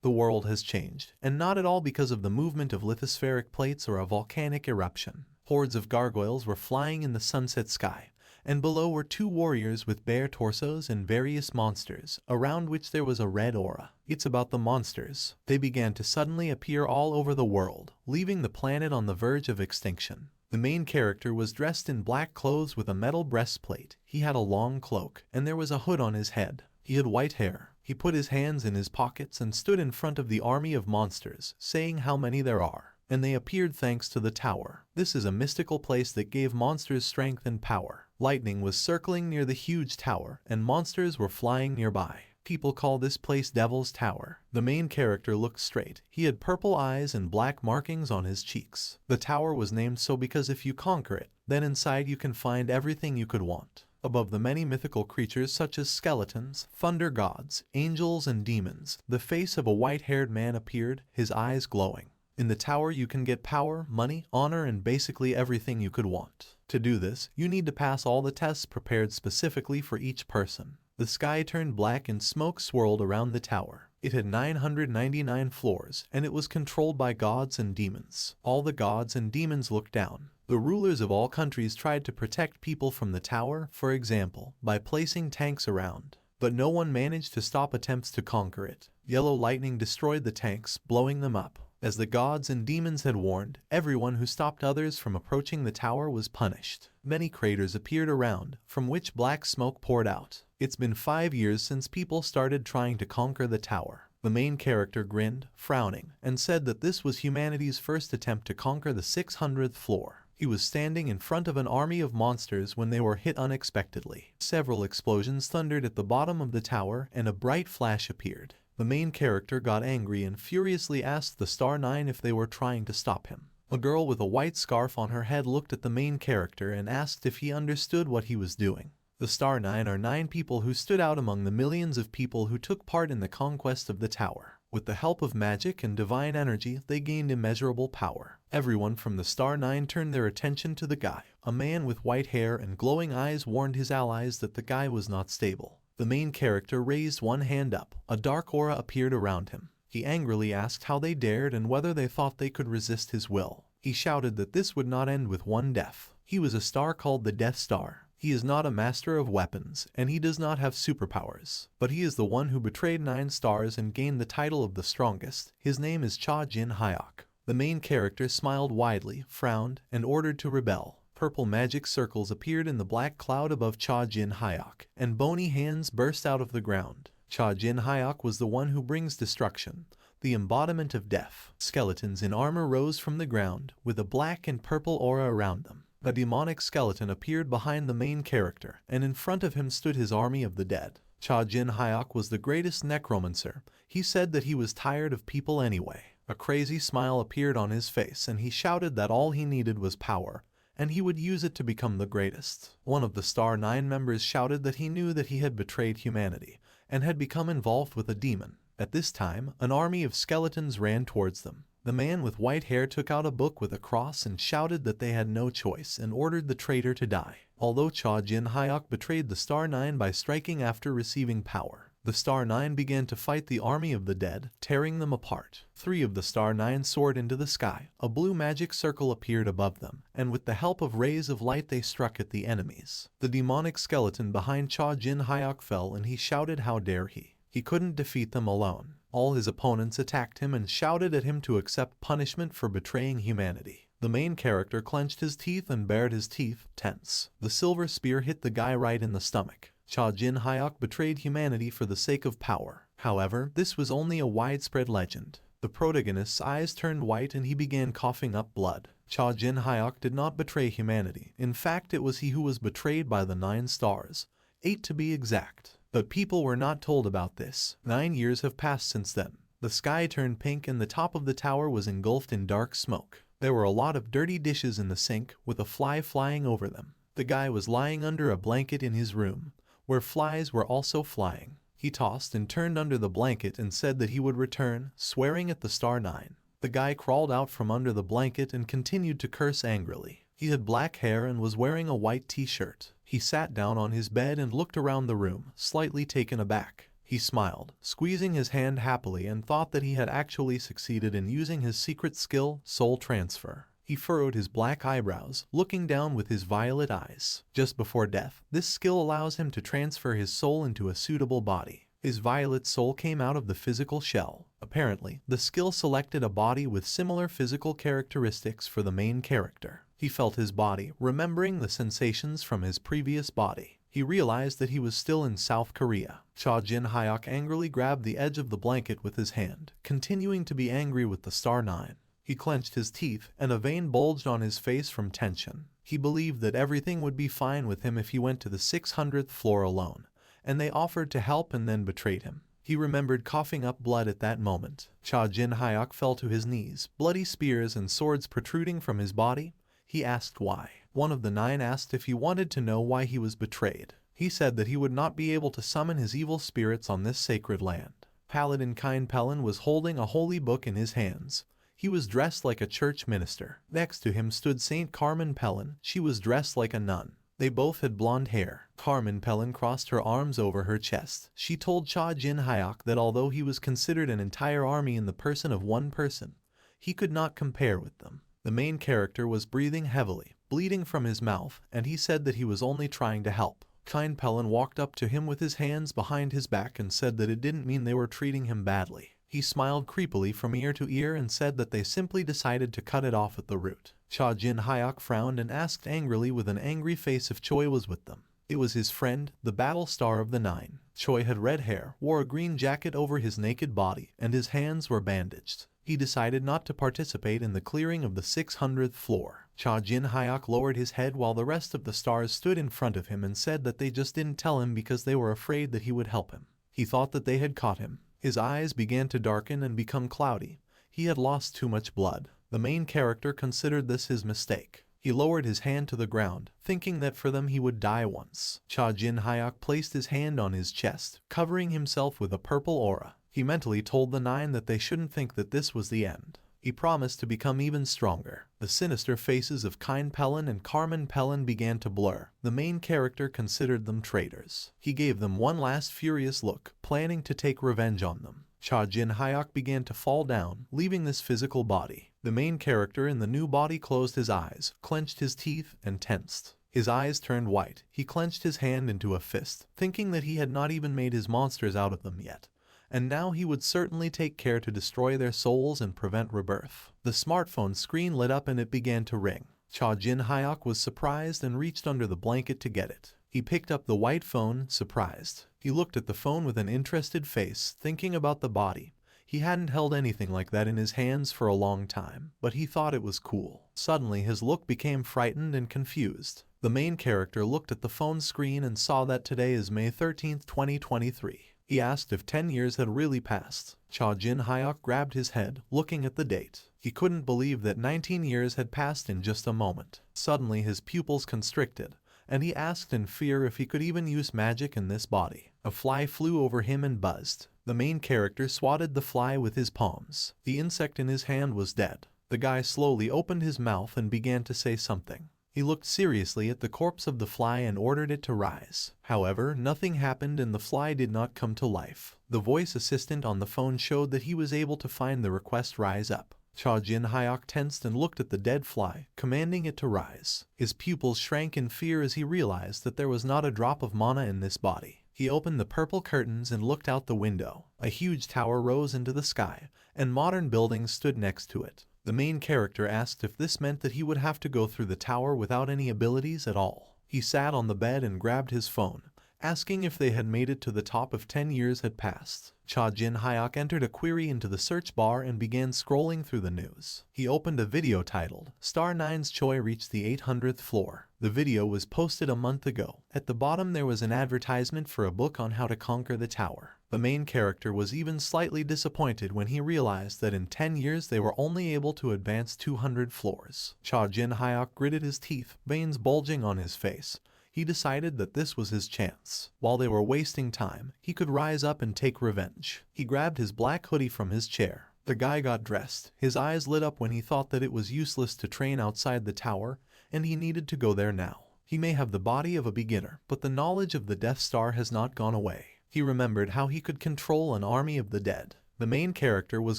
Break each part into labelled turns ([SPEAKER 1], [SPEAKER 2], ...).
[SPEAKER 1] The world has changed, and not at all because of the movement of lithospheric plates or a volcanic eruption. Hordes of gargoyles were flying in the sunset sky, and below were two warriors with bare torsos and various monsters, around which there was a red aura. It's about the monsters. They began to suddenly appear all over the world, leaving the planet on the verge of extinction. The main character was dressed in black clothes with a metal breastplate. He had a long cloak, and there was a hood on his head. He had white hair. He put his hands in his pockets and stood in front of the army of monsters, saying how many there are. And they appeared thanks to the tower. This is a mystical place that gave monsters strength and power. Lightning was circling near the huge tower, and monsters were flying nearby. People call this place Devil's Tower. The main character looked straight. He had purple eyes and black markings on his cheeks. The tower was named so because if you conquer it, then inside you can find everything you could want. Above the many mythical creatures such as skeletons, thunder gods, angels, and demons, the face of a white-haired man appeared, his eyes glowing. In the tower you can get power, money, honor, and basically everything you could want. To do this, you need to pass all the tests prepared specifically for each person. The sky turned black and smoke swirled around the tower. It had 999 floors, and it was controlled by gods and demons. All the gods and demons looked down. The rulers of all countries tried to protect people from the tower, for example, by placing tanks around. But no one managed to stop attempts to conquer it. Yellow lightning destroyed the tanks, blowing them up. As the gods and demons had warned, everyone who stopped others from approaching the tower was punished. Many craters appeared around, from which black smoke poured out. It's been 5 years since people started trying to conquer the tower. The main character grinned, frowning, and said that this was humanity's first attempt to conquer the 600th floor. He was standing in front of an army of monsters when they were hit unexpectedly. Several explosions thundered at the bottom of the tower, and a bright flash appeared. The main character got angry and furiously asked the Star 9 if they were trying to stop him. A girl with a white scarf on her head looked at the main character and asked if he understood what he was doing. The Star 9 are 9 people who stood out among the millions of people who took part in the conquest of the tower. With the help of magic and divine energy, they gained immeasurable power. Everyone from the Star 9 turned their attention to the guy. A man with white hair and glowing eyes warned his allies that the guy was not stable. The main character raised one hand up. A dark aura appeared around him. He angrily asked how they dared and whether they thought they could resist his will. He shouted that this would not end with one death. He was a star called the Death Star. He is not a master of weapons, and he does not have superpowers. But he is the one who betrayed 9 stars and gained the title of the strongest. His name is Cha Jin Hyok. The main character smiled widely, frowned, and ordered to rebel. Purple magic circles appeared in the black cloud above Cha Jin Hyok, and bony hands burst out of the ground. Cha Jin Hyok was the one who brings destruction, the embodiment of death. Skeletons in armor rose from the ground, with a black and purple aura around them. A demonic skeleton appeared behind the main character, and in front of him stood his army of the dead. Cha Jin Hyok was the greatest necromancer. He said that he was tired of people anyway. A crazy smile appeared on his face, and he shouted that all he needed was power, and he would use it to become the greatest. One of the Star 9 members shouted that he knew that he had betrayed humanity, and had become involved with a demon. At this time, an army of skeletons ran towards them. The man with white hair took out a book with a cross and shouted that they had no choice and ordered the traitor to die. Although Cha Jin Hyok betrayed the Star 9 by striking after receiving power, the Star 9 began to fight the army of the dead, tearing them apart. 3 of the Star 9 soared into the sky. A blue magic circle appeared above them, and with the help of rays of light they struck at the enemies. The demonic skeleton behind Cha Jin Hyok fell, and he shouted how dare he. He couldn't defeat them alone. All his opponents attacked him and shouted at him to accept punishment for betraying humanity. The main character clenched his teeth and bared his teeth, tense. The silver spear hit the guy right in the stomach. Cha Jin Hyok betrayed humanity for the sake of power. However, this was only a widespread legend. The protagonist's eyes turned white and he began coughing up blood. Cha Jin Hyok did not betray humanity. In fact, it was he who was betrayed by the 9 stars. 8 to be exact. But people were not told about this. 9 years have passed since then. The sky turned pink and the top of the tower was engulfed in dark smoke. There were a lot of dirty dishes in the sink, with a fly flying over them. The guy was lying under a blanket in his room, where flies were also flying. He tossed and turned under the blanket and said that he would return, swearing at the Star 9. The guy crawled out from under the blanket and continued to curse angrily. He had black hair and was wearing a white t-shirt. He sat down on his bed and looked around the room, slightly taken aback. He He smiled, squeezing his hand happily, and thought that he had actually succeeded in using his secret skill, soul transfer. He furrowed his black eyebrows, looking down with his violet eyes. Just before death, this skill allows him to transfer his soul into a suitable body. His violet soul came out of the physical shell. Apparently, the skill selected a body with similar physical characteristics for the main character. He felt his body, remembering the sensations from his previous body. He realized that he was still in South Korea. Cha Jin-hyuk angrily grabbed the edge of the blanket with his hand, continuing to be angry with the Star 9. He clenched his teeth, and a vein bulged on his face from tension. He believed that everything would be fine with him if he went to the 600th floor alone, and they offered to help and then betrayed him. He remembered coughing up blood at that moment. Cha Jin-hyuk fell to his knees, bloody spears and swords protruding from his body. He asked why. One of the 9 asked if he wanted to know why he was betrayed. He said that he would not be able to summon his evil spirits on this sacred land. Paladin Kine Pellin was holding a holy book in his hands. He was dressed like a church minister. Next to him stood Saint Carmen Pellin. She was dressed like a nun. They both had blonde hair. Carmen Pellin crossed her arms over her chest. She told Cha Jin-hyuk that although he was considered an entire army in the person of one person, he could not compare with them. The main character was breathing heavily, bleeding from his mouth, and he said that he was only trying to help. Kine Pellin walked up to him with his hands behind his back and said that it didn't mean they were treating him badly. He smiled creepily from ear to ear and said that they simply decided to cut it off at the root. Cha Jin-hyuk frowned and asked angrily with an angry face if Choi was with them. It was his friend, the battle star of the 9. Choi had red hair, wore a green jacket over his naked body, and his hands were bandaged. He decided not to participate in the clearing of the 600th floor. Cha Jin-hyuk lowered his head while the rest of the stars stood in front of him and said that they just didn't tell him because they were afraid that he would help him. He thought that they had caught him. His eyes began to darken and become cloudy. He had lost too much blood. The main character considered this his mistake. He lowered his hand to the ground, thinking that for them he would die once. Cha Jin-hyuk placed his hand on his chest, covering himself with a purple aura. He mentally told the 9 that they shouldn't think that this was the end. He promised to become even stronger. The sinister faces of Kine Pellin and Carmen Pellin began to blur. The main character considered them traitors. He gave them one last furious look, planning to take revenge on them. Cha Jin-hyuk began to fall down, leaving this physical body. The main character in the new body closed his eyes, clenched his teeth, and tensed. His eyes turned white. He clenched his hand into a fist, thinking that he had not even made his monsters out of them yet. And now he would certainly take care to destroy their souls and prevent rebirth. The smartphone screen lit up and it began to ring. Cha Jin-hyuk was surprised and reached under the blanket to get it. He picked up the white phone, surprised. He looked at the phone with an interested face, thinking about the body. He hadn't held anything like that in his hands for a long time, but he thought it was cool. Suddenly his look became frightened and confused. The main character looked at the phone screen and saw that today is May 13th, 2023. He asked if 10 years had really passed. Cha Jin-hyuk grabbed his head, looking at the date. He couldn't believe that 19 years had passed in just a moment. Suddenly his pupils constricted, and he asked in fear if he could even use magic in this body. A fly flew over him and buzzed. The main character swatted the fly with his palms. The insect in his hand was dead. The guy slowly opened his mouth and began to say something. He looked seriously at the corpse of the fly and ordered it to rise. However, nothing happened and the fly did not come to life. The voice assistant on the phone showed that he was able to find the request rise up. Cha Jin-hyuk tensed and looked at the dead fly, commanding it to rise. His pupils shrank in fear as he realized that there was not a drop of mana in this body. He opened the purple curtains and looked out the window. A huge tower rose into the sky, and modern buildings stood next to it. The main character asked if this meant that he would have to go through the tower without any abilities at all. He sat on the bed and grabbed his phone, asking if they had made it to the top if 10 years had passed. Cha Jin-hyuk entered a query into the search bar and began scrolling through the news. He opened a video titled, Star 9's Choi reached the 800th floor. The video was posted a month ago. At the bottom there was an advertisement for a book on how to conquer the tower. The main character was even slightly disappointed when he realized that in 10 years they were only able to advance 200 floors. Cha Jin-hyuk gritted his teeth, veins bulging on his face. He decided that this was his chance. While they were wasting time, he could rise up and take revenge. He grabbed his black hoodie from his chair. The guy got dressed. His eyes lit up when he thought that it was useless to train outside the tower, and he needed to go there now. He may have the body of a beginner, but the knowledge of the Death Star has not gone away. He remembered how he could control an army of the dead. The main character was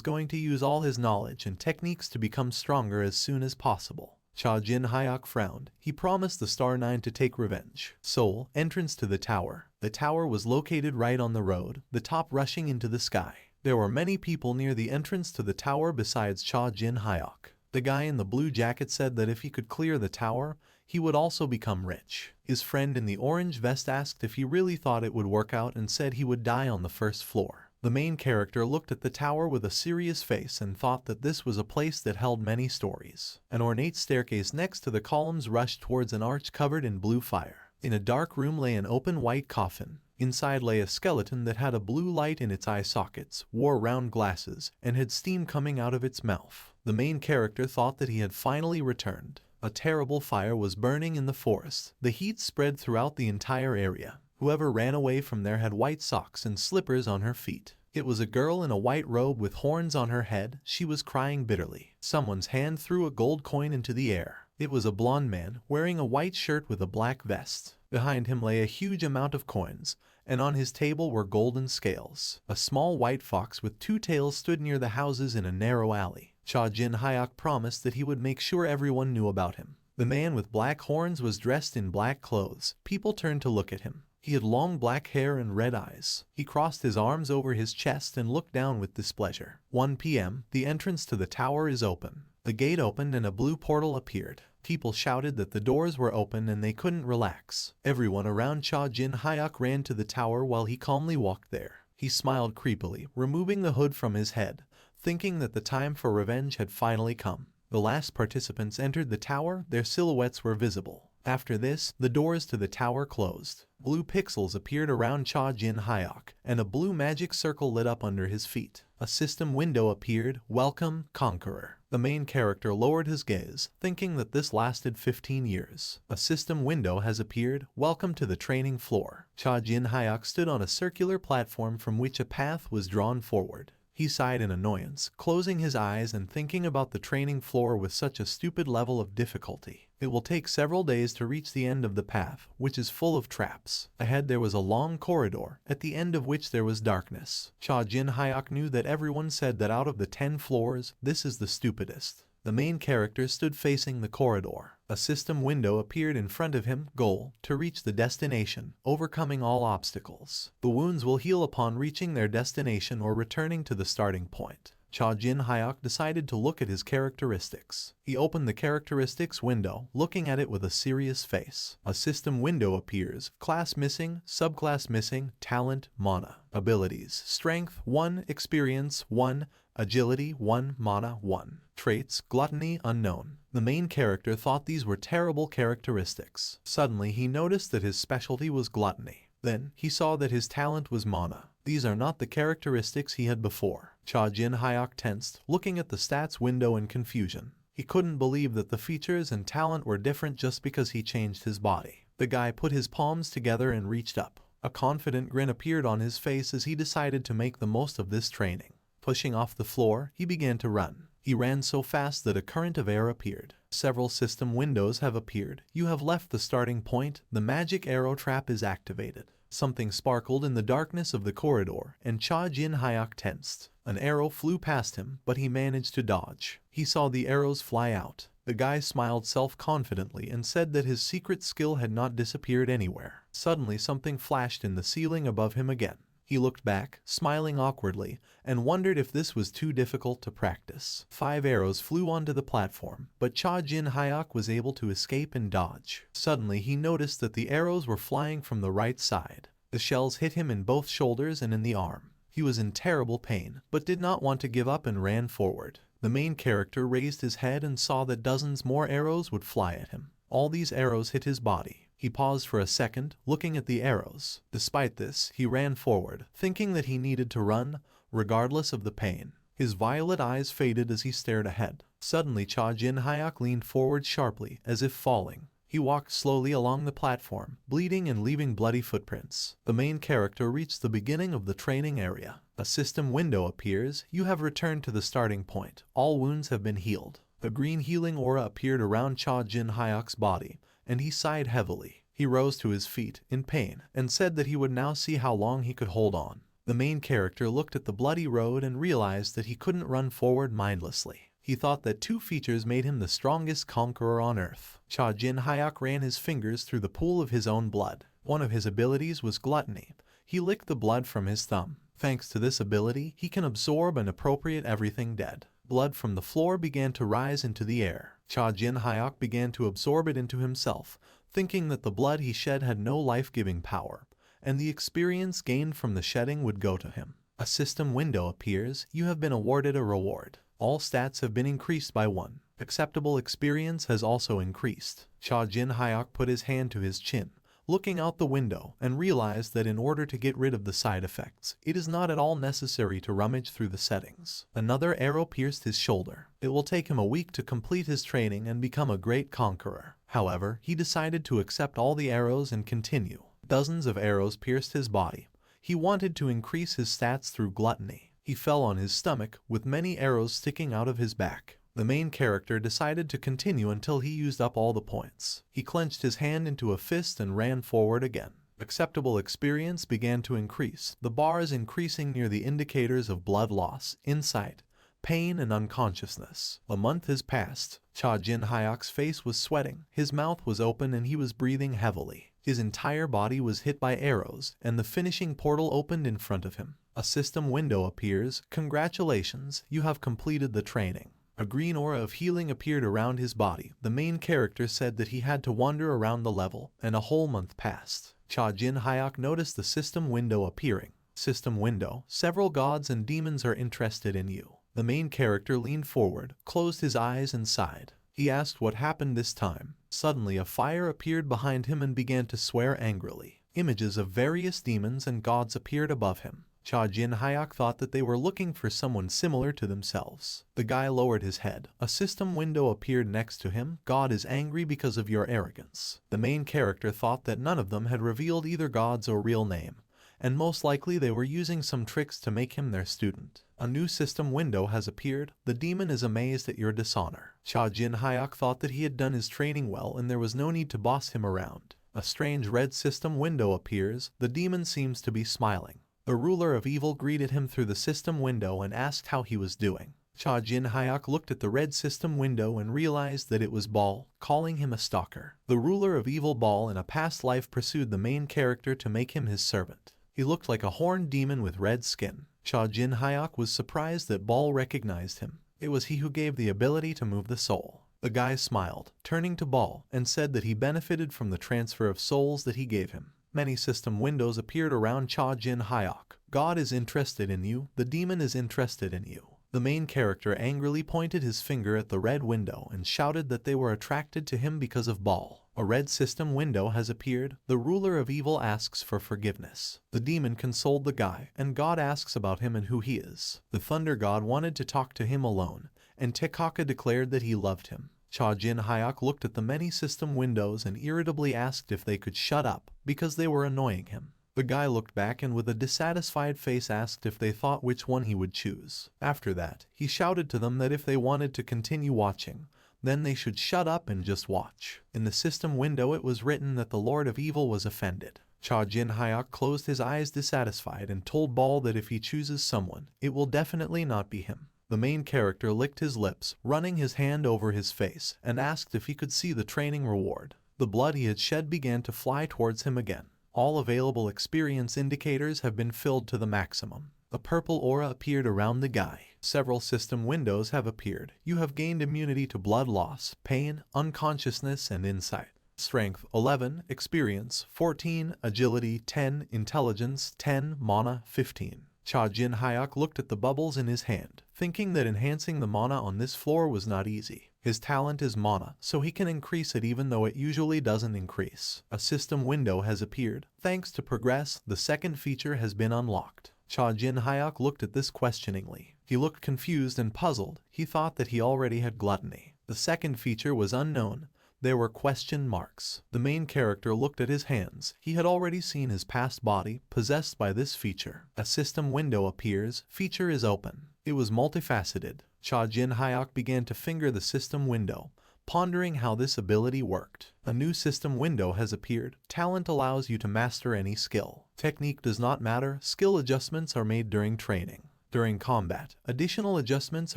[SPEAKER 1] going to use all his knowledge and techniques to become stronger as soon as possible. Cha Jin-hyuk frowned. He promised the Star Nine to take revenge. Seoul, entrance to the tower. The tower was located right on the road, the top rushing into the sky. There were many people near the entrance to the tower besides Cha Jin-hyuk. The guy in the blue jacket said that if he could clear the tower, he would also become rich. His friend in the orange vest asked if he really thought it would work out and said he would die on the first floor. The main character looked at the tower with a serious face and thought that this was a place that held many stories. An ornate staircase next to the columns rushed towards an arch covered in blue fire. In a dark room lay an open white coffin. Inside lay a skeleton that had a blue light in its eye sockets, wore round glasses, and had steam coming out of its mouth. The main character thought that he had finally returned. A terrible fire was burning in the forest. The heat spread throughout the entire area. Whoever ran away from there had white socks and slippers on her feet. It was a girl in a white robe with horns on her head. She was crying bitterly. Someone's hand threw a gold coin into the air. It was a blond man wearing a white shirt with a black vest. Behind him lay a huge amount of coins, and on his table were golden scales. A small white fox with two tails stood near the houses in a narrow alley. Cha Jin-hyuk promised that he would make sure everyone knew about him. The man with black horns was dressed in black clothes. People turned to look at him. He had long black hair and red eyes. He crossed his arms over his chest and looked down with displeasure. 1 p.m. The entrance to the tower is open. The gate opened and a blue portal appeared. People shouted that the doors were open and they couldn't relax. Everyone around Cha Jin-hyuk ran to the tower while he calmly walked there. He smiled creepily, removing the hood from his head, thinking that the time for revenge had finally come. The last participants entered the tower. Their silhouettes were visible. After this, the doors to the tower closed. Blue pixels appeared around Cha Jin-hyuk, and a blue magic circle lit up under his feet. A system window appeared. Welcome, Conqueror. The main character lowered his gaze, thinking that this lasted 15 years. A system window has appeared. Welcome to the training floor. Cha Jin-hyuk stood on a circular platform from which a path was drawn forward. He sighed in annoyance, closing his eyes and thinking about the training floor with such a stupid level of difficulty. It will take several days to reach the end of the path, which is full of traps. Ahead there was a long corridor, at the end of which there was darkness. Cha Jin-hyuk knew that everyone said that out of the 10 floors, this is the stupidest. The main character stood facing the corridor. A system window appeared in front of him. Goal: to reach the destination, overcoming all obstacles. The wounds will heal upon reaching their destination or returning to the starting point. Cha Jin-hyuk decided to look at his characteristics. He opened the characteristics window, looking at it with a serious face. A system window appears. Class missing, subclass missing, talent, mana. Abilities: strength 1, experience 1, agility 1, mana 1. Traits: gluttony unknown. The main character thought these were terrible characteristics. Suddenly he noticed that his specialty was gluttony. Then he saw that his talent was mana. These are not the characteristics he had before. Cha Jin-hyuk tensed, looking at the stats window in confusion. He couldn't believe that the features and talent were different just because he changed his body. The guy put his palms together and reached up. A confident grin appeared on his face as he decided to make the most of this training. Pushing off the floor, he began to run. He ran so fast that a current of air appeared. Several system windows have appeared. You have left the starting point. The magic arrow trap is activated. Something sparkled in the darkness of the corridor, and Cha Jin-hyuk tensed. An arrow flew past him, but he managed to dodge. He saw the arrows fly out. The guy smiled self-confidently and said that his secret skill had not disappeared anywhere. Suddenly something flashed in the ceiling above him again. He looked back, smiling awkwardly, and wondered if this was too difficult to practice. 5 arrows flew onto the platform, but Cha Jin-hyuk was able to escape and dodge. Suddenly he noticed that the arrows were flying from the right side. The shells hit him in both shoulders and in the arm. He was in terrible pain, but did not want to give up and ran forward. The main character raised his head and saw that dozens more arrows would fly at him. All these arrows hit his body. He paused for a second, looking at the arrows. Despite this, he ran forward, thinking that he needed to run, regardless of the pain. His violet eyes faded as he stared ahead. Suddenly Cha Jin-hyuk leaned forward sharply, as if falling. He walked slowly along the platform, bleeding and leaving bloody footprints. The main character reached the beginning of the training area. A system window appears. You have returned to the starting point. All wounds have been healed. A green healing aura appeared around Cha Jin-hyuk's body, and he sighed heavily. He rose to his feet, in pain, and said that he would now see how long he could hold on. The main character looked at the bloody road and realized that he couldn't run forward mindlessly. He thought that 2 features made him the strongest conqueror on Earth. Cha Jin Hyuk ran his fingers through the pool of his own blood. One of his abilities was gluttony. He licked the blood from his thumb. Thanks to this ability, he can absorb and appropriate everything dead. Blood from the floor began to rise into the air. Cha Jin Hyuk began to absorb it into himself, thinking that the blood he shed had no life-giving power, and the experience gained from the shedding would go to him. A system window appears. You have been awarded a reward. All stats have been increased by 1. Acceptable experience has also increased. Cha Jin Hyuk put his hand to his chin, looking out the window, and realized that in order to get rid of the side effects, it is not at all necessary to rummage through the settings. Another arrow pierced his shoulder. It will take him a week to complete his training and become a great conqueror. However, he decided to accept all the arrows and continue. Dozens of arrows pierced his body. He wanted to increase his stats through gluttony. He fell on his stomach, with many arrows sticking out of his back. The main character decided to continue until he used up all the points. He clenched his hand into a fist and ran forward again. Acceptable experience began to increase, the bars increasing near the indicators of blood loss, insight, pain, and unconsciousness. A month has passed. Cha Jin Hyuk's face was sweating, his mouth was open, and he was breathing heavily. His entire body was hit by arrows, and the finishing portal opened in front of him. A system window appears. Congratulations, you have completed the training. A green aura of healing appeared around his body. The main character said that he had to wander around the level, and a whole month passed. Cha Jin Hyuk noticed the system window appearing. System window, several gods and demons are interested in you. The main character leaned forward, closed his eyes, and sighed. He asked what happened this time. Suddenly a fire appeared behind him and began to swear angrily. Images of various demons and gods appeared above him. Cha Jin Hyuk thought that they were looking for someone similar to themselves. The guy lowered his head. A system window appeared next to him. God is angry because of your arrogance. The main character thought that none of them had revealed either God's or real name, and most likely they were using some tricks to make him their student. A new system window has appeared. The demon is amazed at your dishonor. Cha Jin Hyuk thought that he had done his training well and there was no need to boss him around. A strange red system window appears. The demon seems to be smiling. The ruler of evil greeted him through the system window and asked how he was doing. Cha Jin Hyuk looked at the red system window and realized that it was Baal, calling him a stalker. The ruler of evil Baal in a past life pursued the main character to make him his servant. He looked like a horned demon with red skin. Cha Jin Hyuk was surprised that Baal recognized him. It was he who gave the ability to move the soul. The guy smiled, turning to Baal, and said that he benefited from the transfer of souls that he gave him. Many system windows appeared around Cha Jin Hyuk. God is interested in you. The demon is interested in you. The main character angrily pointed his finger at the red window and shouted that they were attracted to him because of Baal. A red system window has appeared. The ruler of evil asks for forgiveness. The demon consoled the guy, and God asks about him and who he is. The thunder god wanted to talk to him alone, and Tekaka declared that he loved him. Cha Jin Hyuk looked at the many system windows and irritably asked if they could shut up, because they were annoying him. The guy looked back and with a dissatisfied face asked if they thought which one he would choose. After that, he shouted to them that if they wanted to continue watching, then they should shut up and just watch. In the system window it was written that the Lord of Evil was offended. Cha Jin Hyuk closed his eyes dissatisfied and told Baal that if he chooses someone, it will definitely not be him. The main character licked his lips, running his hand over his face, and asked if he could see the training reward. The blood he had shed began to fly towards him again. All available experience indicators have been filled to the maximum. A purple aura appeared around the guy. Several system windows have appeared. You have gained immunity to blood loss, pain, unconsciousness, and insight. Strength 11, experience 14, agility 10, intelligence 10, mana 15. Cha Jin Hyuk looked at the bubbles in his hand, thinking that enhancing the mana on this floor was not easy. His talent is mana, so he can increase it even though it usually doesn't increase. A system window has appeared. Thanks to progress, the second feature has been unlocked. Cha Jin Hyuk looked at this questioningly. He looked confused and puzzled. He thought that he already had gluttony. The second feature was unknown. There were question marks. The main character looked at his hands. He had already seen his past body possessed by this feature. A system window appears. Feature is open. It was multifaceted. Cha Jin Hyuk began to finger the system window, pondering how this ability worked. A new system window has appeared. Talent allows you to master any skill. Technique does not matter. Skill adjustments are made during training. During combat, additional adjustments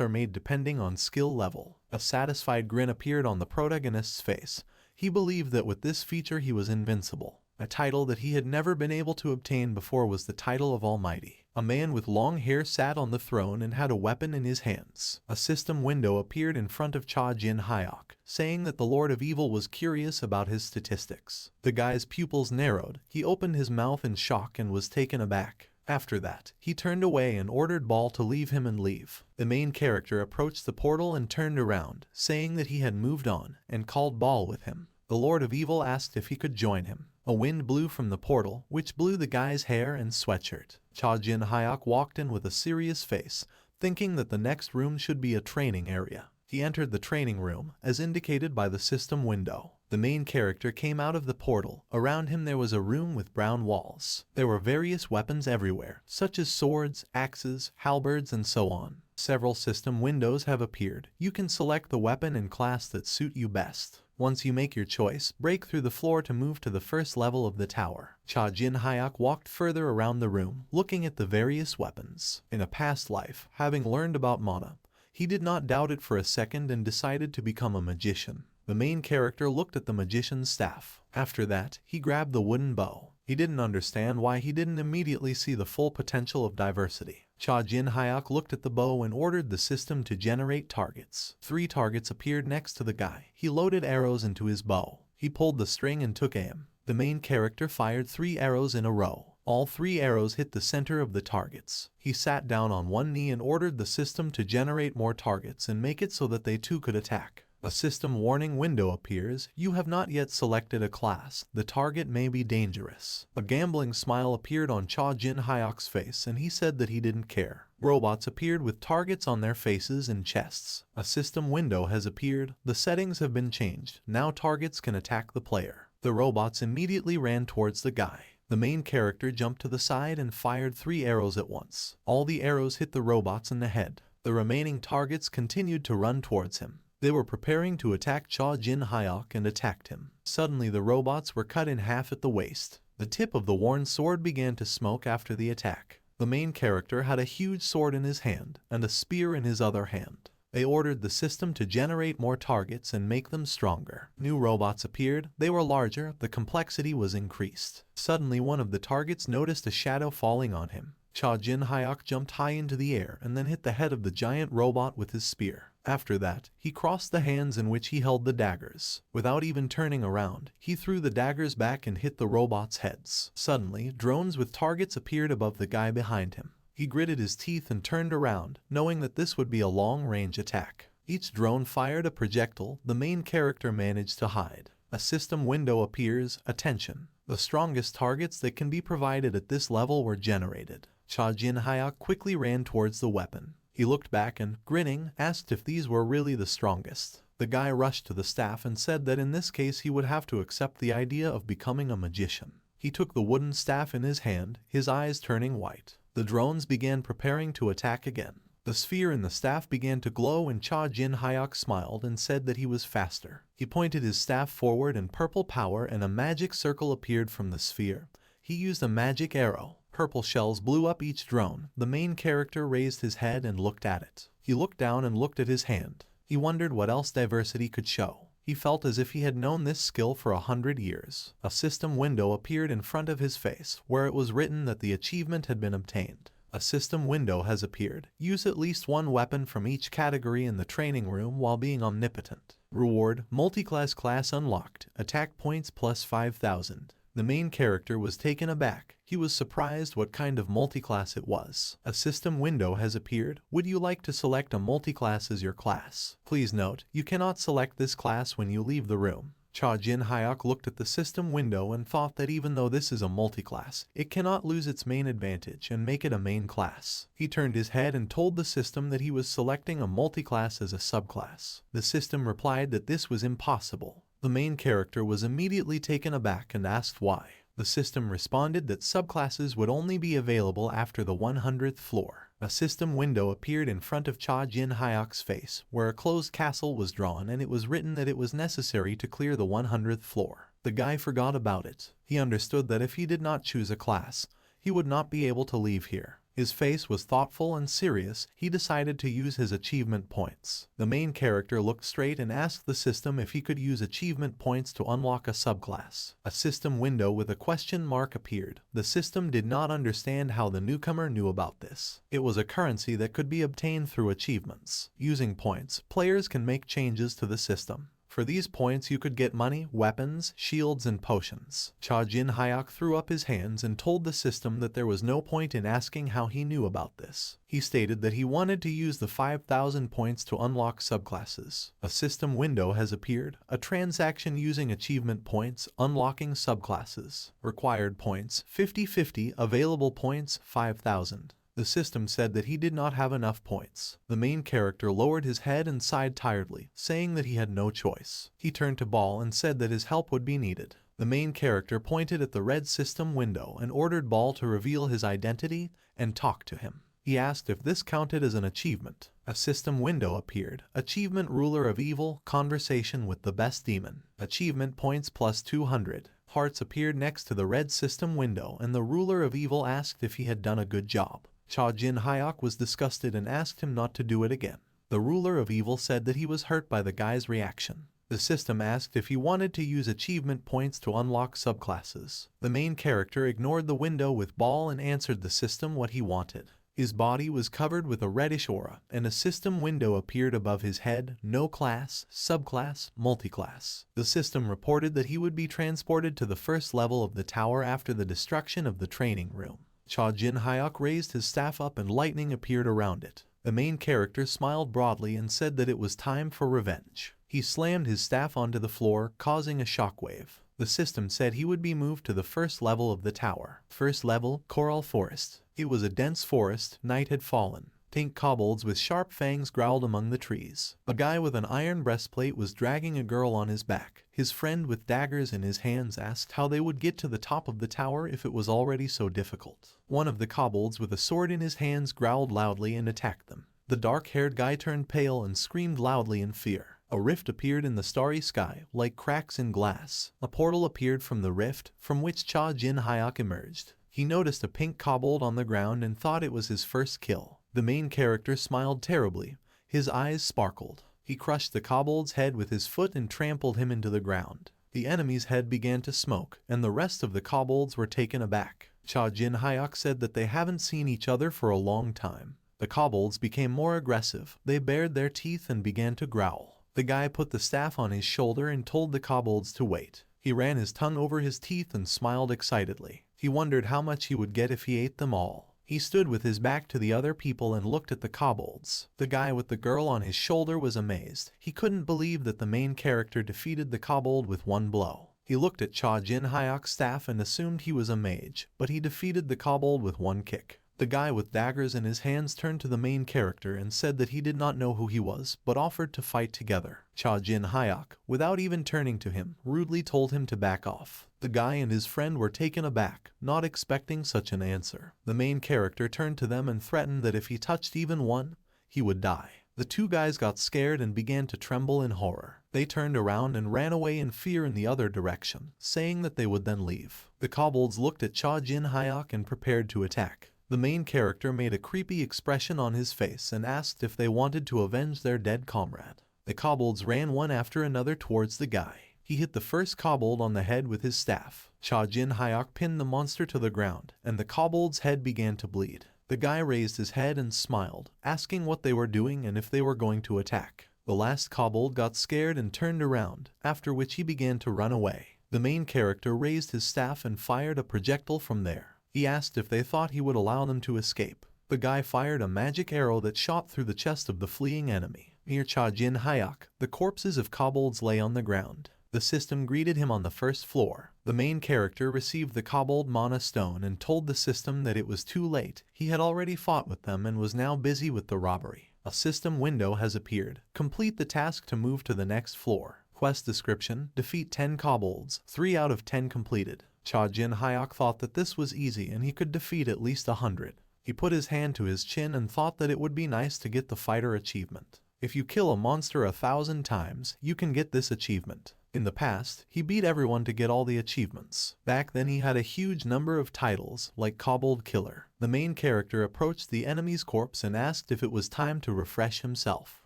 [SPEAKER 1] are made depending on skill level. A satisfied grin appeared on the protagonist's face. He believed that with this feature he was invincible. A title that he had never been able to obtain before was the title of Almighty. A man with long hair sat on the throne and had a weapon in his hands. A system window appeared in front of Cha Jin Hyuk, saying that the Lord of Evil was curious about his statistics. The guy's pupils narrowed. He opened his mouth in shock and was taken aback. After that, he turned away and ordered Ball to leave him and leave. The main character approached the portal and turned around, saying that he had moved on, and called Ball with him. The Lord of Evil asked if he could join him. A wind blew from the portal, which blew the guy's hair and sweatshirt. Cha Jin Hyuk walked in with a serious face, thinking that the next room should be a training area. He entered the training room, as indicated by the system window. The main character came out of the portal. Around him there was a room with brown walls. There were various weapons everywhere, such as swords, axes, halberds, and so on. Several system windows have appeared. You can select the weapon and class that suit you best. Once you make your choice, break through the floor to move to the first level of the tower. Cha Jin Hyuk walked further around the room, looking at the various weapons. In a past life, having learned about mana, he did not doubt it for a second and decided to become a magician. The main character looked at the magician's staff. After that, he grabbed the wooden bow. He didn't understand why he didn't immediately see the full potential of diversity. Cha Jin Hyuk looked at the bow and ordered the system to generate targets. 3 targets appeared next to the guy. He loaded arrows into his bow. He pulled the string and took aim. The main character fired 3 arrows in a row. All 3 arrows hit the center of the targets. He sat down on one knee and ordered the system to generate more targets and make it so that they too could attack. A system warning window appears. You have not yet selected a class. The target may be dangerous. A gambling smile appeared on Cha Jin Hyuk's face and he said that he didn't care. Robots appeared with targets on their faces and chests. A system window has appeared. The settings have been changed. Now targets can attack the player. The robots immediately ran towards the guy. The main character jumped to the side and fired 3 arrows at once. All the arrows hit the robots in the head. The remaining targets continued to run towards him. They were preparing to attack Cha Jin Hyuk and attacked him. Suddenly the robots were cut in half at the waist. The tip of the worn sword began to smoke after the attack. The main character had a huge sword in his hand and a spear in his other hand. They ordered the system to generate more targets and make them stronger. New robots appeared. They were larger. The complexity was increased. Suddenly one of the targets noticed a shadow falling on him. Cha Jin Hyuk jumped high into the air and then hit the head of the giant robot with his spear. After that, he crossed the hands in which he held the daggers. Without even turning around, he threw the daggers back and hit the robots' heads. Suddenly, drones with targets appeared above the guy behind him. He gritted his teeth and turned around, knowing that this would be a long-range attack. Each drone fired a projectile. The main character managed to hide. A system window appears. Attention! The strongest targets that can be provided at this level were generated. Cha Jin Hyuk quickly ran towards the weapon. He looked back and, grinning, asked if these were really the strongest. The guy rushed to the staff and said that in this case he would have to accept the idea of becoming a magician. He took the wooden staff in his hand, his eyes turning white. The drones began preparing to attack again. The sphere in the staff began to glow and Cha Jin Hyuk smiled and said that he was faster. He pointed his staff forward and purple power and a magic circle appeared from the sphere. He used a magic arrow. Purple shells blew up each drone. The main character raised his head and looked at it. He looked down and looked at his hand. He wondered what else diversity could show. He felt as if he had known this skill for 100 years. A system window appeared in front of his face, where it was written that the achievement had been obtained. A system window has appeared. Use at least one weapon from each category in the training room while being omnipotent. Reward: multiclass class unlocked. Attack points plus 5,000. The main character was taken aback. He was surprised what kind of multiclass it was. A system window has appeared. Would you like to select a multiclass as your class? Please note, you cannot select this class when you leave the room. Cha Jin Hyuk looked at the system window and thought that even though this is a multiclass, it cannot lose its main advantage and make it a main class. He turned his head and told the system that he was selecting a multiclass as a subclass. The system replied that this was impossible. The main character was immediately taken aback and asked why. The system responded that subclasses would only be available after the 100th floor. A system window appeared in front of Cha Jin Hyok's face, where a closed castle was drawn, and it was written that it was necessary to clear the 100th floor. The guy forgot about it. He understood that if he did not choose a class, he would not be able to leave here. His face was thoughtful and serious. He decided to use his achievement points. The main character looked straight and asked the system if he could use achievement points to unlock a subclass. A system window with a question mark appeared. The system did not understand how the newcomer knew about this. It was a currency that could be obtained through achievements. Using points, players can make changes to the system. For these points you could get money, weapons, shields, and potions. Cha Jin Hyok threw up his hands and told the system that there was no point in asking how he knew about this. He stated that he wanted to use the 5,000 points to unlock subclasses. A system window has appeared. A transaction using achievement points, unlocking subclasses. Required points, 50-50, available points, 5,000. The system said that he did not have enough points. The main character lowered his head and sighed tiredly, saying that he had no choice. He turned to Ball and said that his help would be needed. The main character pointed at the red system window and ordered Ball to reveal his identity and talk to him. He asked if this counted as an achievement. A system window appeared. Achievement Ruler of Evil, conversation with the best demon. Achievement points plus 200. Hearts appeared next to the red system window, and the Ruler of Evil asked if he had done a good job. Cha Jin Hyok was disgusted and asked him not to do it again. The Ruler of Evil said that he was hurt by the guy's reaction. The system asked if he wanted to use achievement points to unlock subclasses. The main character ignored the window with Ball and answered the system what he wanted. His body was covered with a reddish aura, and a system window appeared above his head. No class, subclass, multiclass. The system reported that he would be transported to the first level of the tower after the destruction of the training room. Cha Jin Hyok raised his staff up and lightning appeared around it. The main character smiled broadly and said that it was time for revenge. He slammed his staff onto the floor, causing a shockwave. The system said he would be moved to the first level of the tower. First level, Coral Forest. It was a dense forest. Night had fallen. Pink kobolds with sharp fangs growled among the trees. A guy with an iron breastplate was dragging a girl on his back. His friend with daggers in his hands asked how they would get to the top of the tower if it was already so difficult. One of the kobolds with a sword in his hands growled loudly and attacked them. The dark-haired guy turned pale and screamed loudly in fear. A rift appeared in the starry sky, like cracks in glass. A portal appeared from the rift, from which Cha Jin Hyok emerged. He noticed a pink kobold on the ground and thought it was his first kill. The main character smiled terribly. His eyes sparkled. He crushed the kobold's head with his foot and trampled him into the ground. The enemy's head began to smoke, and the rest of the kobolds were taken aback. Cha Jin Hyok said that they haven't seen each other for a long time. The kobolds became more aggressive. They bared their teeth and began to growl. The guy put the staff on his shoulder and told the kobolds to wait. He ran his tongue over his teeth and smiled excitedly. He wondered how much he would get if he ate them all. He stood with his back to the other people and looked at the kobolds. The guy with the girl on his shoulder was amazed. He couldn't believe that the main character defeated the kobold with one blow. He looked at Cha Jin Hyok's staff and assumed he was a mage, but he defeated the kobold with one kick. The guy with daggers in his hands turned to the main character and said that he did not know who he was, but offered to fight together. Cha Jin Hyok, without even turning to him, rudely told him to back off. The guy and his friend were taken aback, not expecting such an answer. The main character turned to them and threatened that if he touched even one, he would die. The two guys got scared and began to tremble in horror. They turned around and ran away in fear in the other direction, saying that they would then leave. The kobolds looked at Cha Jin Hyok and prepared to attack. The main character made a creepy expression on his face and asked if they wanted to avenge their dead comrade. The kobolds ran one after another towards the guy. He hit the first kobold on the head with his staff. Cha Jin Hyok pinned the monster to the ground, and the kobold's head began to bleed. The guy raised his head and smiled, asking what they were doing and if they were going to attack. The last kobold got scared and turned around, after which he began to run away. The main character raised his staff and fired a projectile from there. He asked if they thought he would allow them to escape. The guy fired a magic arrow that shot through the chest of the fleeing enemy. Near Cha Jin Hyok, the corpses of kobolds lay on the ground. The system greeted him on the first floor. The main character received the kobold mana stone and told the system that it was too late. He had already fought with them and was now busy with the robbery. A system window has appeared. Complete the task to move to the next floor. Quest description: defeat 10 kobolds. 3 out of 10 completed. Cha Jin Hyuk thought that this was easy and he could defeat at least 100. He put his hand to his chin and thought that it would be nice to get the fighter achievement. If you kill a monster 1,000 times, you can get this achievement. In the past, he beat everyone to get all the achievements. Back then he had a huge number of titles, like Kobold Killer. The main character approached the enemy's corpse and asked if it was time to refresh himself.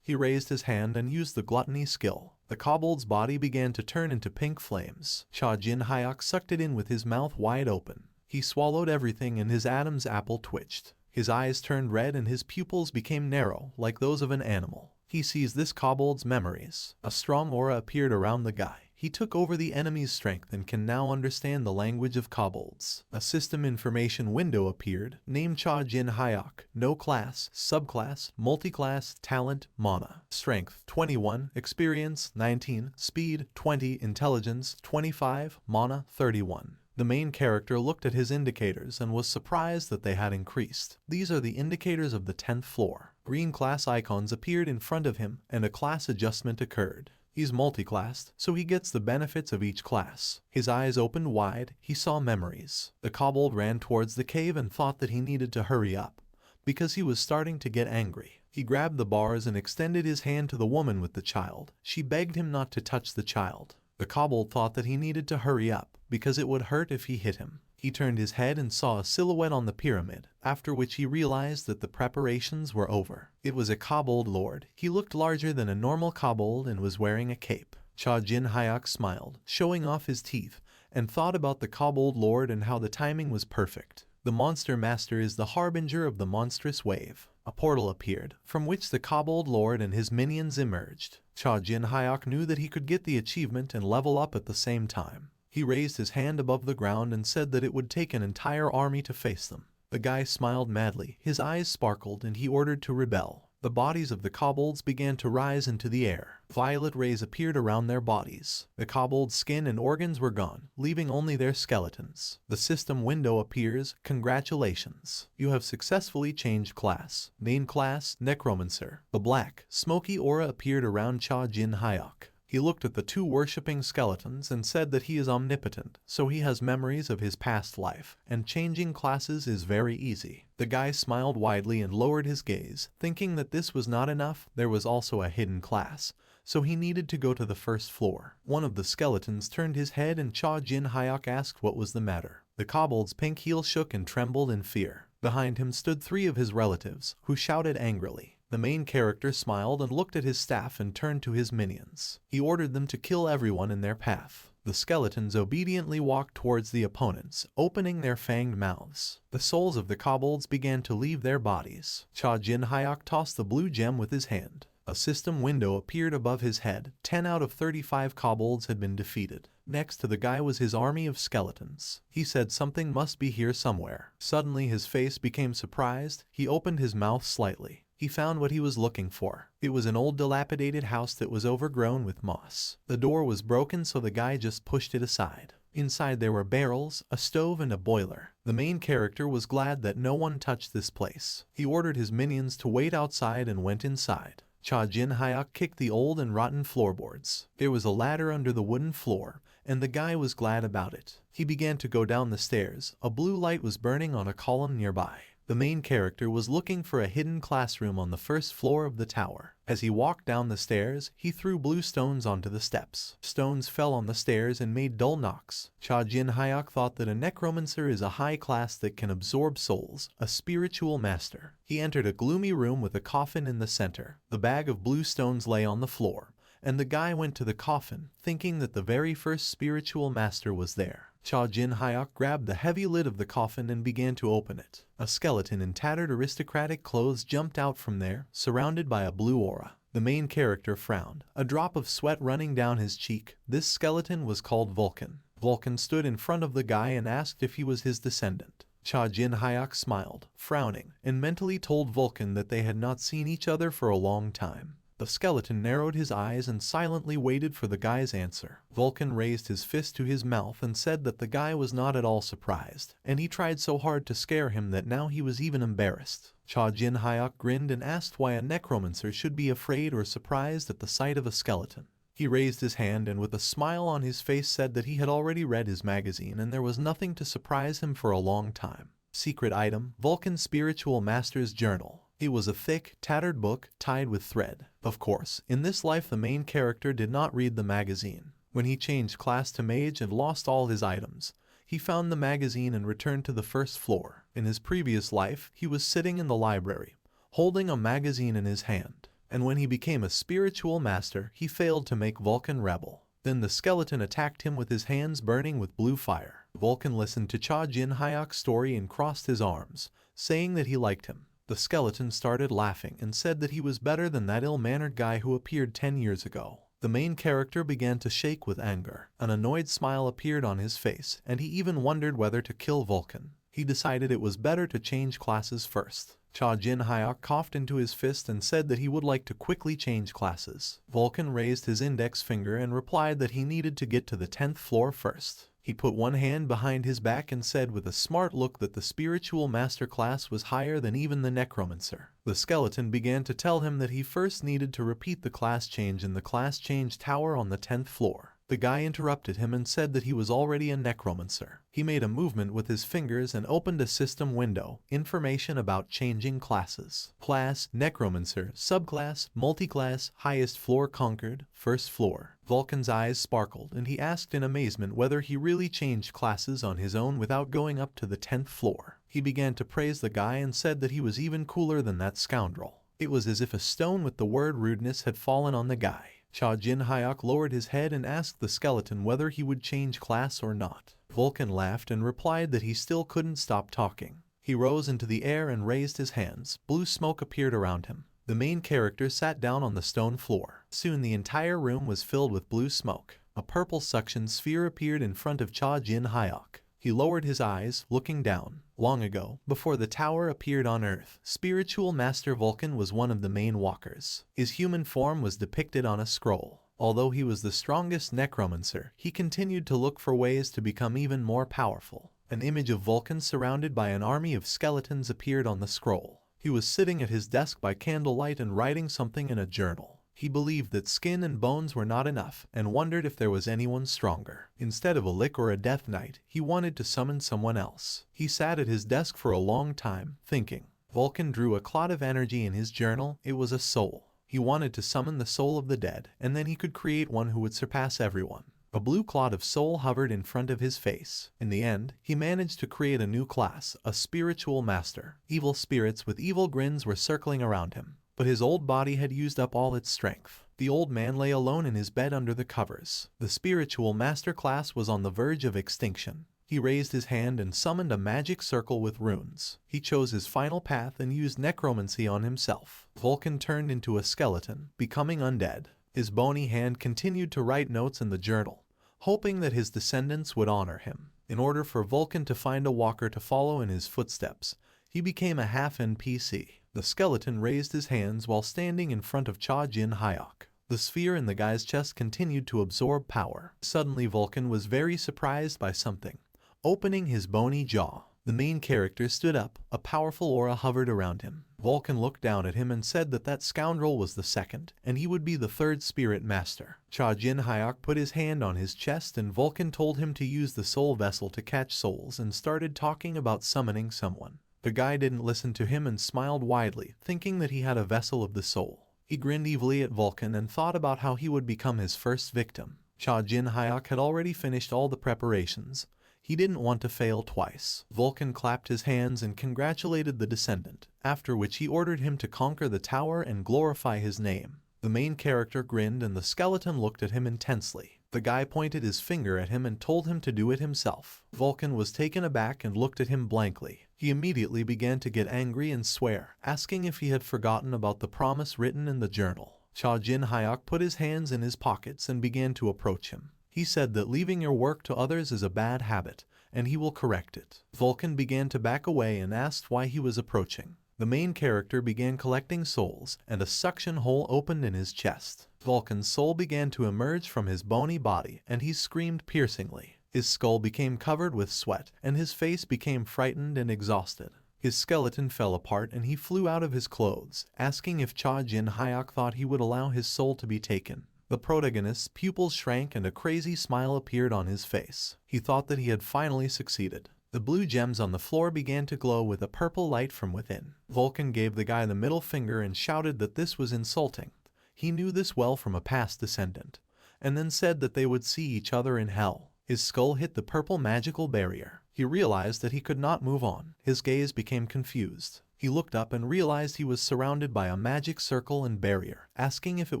[SPEAKER 1] He raised his hand and used the gluttony skill. The kobold's body began to turn into pink flames. Cha Jin Hyuk sucked it in with his mouth wide open. He swallowed everything and his Adam's apple twitched. His eyes turned red and his pupils became narrow, like those of an animal. He seized this kobold's memories. A strong aura appeared around the guy. He took over the enemy's strength and can now understand the language of kobolds. A system information window appeared. Name Cha Jin Hyuk. No class, subclass, multiclass, talent, mana. Strength 21, experience 19, speed 20, intelligence 25, mana 31. The main character looked at his indicators and was surprised that they had increased. These are the indicators of the 10th floor. Green class icons appeared in front of him and a class adjustment occurred. He's multiclassed, so he gets the benefits of each class. His eyes opened wide, he saw memories. The kobold ran towards the cave and thought that he needed to hurry up, because he was starting to get angry. He grabbed the bars and extended his hand to the woman with the child. She begged him not to touch the child. The kobold thought that he needed to hurry up, because it would hurt if he hit him. He turned his head and saw a silhouette on the pyramid, after which he realized that the preparations were over. It was a kobold lord. He looked larger than a normal kobold and was wearing a cape. Cha Jin Hyuk smiled, showing off his teeth, and thought about the kobold lord and how the timing was perfect. The monster master is the harbinger of the monstrous wave. A portal appeared, from which the kobold lord and his minions emerged. Cha Jin Hyuk knew that he could get the achievement and level up at the same time. He raised his hand above the ground and said that it would take an entire army to face them. The guy smiled madly, his eyes sparkled, and he ordered to rebel. The bodies of the kobolds began to rise into the air. Violet rays appeared around their bodies. The kobold's skin and organs were gone, leaving only their skeletons. The system window appears. Congratulations. You have successfully changed class. Main class, Necromancer. The black, smoky aura appeared around Cha Jin Hyuk. He looked at the two worshipping skeletons and said that he is omnipotent, so he has memories of his past life, and changing classes is very easy. The guy smiled widely and lowered his gaze, thinking that this was not enough. There was also a hidden class, so he needed to go to the first floor. One of the skeletons turned his head and Cha Jin Hyuk asked what was the matter. The kobold's pink heel shook and trembled in fear. Behind him stood 3 of his relatives, who shouted angrily. The main character smiled and looked at his staff and turned to his minions. He ordered them to kill everyone in their path. The skeletons obediently walked towards the opponents, opening their fanged mouths. The souls of the kobolds began to leave their bodies. Cha Jin Hyuk tossed the blue gem with his hand. A system window appeared above his head. 10 out of 35 kobolds had been defeated. Next to the guy was his army of skeletons. He said something must be here somewhere. Suddenly his face became surprised. He opened his mouth slightly. He found what he was looking for. It was an old dilapidated house that was overgrown with moss. The door was broken, so the guy just pushed it aside. Inside there were barrels, a stove, and a boiler. The main character was glad that no one touched this place. He ordered his minions to wait outside and went inside. Cha Jin Hyuk kicked the old and rotten floorboards. There was a ladder under the wooden floor, and the guy was glad about it. He began to go down the stairs. A blue light was burning on a column nearby. The main character was looking for a hidden classroom on the first floor of the tower. As he walked down the stairs, he threw blue stones onto the steps. Stones fell on the stairs and made dull knocks. Cha Jin Hyuk thought that a necromancer is a high class that can absorb souls, a spiritual master. He entered a gloomy room with a coffin in the center. The bag of blue stones lay on the floor, and the guy went to the coffin, thinking that the very first spiritual master was there. Cha Jin Hyuk grabbed the heavy lid of the coffin and began to open it. A skeleton in tattered aristocratic clothes jumped out from there, surrounded by a blue aura. The main character frowned, a drop of sweat running down his cheek. This skeleton was called Vulcan. Vulcan stood in front of the guy and asked if he was his descendant. Cha Jin Hyuk smiled, frowning, and mentally told Vulcan that they had not seen each other for a long time. The skeleton narrowed his eyes and silently waited for the guy's answer. Vulcan raised his fist to his mouth and said that the guy was not at all surprised, and he tried so hard to scare him that now he was even embarrassed. Cha Jin Hyuk grinned and asked why a necromancer should be afraid or surprised at the sight of a skeleton. He raised his hand and with a smile on his face said that he had already read his magazine and there was nothing to surprise him for a long time. Secret item, Vulcan's Spiritual Master's Journal. It was a thick, tattered book tied with thread. Of course, in this life the main character did not read the magazine. When he changed class to mage and lost all his items, he found the magazine and returned to the first floor. In his previous life, he was sitting in the library, holding a magazine in his hand. And when he became a spiritual master, he failed to make Vulcan rebel. Then the skeleton attacked him with his hands burning with blue fire. Vulcan listened to Cha Jin Hyuk's story and crossed his arms, saying that he liked him. The skeleton started laughing and said that he was better than that ill-mannered guy who appeared 10 years ago. The main character began to shake with anger. An annoyed smile appeared on his face, and he even wondered whether to kill Vulcan. He decided it was better to change classes first. Cha Jin Hyuk coughed into his fist and said that he would like to quickly change classes. Vulcan raised his index finger and replied that he needed to get to the 10th floor first. He put one hand behind his back and said with a smart look that the spiritual master class was higher than even the Necromancer. The skeleton began to tell him that he first needed to repeat the class change in the class change tower on the 10th floor. The guy interrupted him and said that he was already a Necromancer. He made a movement with his fingers and opened a system window, information about changing classes. Class, Necromancer, subclass, multiclass, highest floor conquered, first floor. Vulcan's eyes sparkled and he asked in amazement whether he really changed classes on his own without going up to the 10th floor. He began to praise the guy and said that he was even cooler than that scoundrel. It was as if a stone with the word rudeness had fallen on the guy. Cha Jin Hyuk lowered his head and asked the skeleton whether he would change class or not. Vulcan laughed and replied that he still couldn't stop talking. He rose into the air and raised his hands. Blue smoke appeared around him. The main character sat down on the stone floor. Soon the entire room was filled with blue smoke. A purple suction sphere appeared in front of Cha Jin Hyuk. He lowered his eyes, looking down. Long ago, before the tower appeared on Earth, Spiritual Master Vulcan was one of the main walkers. His human form was depicted on a scroll. Although he was the strongest Necromancer, he continued to look for ways to become even more powerful. An image of Vulcan surrounded by an army of skeletons appeared on the scroll. He was sitting at his desk by candlelight and writing something in a journal. He believed that skin and bones were not enough and wondered if there was anyone stronger. Instead of a Lick or a Death Knight, he wanted to summon someone else. He sat at his desk for a long time, thinking. Vulcan drew a clot of energy in his journal. It was a soul. He wanted to summon the soul of the dead, and then he could create one who would surpass everyone. A blue clot of soul hovered in front of his face. In the end, he managed to create a new class, a spiritual master. Evil spirits with evil grins were circling around him. But his old body had used up all its strength. The old man lay alone in his bed under the covers. The spiritual master class was on the verge of extinction. He raised his hand and summoned a magic circle with runes. He chose his final path and used necromancy on himself. Vulcan turned into a skeleton, becoming undead. His bony hand continued to write notes in the journal, hoping that his descendants would honor him. In order for Vulcan to find a walker to follow in his footsteps, he became a half NPC. The skeleton raised his hands while standing in front of Cha Jin Hyuk. The sphere in the guy's chest continued to absorb power. Suddenly Vulcan was very surprised by something. Opening his bony jaw, the main character stood up. A powerful aura hovered around him. Vulcan looked down at him and said that that scoundrel was the second, and he would be the third spirit master. Cha Jin Hyuk put his hand on his chest and Vulcan told him to use the soul vessel to catch souls and started talking about summoning someone. The guy didn't listen to him and smiled widely, thinking that he had a vessel of the soul. He grinned evilly at Vulcan and thought about how he would become his first victim. Cha Jin Hyuk had already finished all the preparations. He didn't want to fail twice. Vulcan clapped his hands and congratulated the descendant, after which he ordered him to conquer the tower and glorify his name. The main character grinned and the skeleton looked at him intensely. The guy pointed his finger at him and told him to do it himself. Vulcan was taken aback and looked at him blankly. He immediately began to get angry and swear, asking if he had forgotten about the promise written in the journal. Cha Jin Hyuk put his hands in his pockets and began to approach him. He said that leaving your work to others is a bad habit, and he will correct it. Vulcan began to back away and asked why he was approaching. The main character began collecting souls, and a suction hole opened in his chest. Vulcan's soul began to emerge from his bony body, and he screamed piercingly. His skull became covered with sweat, and his face became frightened and exhausted. His skeleton fell apart and he flew out of his clothes, asking if Cha Jin Hyuk thought he would allow his soul to be taken. The protagonist's pupils shrank and a crazy smile appeared on his face. He thought that he had finally succeeded. The blue gems on the floor began to glow with a purple light from within. Vulcan gave the guy the middle finger and shouted that this was insulting. He knew this well from a past descendant, and then said that they would see each other in hell. His skull hit the purple magical barrier. He realized that he could not move on. His gaze became confused. He looked up and realized he was surrounded by a magic circle and barrier, asking if it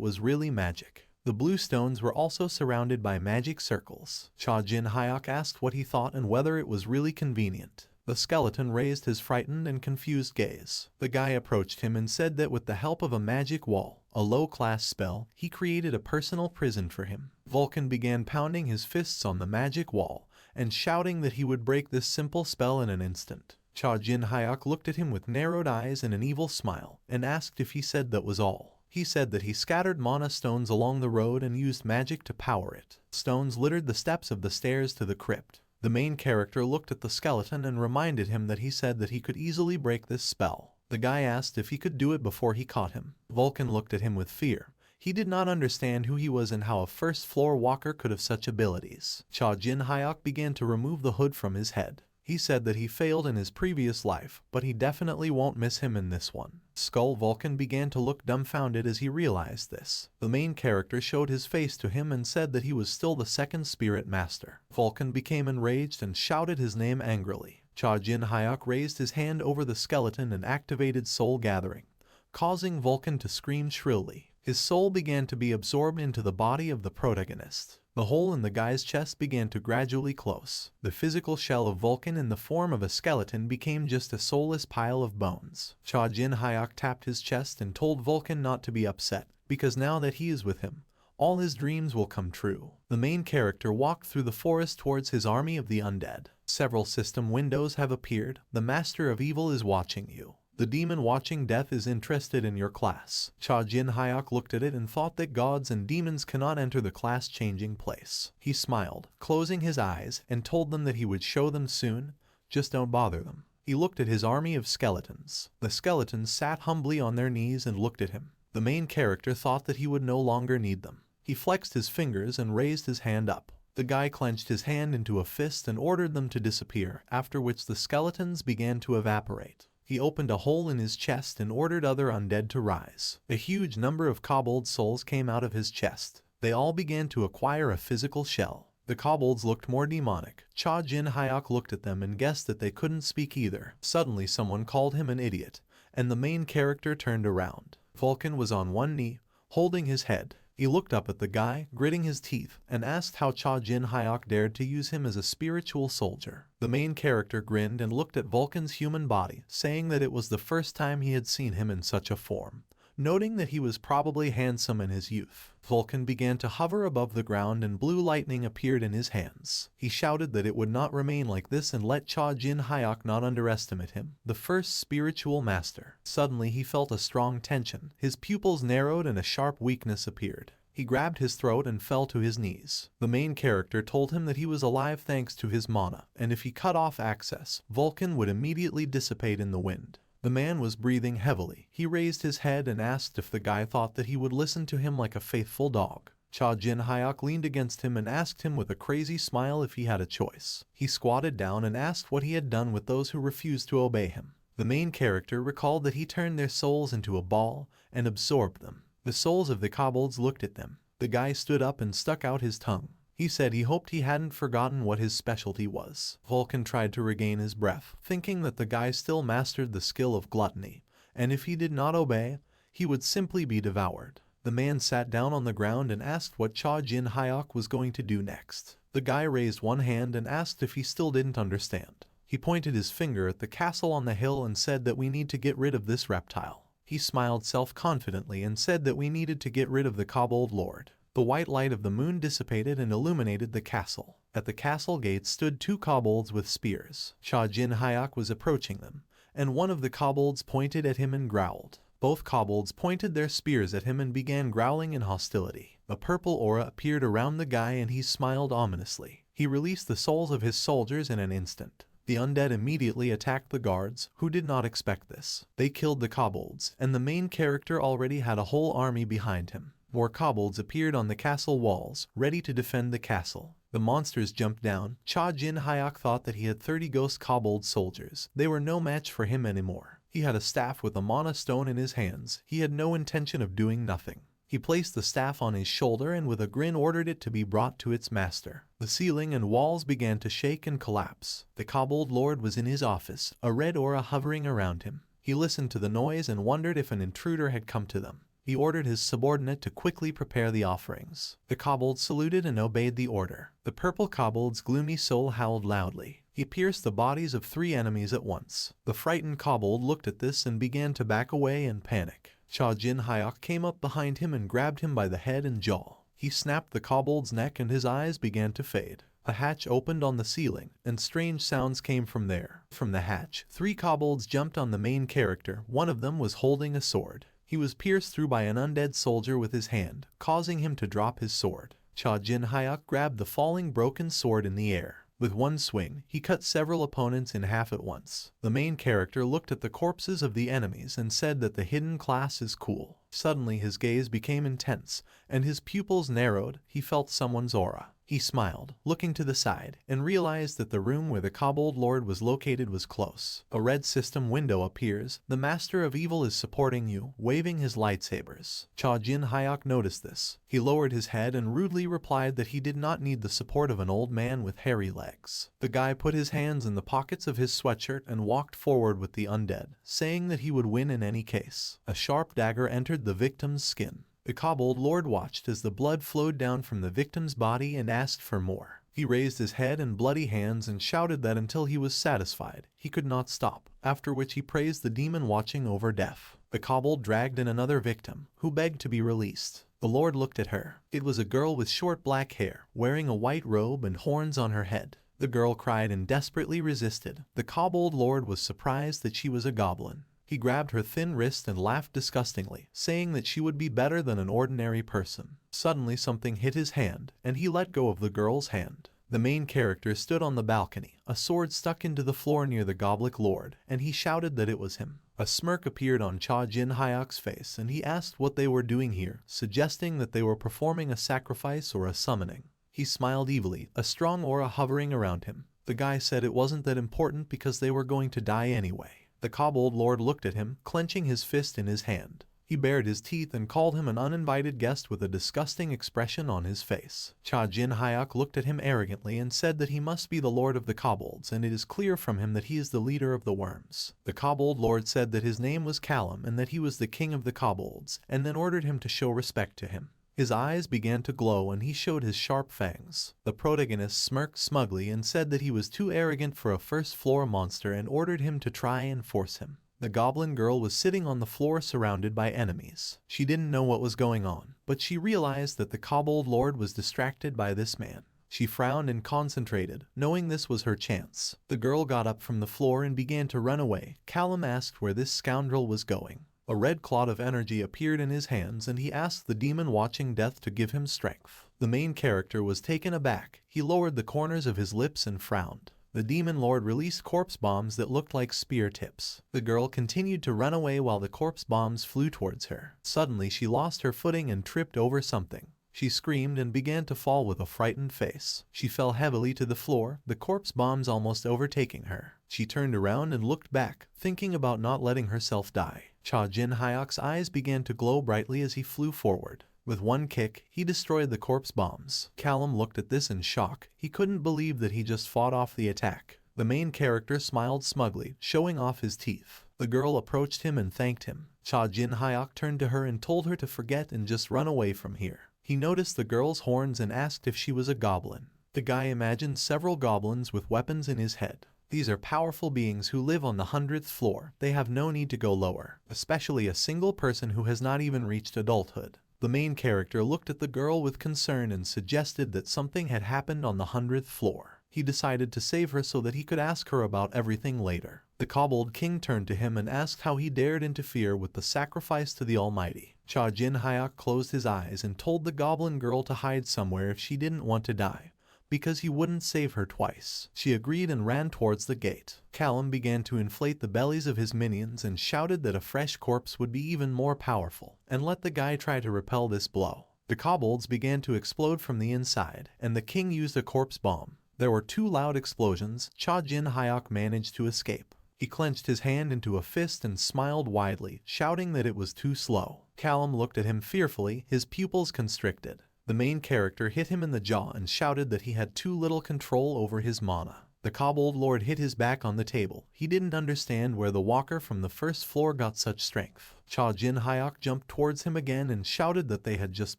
[SPEAKER 1] was really magic. The blue stones were also surrounded by magic circles. Cha Jin Hyuk asked what he thought and whether it was really convenient. The skeleton raised his frightened and confused gaze. The guy approached him and said that with the help of a magic wall, a low-class spell, he created a personal prison for him. Vulcan began pounding his fists on the magic wall and shouting that he would break this simple spell in an instant. Cha Jin Hyuk looked at him with narrowed eyes and an evil smile and asked if he said that was all. He said that he scattered mana stones along the road and used magic to power it. Stones littered the steps of the stairs to the crypt. The main character looked at the skeleton and reminded him that he said that he could easily break this spell. The guy asked if he could do it before he caught him. Vulcan looked at him with fear. He did not understand who he was and how a first-floor walker could have such abilities. Cha Jin Hyuk began to remove the hood from his head. He said that he failed in his previous life, but he definitely won't miss him in this one. Skull Vulcan began to look dumbfounded as he realized this. The main character showed his face to him and said that he was still the second spirit master. Vulcan became enraged and shouted his name angrily. Cha Jin Hyuk raised his hand over the skeleton and activated Soul Gathering, causing Vulcan to scream shrilly. His soul began to be absorbed into the body of the protagonist. The hole in the guy's chest began to gradually close. The physical shell of Vulcan in the form of a skeleton became just a soulless pile of bones. Cha Jin Hyuk tapped his chest and told Vulcan not to be upset, because now that he is with him, all his dreams will come true. The main character walked through the forest towards his army of the undead. Several system windows have appeared. The Master of Evil is watching you. The demon watching death is interested in your class. Cha Jin Hyuk looked at it and thought that gods and demons cannot enter the class-changing place. He smiled, closing his eyes, and told them that he would show them soon. Just don't bother them. He looked at his army of skeletons. The skeletons sat humbly on their knees and looked at him. The main character thought that he would no longer need them. He flexed his fingers and raised his hand up. The guy clenched his hand into a fist and ordered them to disappear, after which the skeletons began to evaporate. He opened a hole in his chest and ordered other undead to rise. A huge number of kobold souls came out of his chest. They all began to acquire a physical shell. The kobolds looked more demonic. Cha Jin Hyuk looked at them and guessed that they couldn't speak either. Suddenly someone called him an idiot, and the main character turned around. Vulcan was on one knee, holding his head. He looked up at the guy, gritting his teeth, and asked how Cha Jin Hyuk dared to use him as a spiritual soldier. The main character grinned and looked at Vulcan's human body, saying that it was the first time he had seen him in such a form, noting that he was probably handsome in his youth. Vulcan began to hover above the ground and blue lightning appeared in his hands. He shouted that it would not remain like this and let Cha Jin Hyuk not underestimate him, the first spiritual master. Suddenly he felt a strong tension. His pupils narrowed and a sharp weakness appeared. He grabbed his throat and fell to his knees. The main character told him that he was alive thanks to his mana, and if he cut off access, Vulcan would immediately dissipate in the wind. The man was breathing heavily. He raised his head and asked if the guy thought that he would listen to him like a faithful dog. Cha Jin Hyuk leaned against him and asked him with a crazy smile if he had a choice. He squatted down and asked what he had done with those who refused to obey him. The main character recalled that he turned their souls into a ball and absorbed them. The souls of the kobolds looked at them. The guy stood up and stuck out his tongue. He said he hoped he hadn't forgotten what his specialty was. Vulcan tried to regain his breath, thinking that the guy still mastered the skill of gluttony, and if he did not obey, he would simply be devoured. The man sat down on the ground and asked what Cha Jin Hyuk was going to do next. The guy raised one hand and asked if he still didn't understand. He pointed his finger at the castle on the hill and said that we need to get rid of this reptile. He smiled self-confidently and said that we needed to get rid of the kobold lord. The white light of the moon dissipated and illuminated the castle. At the castle gate stood two kobolds with spears. Cha Jin Hyuk was approaching them, and one of the kobolds pointed at him and growled. Both kobolds pointed their spears at him and began growling in hostility. A purple aura appeared around the guy and he smiled ominously. He released the souls of his soldiers in an instant. The undead immediately attacked the guards, who did not expect this. They killed the kobolds, and the main character already had a whole army behind him. More kobolds appeared on the castle walls, ready to defend the castle. The monsters jumped down. Cha Jin Hyuk thought that he had 30 ghost kobold soldiers. They were no match for him anymore. He had a staff with a mana stone in his hands. He had no intention of doing nothing. He placed the staff on his shoulder and with a grin ordered it to be brought to its master. The ceiling and walls began to shake and collapse. The kobold lord was in his office, a red aura hovering around him. He listened to the noise and wondered if an intruder had come to them. He ordered his subordinate to quickly prepare the offerings. The kobold saluted and obeyed the order. The purple kobold's gloomy soul howled loudly. He pierced the bodies of 3 enemies at once. The frightened kobold looked at this and began to back away in panic. Cha Jin Hyuk came up behind him and grabbed him by the head and jaw. He snapped the kobold's neck and his eyes began to fade. A hatch opened on the ceiling, and strange sounds came from there. From the hatch, 3 kobolds jumped on the main character. One of them was holding a sword. He was pierced through by an undead soldier with his hand, causing him to drop his sword. Cha Jin Hyuk grabbed the falling broken sword in the air. With one swing, he cut several opponents in half at once. The main character looked at the corpses of the enemies and said that the hidden class is cool. Suddenly his gaze became intense, and his pupils narrowed. He felt someone's aura. He smiled, looking to the side, and realized that the room where the kobold lord was located was close. A red system window appears. The master of evil is supporting you, waving his lightsabers. Cha Jin Hyuk noticed this. He lowered his head and rudely replied that he did not need the support of an old man with hairy legs. The guy put his hands in the pockets of his sweatshirt and walked forward with the undead, saying that he would win in any case. A sharp dagger entered the victim's skin. The kobold lord watched as the blood flowed down from the victim's body and asked for more. He raised his head and bloody hands and shouted that until he was satisfied, he could not stop, after which he praised the demon watching over death. The kobold dragged in another victim, who begged to be released. The lord looked at her. It was a girl with short black hair, wearing a white robe and horns on her head. The girl cried and desperately resisted. The kobold lord was surprised that she was a goblin. He grabbed her thin wrist and laughed disgustingly, saying that she would be better than an ordinary person. Suddenly something hit his hand, and he let go of the girl's hand. The main character stood on the balcony, a sword stuck into the floor near the Goblin Lord, and he shouted that it was him. A smirk appeared on Cha Jin Hyuk's face, and he asked what they were doing here, suggesting that they were performing a sacrifice or a summoning. He smiled evilly, a strong aura hovering around him. The guy said it wasn't that important because they were going to die anyway. The kobold lord looked at him, clenching his fist in his hand. He bared his teeth and called him an uninvited guest with a disgusting expression on his face. Cha Jin Hyuk looked at him arrogantly and said that he must be the lord of the kobolds, and it is clear from him that he is the leader of the worms. The kobold lord said that his name was Callum and that he was the king of the kobolds, and then ordered him to show respect to him. His eyes began to glow and he showed his sharp fangs. The protagonist smirked smugly and said that he was too arrogant for a first-floor monster and ordered him to try and force him. The goblin girl was sitting on the floor surrounded by enemies. She didn't know what was going on, but she realized that the kobold lord was distracted by this man. She frowned and concentrated, knowing this was her chance. The girl got up from the floor and began to run away. Callum asked where this scoundrel was going. A red clot of energy appeared in his hands and he asked the demon watching death to give him strength. The main character was taken aback. He lowered the corners of his lips and frowned. The demon lord released corpse bombs that looked like spear tips. The girl continued to run away while the corpse bombs flew towards her. Suddenly she lost her footing and tripped over something. She screamed and began to fall with a frightened face. She fell heavily to the floor, the corpse bombs almost overtaking her. She turned around and looked back, thinking about not letting herself die. Cha Jin Hyuk's eyes began to glow brightly as he flew forward. With one kick, he destroyed the corpse bombs. Callum looked at this in shock. He couldn't believe that he just fought off the attack. The main character smiled smugly, showing off his teeth. The girl approached him and thanked him. Cha Jin Hyuk turned to her and told her to forget and just run away from here. He noticed the girl's horns and asked if she was a goblin. The guy imagined several goblins with weapons in his head. These are powerful beings who live on the 100th floor. They have no need to go lower, especially a single person who has not even reached adulthood. The main character looked at the girl with concern and suggested that something had happened on the 100th floor. He decided to save her so that he could ask her about everything later. The kobold king turned to him and asked how he dared interfere with the sacrifice to the Almighty. Cha Jin Hyuk closed his eyes and told the goblin girl to hide somewhere if she didn't want to die. because he wouldn't save her twice. She agreed and ran towards the gate. Callum began to inflate the bellies of his minions and shouted that a fresh corpse would be even more powerful, and let the guy try to repel this blow. The kobolds began to explode from the inside, and the king used a corpse bomb. There were 2 loud explosions. Cha Jin Hyuk managed to escape. He clenched his hand into a fist and smiled widely, shouting that it was too slow. Callum looked at him fearfully, his pupils constricted. The main character hit him in the jaw and shouted that he had too little control over his mana. The kobold lord hit his back on the table. He didn't understand where the walker from the first floor got such strength. Cha Jin Hyuk jumped towards him again and shouted that they had just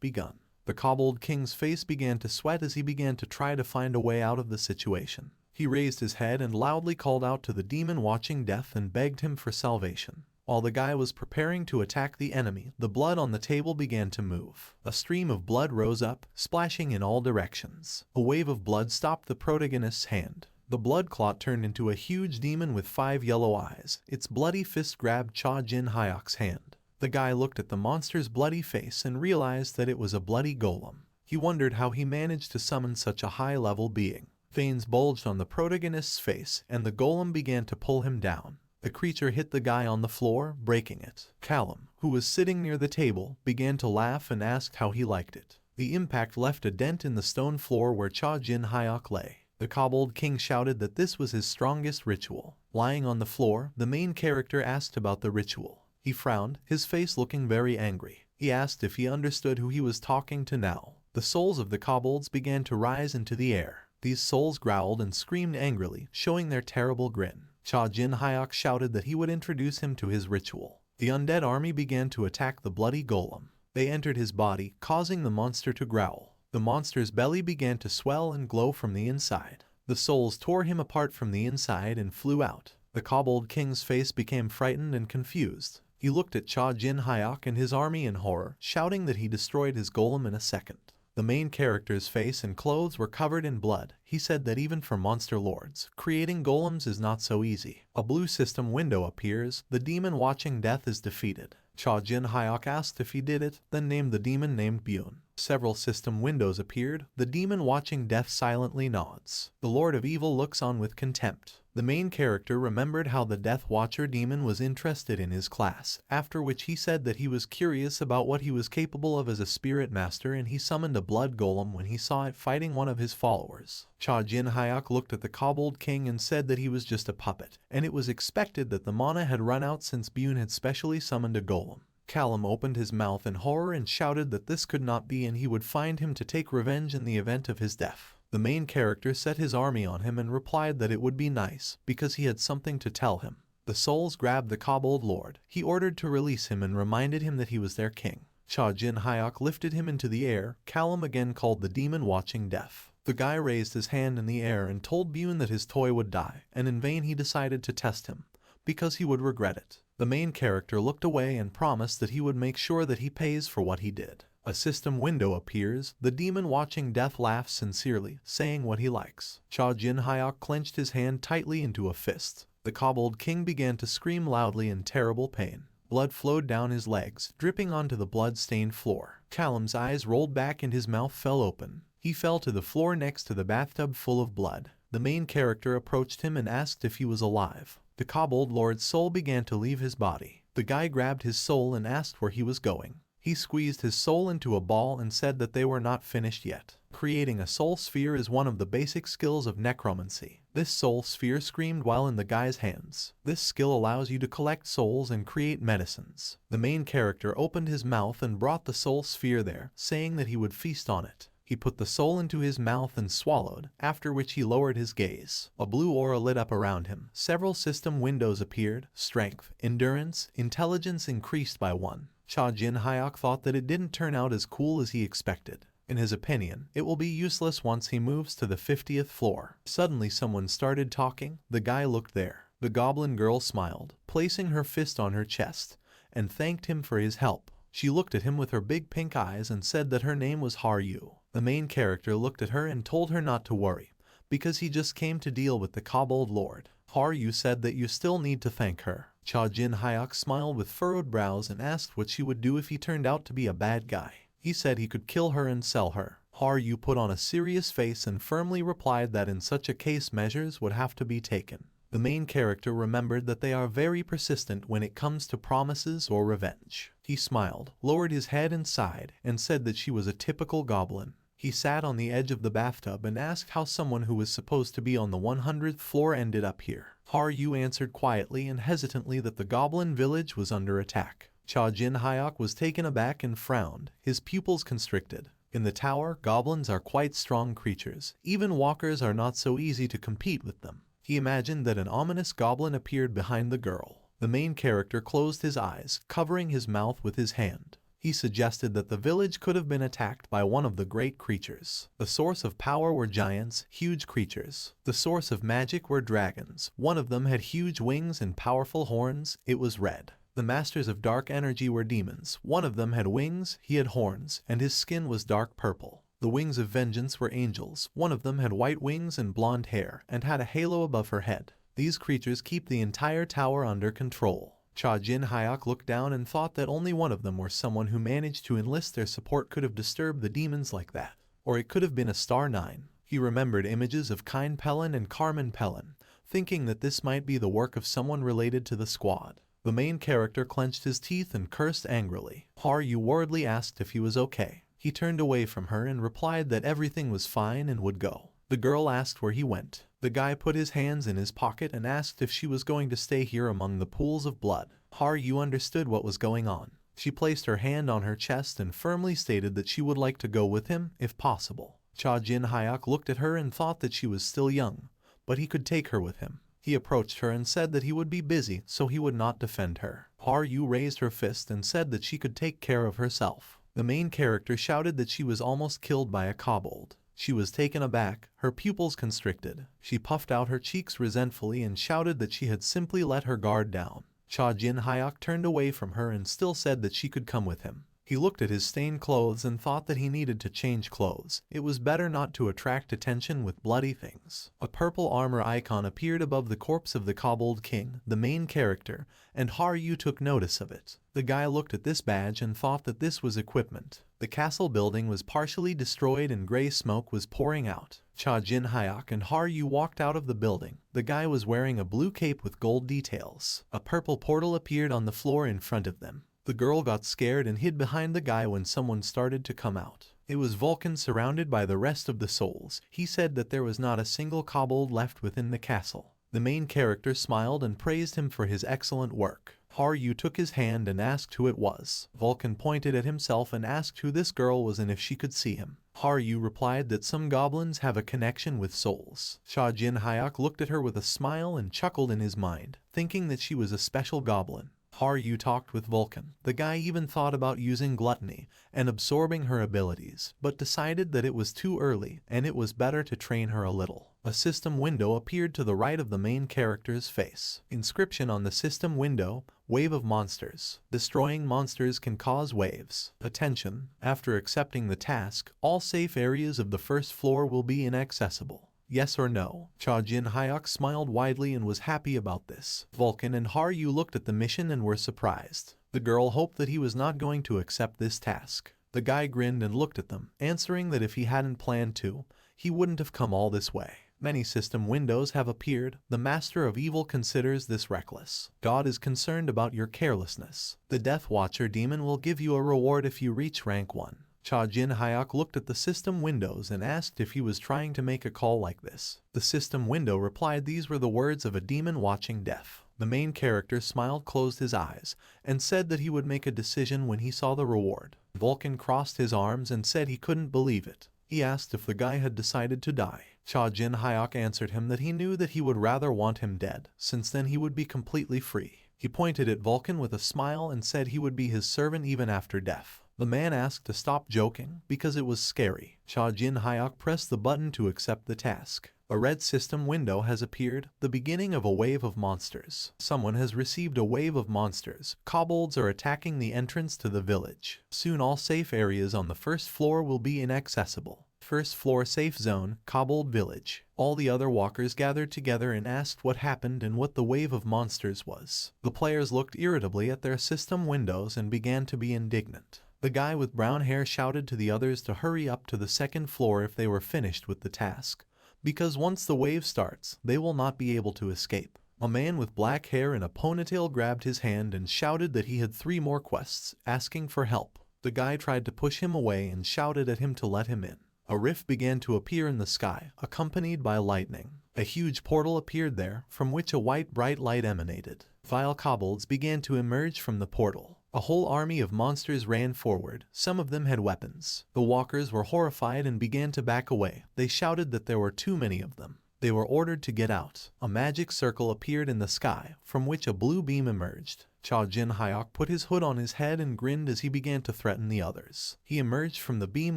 [SPEAKER 1] begun. The kobold king's face began to sweat as he began to try to find a way out of the situation. He raised his head and loudly called out to the demon watching death and begged him for salvation. While the guy was preparing to attack the enemy, the blood on the table began to move. A stream of blood rose up, splashing in all directions. A wave of blood stopped the protagonist's hand. The blood clot turned into a huge demon with 5 yellow eyes. Its bloody fist grabbed Cha Jin Hyuk's hand. The guy looked at the monster's bloody face and realized that it was a bloody golem. He wondered how he managed to summon such a high-level being. Veins bulged on the protagonist's face, and the golem began to pull him down. The creature hit the guy on the floor, breaking it. Callum, who was sitting near the table, began to laugh and asked how he liked it. The impact left a dent in the stone floor where Cha Jin Hyuk lay. The kobold king shouted that this was his strongest ritual. Lying on the floor, the main character asked about the ritual. He frowned, his face looking very angry. He asked if he understood who he was talking to now. The souls of the kobolds began to rise into the air. These souls growled and screamed angrily, showing their terrible grin. Cha Jin Hyuk shouted that he would introduce him to his ritual. The undead army began to attack the bloody golem. They entered his body, causing the monster to growl. The monster's belly began to swell and glow from the inside. The souls tore him apart from the inside and flew out. The kobold king's face became frightened and confused. He looked at Cha Jin Hyuk and his army in horror, shouting that he destroyed his golem in a second. The main character's face and clothes were covered in blood. He said that even for monster lords, creating golems is not so easy. A blue system window appears. The demon watching death is defeated. Cha Jin Hyuk asked if he did it, then named the demon named Byun. Several system windows appeared. The demon watching death silently nods. The Lord of Evil looks on with contempt. The main character remembered how the Death Watcher demon was interested in his class, after which he said that he was curious about what he was capable of as a spirit master, and he summoned a blood golem when he saw it fighting one of his followers. Cha Jin Hyuk looked at the kobold king and said that he was just a puppet, and it was expected that the mana had run out since Byun had specially summoned a golem. Callum opened his mouth in horror and shouted that this could not be and he would find him to take revenge in the event of his death. The main character set his army on him and replied that it would be nice, because he had something to tell him. The souls grabbed the kobold lord. He ordered to release him and reminded him that he was their king. Cha Jin Hyuk lifted him into the air. Callum again called the demon watching death. The guy raised his hand in the air and told Byun that his toy would die, and in vain he decided to test him, because he would regret it. The main character looked away and promised that he would make sure that he pays for what he did. A system window appears. The demon watching death laughs sincerely, saying what he likes. Cha Jin Hyuk clenched his hand tightly into a fist. The kobold king began to scream loudly in terrible pain. Blood flowed down his legs, dripping onto the blood-stained floor. Callum's eyes rolled back and his mouth fell open. He fell to the floor next to the bathtub full of blood. The main character approached him and asked if he was alive. The kobold lord's soul began to leave his body. The guy grabbed his soul and asked where he was going. He squeezed his soul into a ball and said that they were not finished yet. Creating a soul sphere is one of the basic skills of necromancy. This soul sphere screamed while in the guy's hands. This skill allows you to collect souls and create medicines. The main character opened his mouth and brought the soul sphere there, saying that he would feast on it. He put the soul into his mouth and swallowed, after which he lowered his gaze. A blue aura lit up around him. Several system windows appeared. Strength, endurance, intelligence increased by 1. Cha Jin Hyuk thought that it didn't turn out as cool as he expected. In his opinion, it will be useless once he moves to the 50th floor. Suddenly someone started talking. The guy looked there. The goblin girl smiled, placing her fist on her chest, and thanked him for his help. She looked at him with her big pink eyes and said that her name was Haryu. The main character looked at her and told her not to worry, because he just came to deal with the kobold lord. Haryu said that you still need to thank her. Cha Jin Hyuk smiled with furrowed brows and asked what she would do if he turned out to be a bad guy. He said he could kill her and sell her. Haru put on a serious face and firmly replied that in such a case measures would have to be taken. The main character remembered that they are very persistent when it comes to promises or revenge. He smiled, lowered his head and sighed, and said that she was a typical goblin. He sat on the edge of the bathtub and asked how someone who was supposed to be on the 100th floor ended up here. Haru answered quietly and hesitantly that the goblin village was under attack. Cha-Jin Hyuk was taken aback and frowned, his pupils constricted. In the tower, goblins are quite strong creatures. Even walkers are not so easy to compete with them. He imagined that an ominous goblin appeared behind the girl. The main character closed his eyes, covering his mouth with his hand. He suggested that the village could have been attacked by one of the great creatures. The source of power were giants, huge creatures. The source of magic were dragons. One of them had huge wings and powerful horns. It was red. The masters of dark energy were demons. One of them had wings, he had horns, and his skin was dark purple. The wings of vengeance were angels. One of them had white wings and blonde hair, and had a halo above her head. These creatures keep the entire tower under control. Cha-Jin Hyuk looked down and thought that only one of them or someone who managed to enlist their support could have disturbed the demons like that. Or it could have been a Star 9. He remembered images of Kine Pellin and Carmen Pellin, thinking that this might be the work of someone related to the squad. The main character clenched his teeth and cursed angrily. Haru worriedly asked if he was okay. He turned away from her and replied that everything was fine and would go. The girl asked where he went. The guy put his hands in his pocket and asked if she was going to stay here among the pools of blood. Haru understood what was going on. She placed her hand on her chest and firmly stated that she would like to go with him, if possible. Cha-Jin Hyuk looked at her and thought that she was still young, but he could take her with him. He approached her and said that he would be busy, so he would not defend her. Haru raised her fist and said that she could take care of herself. The main character shouted that she was almost killed by a kobold. She was taken aback, her pupils constricted. She puffed out her cheeks resentfully and shouted that she had simply let her guard down. Cha-Jin Hyuk turned away from her and still said that she could come with him. He looked at his stained clothes and thought that he needed to change clothes. It was better not to attract attention with bloody things. A purple armor icon appeared above the corpse of the Kobold King, the main character, and Haru took notice of it. The guy looked at this badge and thought that this was equipment. The castle building was partially destroyed and gray smoke was pouring out. Cha-Jin Hyuk and Haru walked out of the building. The guy was wearing a blue cape with gold details. A purple portal appeared on the floor in front of them. The girl got scared and hid behind the guy when someone started to come out. It was Vulcan surrounded by the rest of the souls. He said that there was not a single kobold left within the castle. The main character smiled and praised him for his excellent work. Haru took his hand and asked who it was. Vulcan pointed at himself and asked who this girl was and if she could see him. Haru replied that some goblins have a connection with souls. Cha-Jin Hyuk looked at her with a smile and chuckled in his mind, thinking that she was a special goblin. Haru talked with Vulcan. The guy even thought about using gluttony and absorbing her abilities, but decided that it was too early and it was better to train her a little. A system window appeared to the right of the main character's face. Inscription on the system window: Wave of Monsters. Destroying monsters can cause waves. Attention! After accepting the task, all safe areas of the first floor will be inaccessible. Yes or no? Cha-Jin Hyuk smiled widely and was happy about this. Vulcan and Haru looked at the mission and were surprised. The girl hoped that he was not going to accept this task. The guy grinned and looked at them, answering that if he hadn't planned to, he wouldn't have come all this way. Many system windows have appeared. The Master of Evil considers this reckless. God is concerned about your carelessness. The Death Watcher demon will give you a reward if you reach rank 1. Cha-Jin Hyuk looked at the system windows and asked if he was trying to make a call like this. The system window replied these were the words of a demon watching death. The main character smiled, closed his eyes, and said that he would make a decision when he saw the reward. Vulcan crossed his arms and said he couldn't believe it. He asked if the guy had decided to die. Cha-Jin Hyuk answered him that he knew that he would rather want him dead, since then he would be completely free. He pointed at Vulcan with a smile and said he would be his servant even after death. The man asked to stop joking because it was scary. Cha-Jin Hyuk pressed the button to accept the task. A red system window has appeared, the beginning of a wave of monsters. Someone has received a wave of monsters. Kobolds are attacking the entrance to the village. Soon all safe areas on the first floor will be inaccessible. First floor safe zone, Kobold Village. All the other walkers gathered together and asked what happened and what the wave of monsters was. The players looked irritably at their system windows and began to be indignant. The guy with brown hair shouted to the others to hurry up to the second floor if they were finished with the task, because once the wave starts, they will not be able to escape. A man with black hair and a ponytail grabbed his hand and shouted that he had 3 more quests, asking for help. The guy tried to push him away and shouted at him to let him in. A rift began to appear in the sky, accompanied by lightning. A huge portal appeared there, from which a white bright light emanated. Vile kobolds began to emerge from the portal. A whole army of monsters ran forward. Some of them had weapons. The walkers were horrified and began to back away. They shouted that there were too many of them. They were ordered to get out. A magic circle appeared in the sky, from which a blue beam emerged. Cha Jin Hyuk put his hood on his head and grinned as he began to threaten the others. He emerged from the beam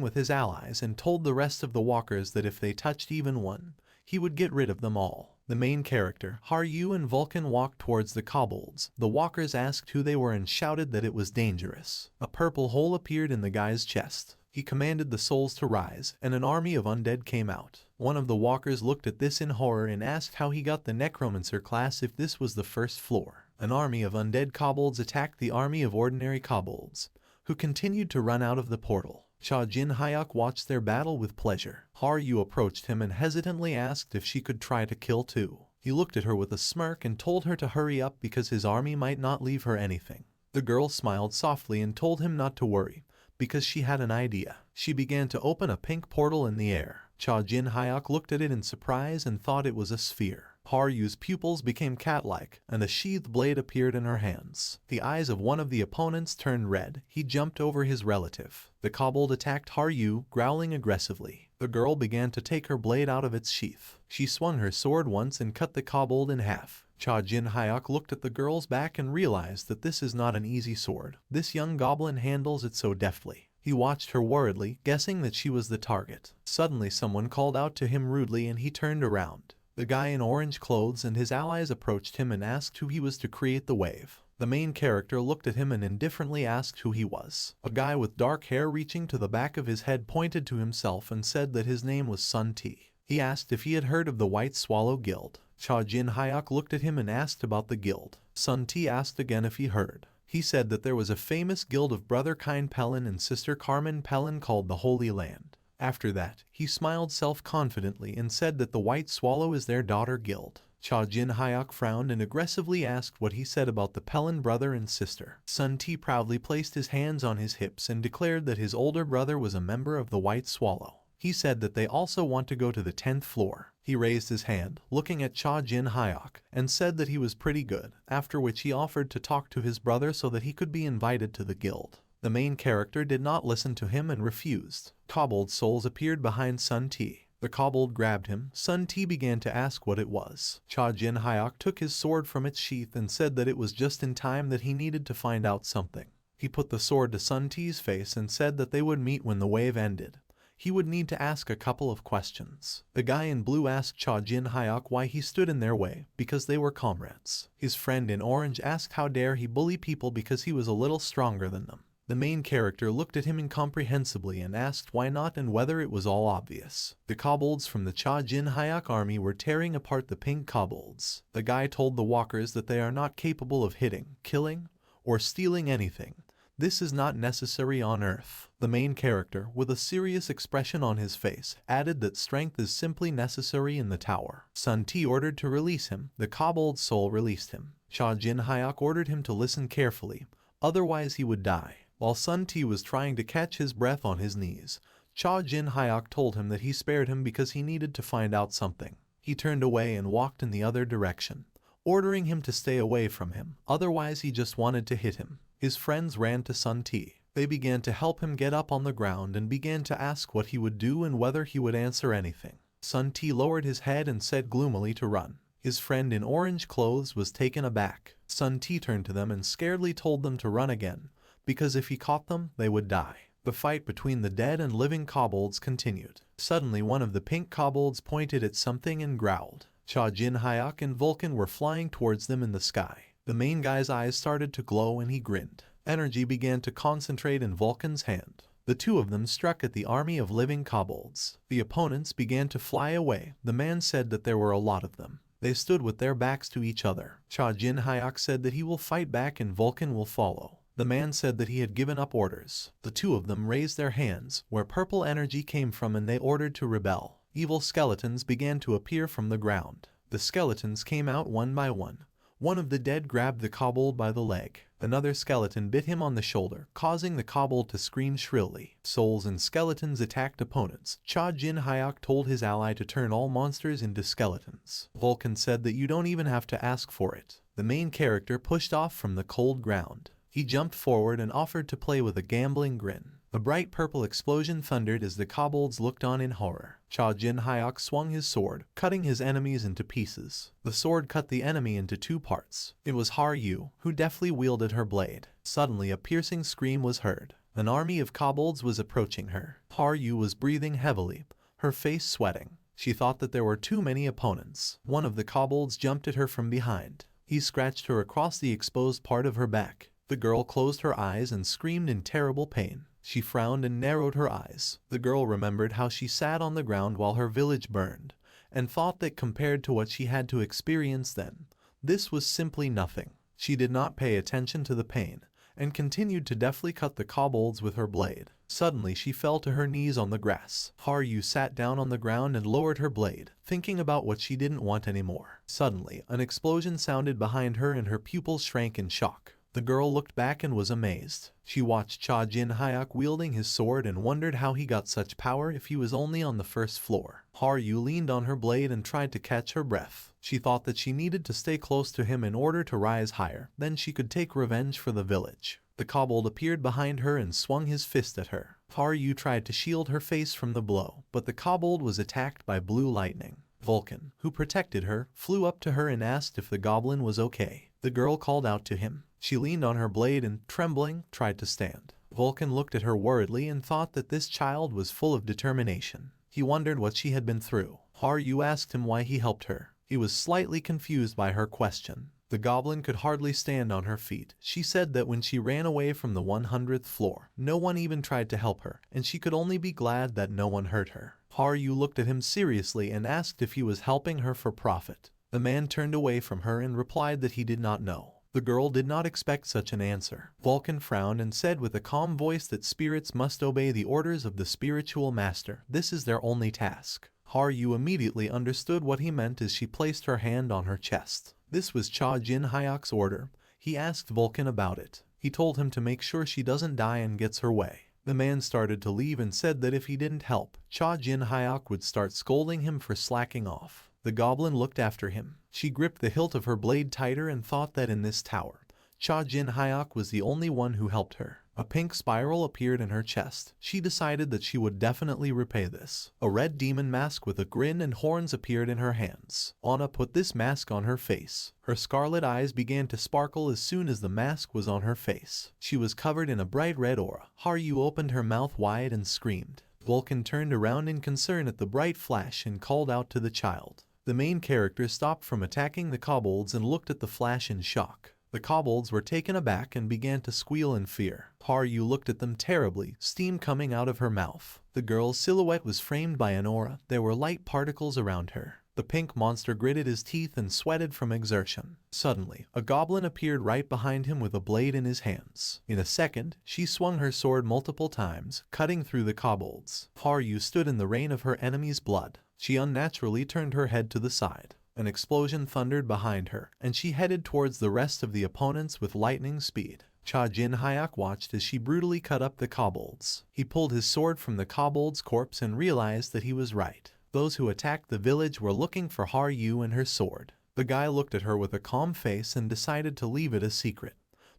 [SPEAKER 1] with his allies and told the rest of the walkers that if they touched even one, he would get rid of them all. The main character, Haryu and Vulcan, walked towards the kobolds. The walkers asked who they were and shouted that it was dangerous. A purple hole appeared in the guy's chest. He commanded the souls to rise, and an army of undead came out. One of the walkers looked at this in horror and asked how he got the Necromancer class if this was the first floor. An army of undead kobolds attacked the army of ordinary kobolds, who continued to run out of the portal. Cha Jin Hyuk watched their battle with pleasure. Haryu approached him and hesitantly asked if she could try to kill too. He looked at her with a smirk and told her to hurry up because his army might not leave her anything. The girl smiled softly and told him not to worry, because she had an idea. She began to open a pink portal in the air. Cha Jin Hyuk looked at it in surprise and thought it was a sphere. Haryu's pupils became cat-like, and a sheathed blade appeared in her hands. The eyes of one of the opponents turned red. He jumped over his relative. The kobold attacked Haryu, growling aggressively. The girl began to take her blade out of its sheath. She swung her sword once and cut the kobold in half. Cha Jin Hyuk looked at the girl's back and realized that this is not an easy sword. This young goblin handles it so deftly. He watched her worriedly, guessing that she was the target. Suddenly someone called out to him rudely and he turned around. The guy in orange clothes and his allies approached him and asked who he was to create the wave. The main character looked at him and indifferently asked who he was. A guy with dark hair reaching to the back of his head pointed to himself and said that his name was Sun T. He asked if he had heard of the White Swallow Guild. Cha Jin Hyuk looked at him and asked about the guild. Sun T asked again if he heard. He said that there was a famous guild of Brother Kine Pelin and Sister Carmen Pelin called the Holy Land. After that, he smiled self-confidently and said that the White Swallow is their daughter guild. Cha Jin Hyuk frowned and aggressively asked what he said about the Pelin brother and sister. Sun T proudly placed his hands on his hips and declared that his older brother was a member of the White Swallow. He said that they also want to go to the 10th floor. He raised his hand, looking at Cha Jin Hyuk, and said that he was pretty good, after which he offered to talk to his brother so that he could be invited to the guild. The main character did not listen to him and refused. Kobold souls appeared behind Sun T. The kobold grabbed him. Sun T began to ask what it was. Cha Jin Hyuk took his sword from its sheath and said that it was just in time that he needed to find out something. He put the sword to Sun T's face and said that they would meet when the wave ended. He would need to ask a couple of questions. The guy in blue asked Cha Jin Hyuk why he stood in their way, because they were comrades. His friend in orange asked how dare he bully people because he was a little stronger than them. The main character looked at him incomprehensibly and asked why not and whether it was all obvious. The kobolds from the Cha Jin Hyuk army were tearing apart the pink kobolds. The guy told the walkers that they are not capable of hitting, killing, or stealing anything. This is not necessary on Earth. The main character, with a serious expression on his face, added that strength is simply necessary in the tower. Sun T ordered to release him. The kobold soul released him. Cha Jin Hyuk ordered him to listen carefully, otherwise he would die. While Sun T was trying to catch his breath on his knees, Cha Jin Hyuk told him that he spared him because he needed to find out something. He turned away and walked in the other direction, ordering him to stay away from him, otherwise he just wanted to hit him. His friends ran to Sun T. They began to help him get up on the ground and began to ask what he would do and whether he would answer anything. Sun T lowered his head and said gloomily to run. His friend in orange clothes was taken aback. Sun T turned to them and scaredly told them to run again, because if he caught them, they would die. The fight between the dead and living kobolds continued. Suddenly one of the pink kobolds pointed at something and growled. Cha Jin Hyuk and Vulcan were flying towards them in the sky. The main guy's eyes started to glow and he grinned. Energy began to concentrate in Vulcan's hand. The two of them struck at the army of living kobolds. The opponents began to fly away. The man said that there were a lot of them. They stood with their backs to each other. Cha Jin Hyuk said that he will fight back and Vulcan will follow. The man said that he had given up orders. The two of them raised their hands, where purple energy came from, and they ordered to rebel. Evil skeletons began to appear from the ground. The skeletons came out one by one. One of the dead grabbed the kobold by the leg. Another skeleton bit him on the shoulder, causing the kobold to scream shrilly. Souls and skeletons attacked opponents. Cha Jin Hyuk told his ally to turn all monsters into skeletons. Vulcan said that you don't even have to ask for it. The main character pushed off from the cold ground. He jumped forward and offered to play with a gambling grin. A bright purple explosion thundered as the kobolds looked on in horror. Cha Jin Hyuk swung his sword, cutting his enemies into pieces. The sword cut the enemy into two parts. It was Haru, who deftly wielded her blade. Suddenly a piercing scream was heard. An army of kobolds was approaching her. Haru was breathing heavily, her face sweating. She thought that there were too many opponents. One of the kobolds jumped at her from behind. He scratched her across the exposed part of her back. The girl closed her eyes and screamed in terrible pain. She frowned and narrowed her eyes. The girl remembered how she sat on the ground while her village burned, and thought that compared to what she had to experience then, this was simply nothing. She did not pay attention to the pain, and continued to deftly cut the kobolds with her blade. Suddenly she fell to her knees on the grass. Haru sat down on the ground and lowered her blade, thinking about what she didn't want anymore. Suddenly, an explosion sounded behind her and her pupils shrank in shock. The girl looked back and was amazed. She watched Cha Jin Hyuk wielding his sword and wondered how he got such power if he was only on the first floor. Haru leaned on her blade and tried to catch her breath. She thought that she needed to stay close to him in order to rise higher, then she could take revenge for the village. The kobold appeared behind her and swung his fist at her. Haru tried to shield her face from the blow, but the kobold was attacked by blue lightning. Vulcan, who protected her, flew up to her and asked if the goblin was okay. The girl called out to him. She leaned on her blade and, trembling, tried to stand. Vulcan looked at her worriedly and thought that this child was full of determination. He wondered what she had been through. Haru asked him why he helped her. He was slightly confused by her question. The goblin could hardly stand on her feet. She said that when she ran away from the 100th floor, no one even tried to help her, and she could only be glad that no one hurt her. Haru looked at him seriously and asked if he was helping her for profit. The man turned away from her and replied that he did not know. The girl did not expect such an answer. Vulcan frowned and said with a calm voice that spirits must obey the orders of the spiritual master. This is their only task. Haru immediately understood what he meant as she placed her hand on her chest. This was Cha Jin Hyuk's order. He asked Vulcan about it. He told him to make sure she doesn't die and gets her way. The man started to leave and said that if he didn't help, Cha Jin Hyuk would start scolding him for slacking off. The goblin looked after him. She gripped the hilt of her blade tighter and thought that in this tower, Cha Jin Hyuk was the only one who helped her. A pink spiral appeared in her chest. She decided that she would definitely repay this. A red demon mask with a grin and horns appeared in her hands. Anna put this mask on her face. Her scarlet eyes began to sparkle as soon as the mask was on her face. She was covered in a bright red aura. Haru opened her mouth wide and screamed. Vulcan turned around in concern at the bright flash and called out to the child. The main character stopped from attacking the kobolds and looked at the flash in shock. The kobolds were taken aback and began to squeal in fear. Haru looked at them terribly, steam coming out of her mouth. The girl's silhouette was framed by an aura. There were light particles around her. The pink monster gritted his teeth and sweated from exertion. Suddenly, a goblin appeared right behind him with a blade in his hands. In a second, she swung her sword multiple times, cutting through the kobolds. Haru stood in the rain of her enemy's blood. She unnaturally turned her head to the side. An explosion thundered behind her, and she headed towards the rest of the opponents with lightning speed. Cha Jin Hyuk watched as she brutally cut up the kobolds. He pulled his sword from the kobold's corpse and realized that he was right. Those who attacked the village were looking for Haru and her sword. The guy looked at her with a calm face and decided to leave it a secret,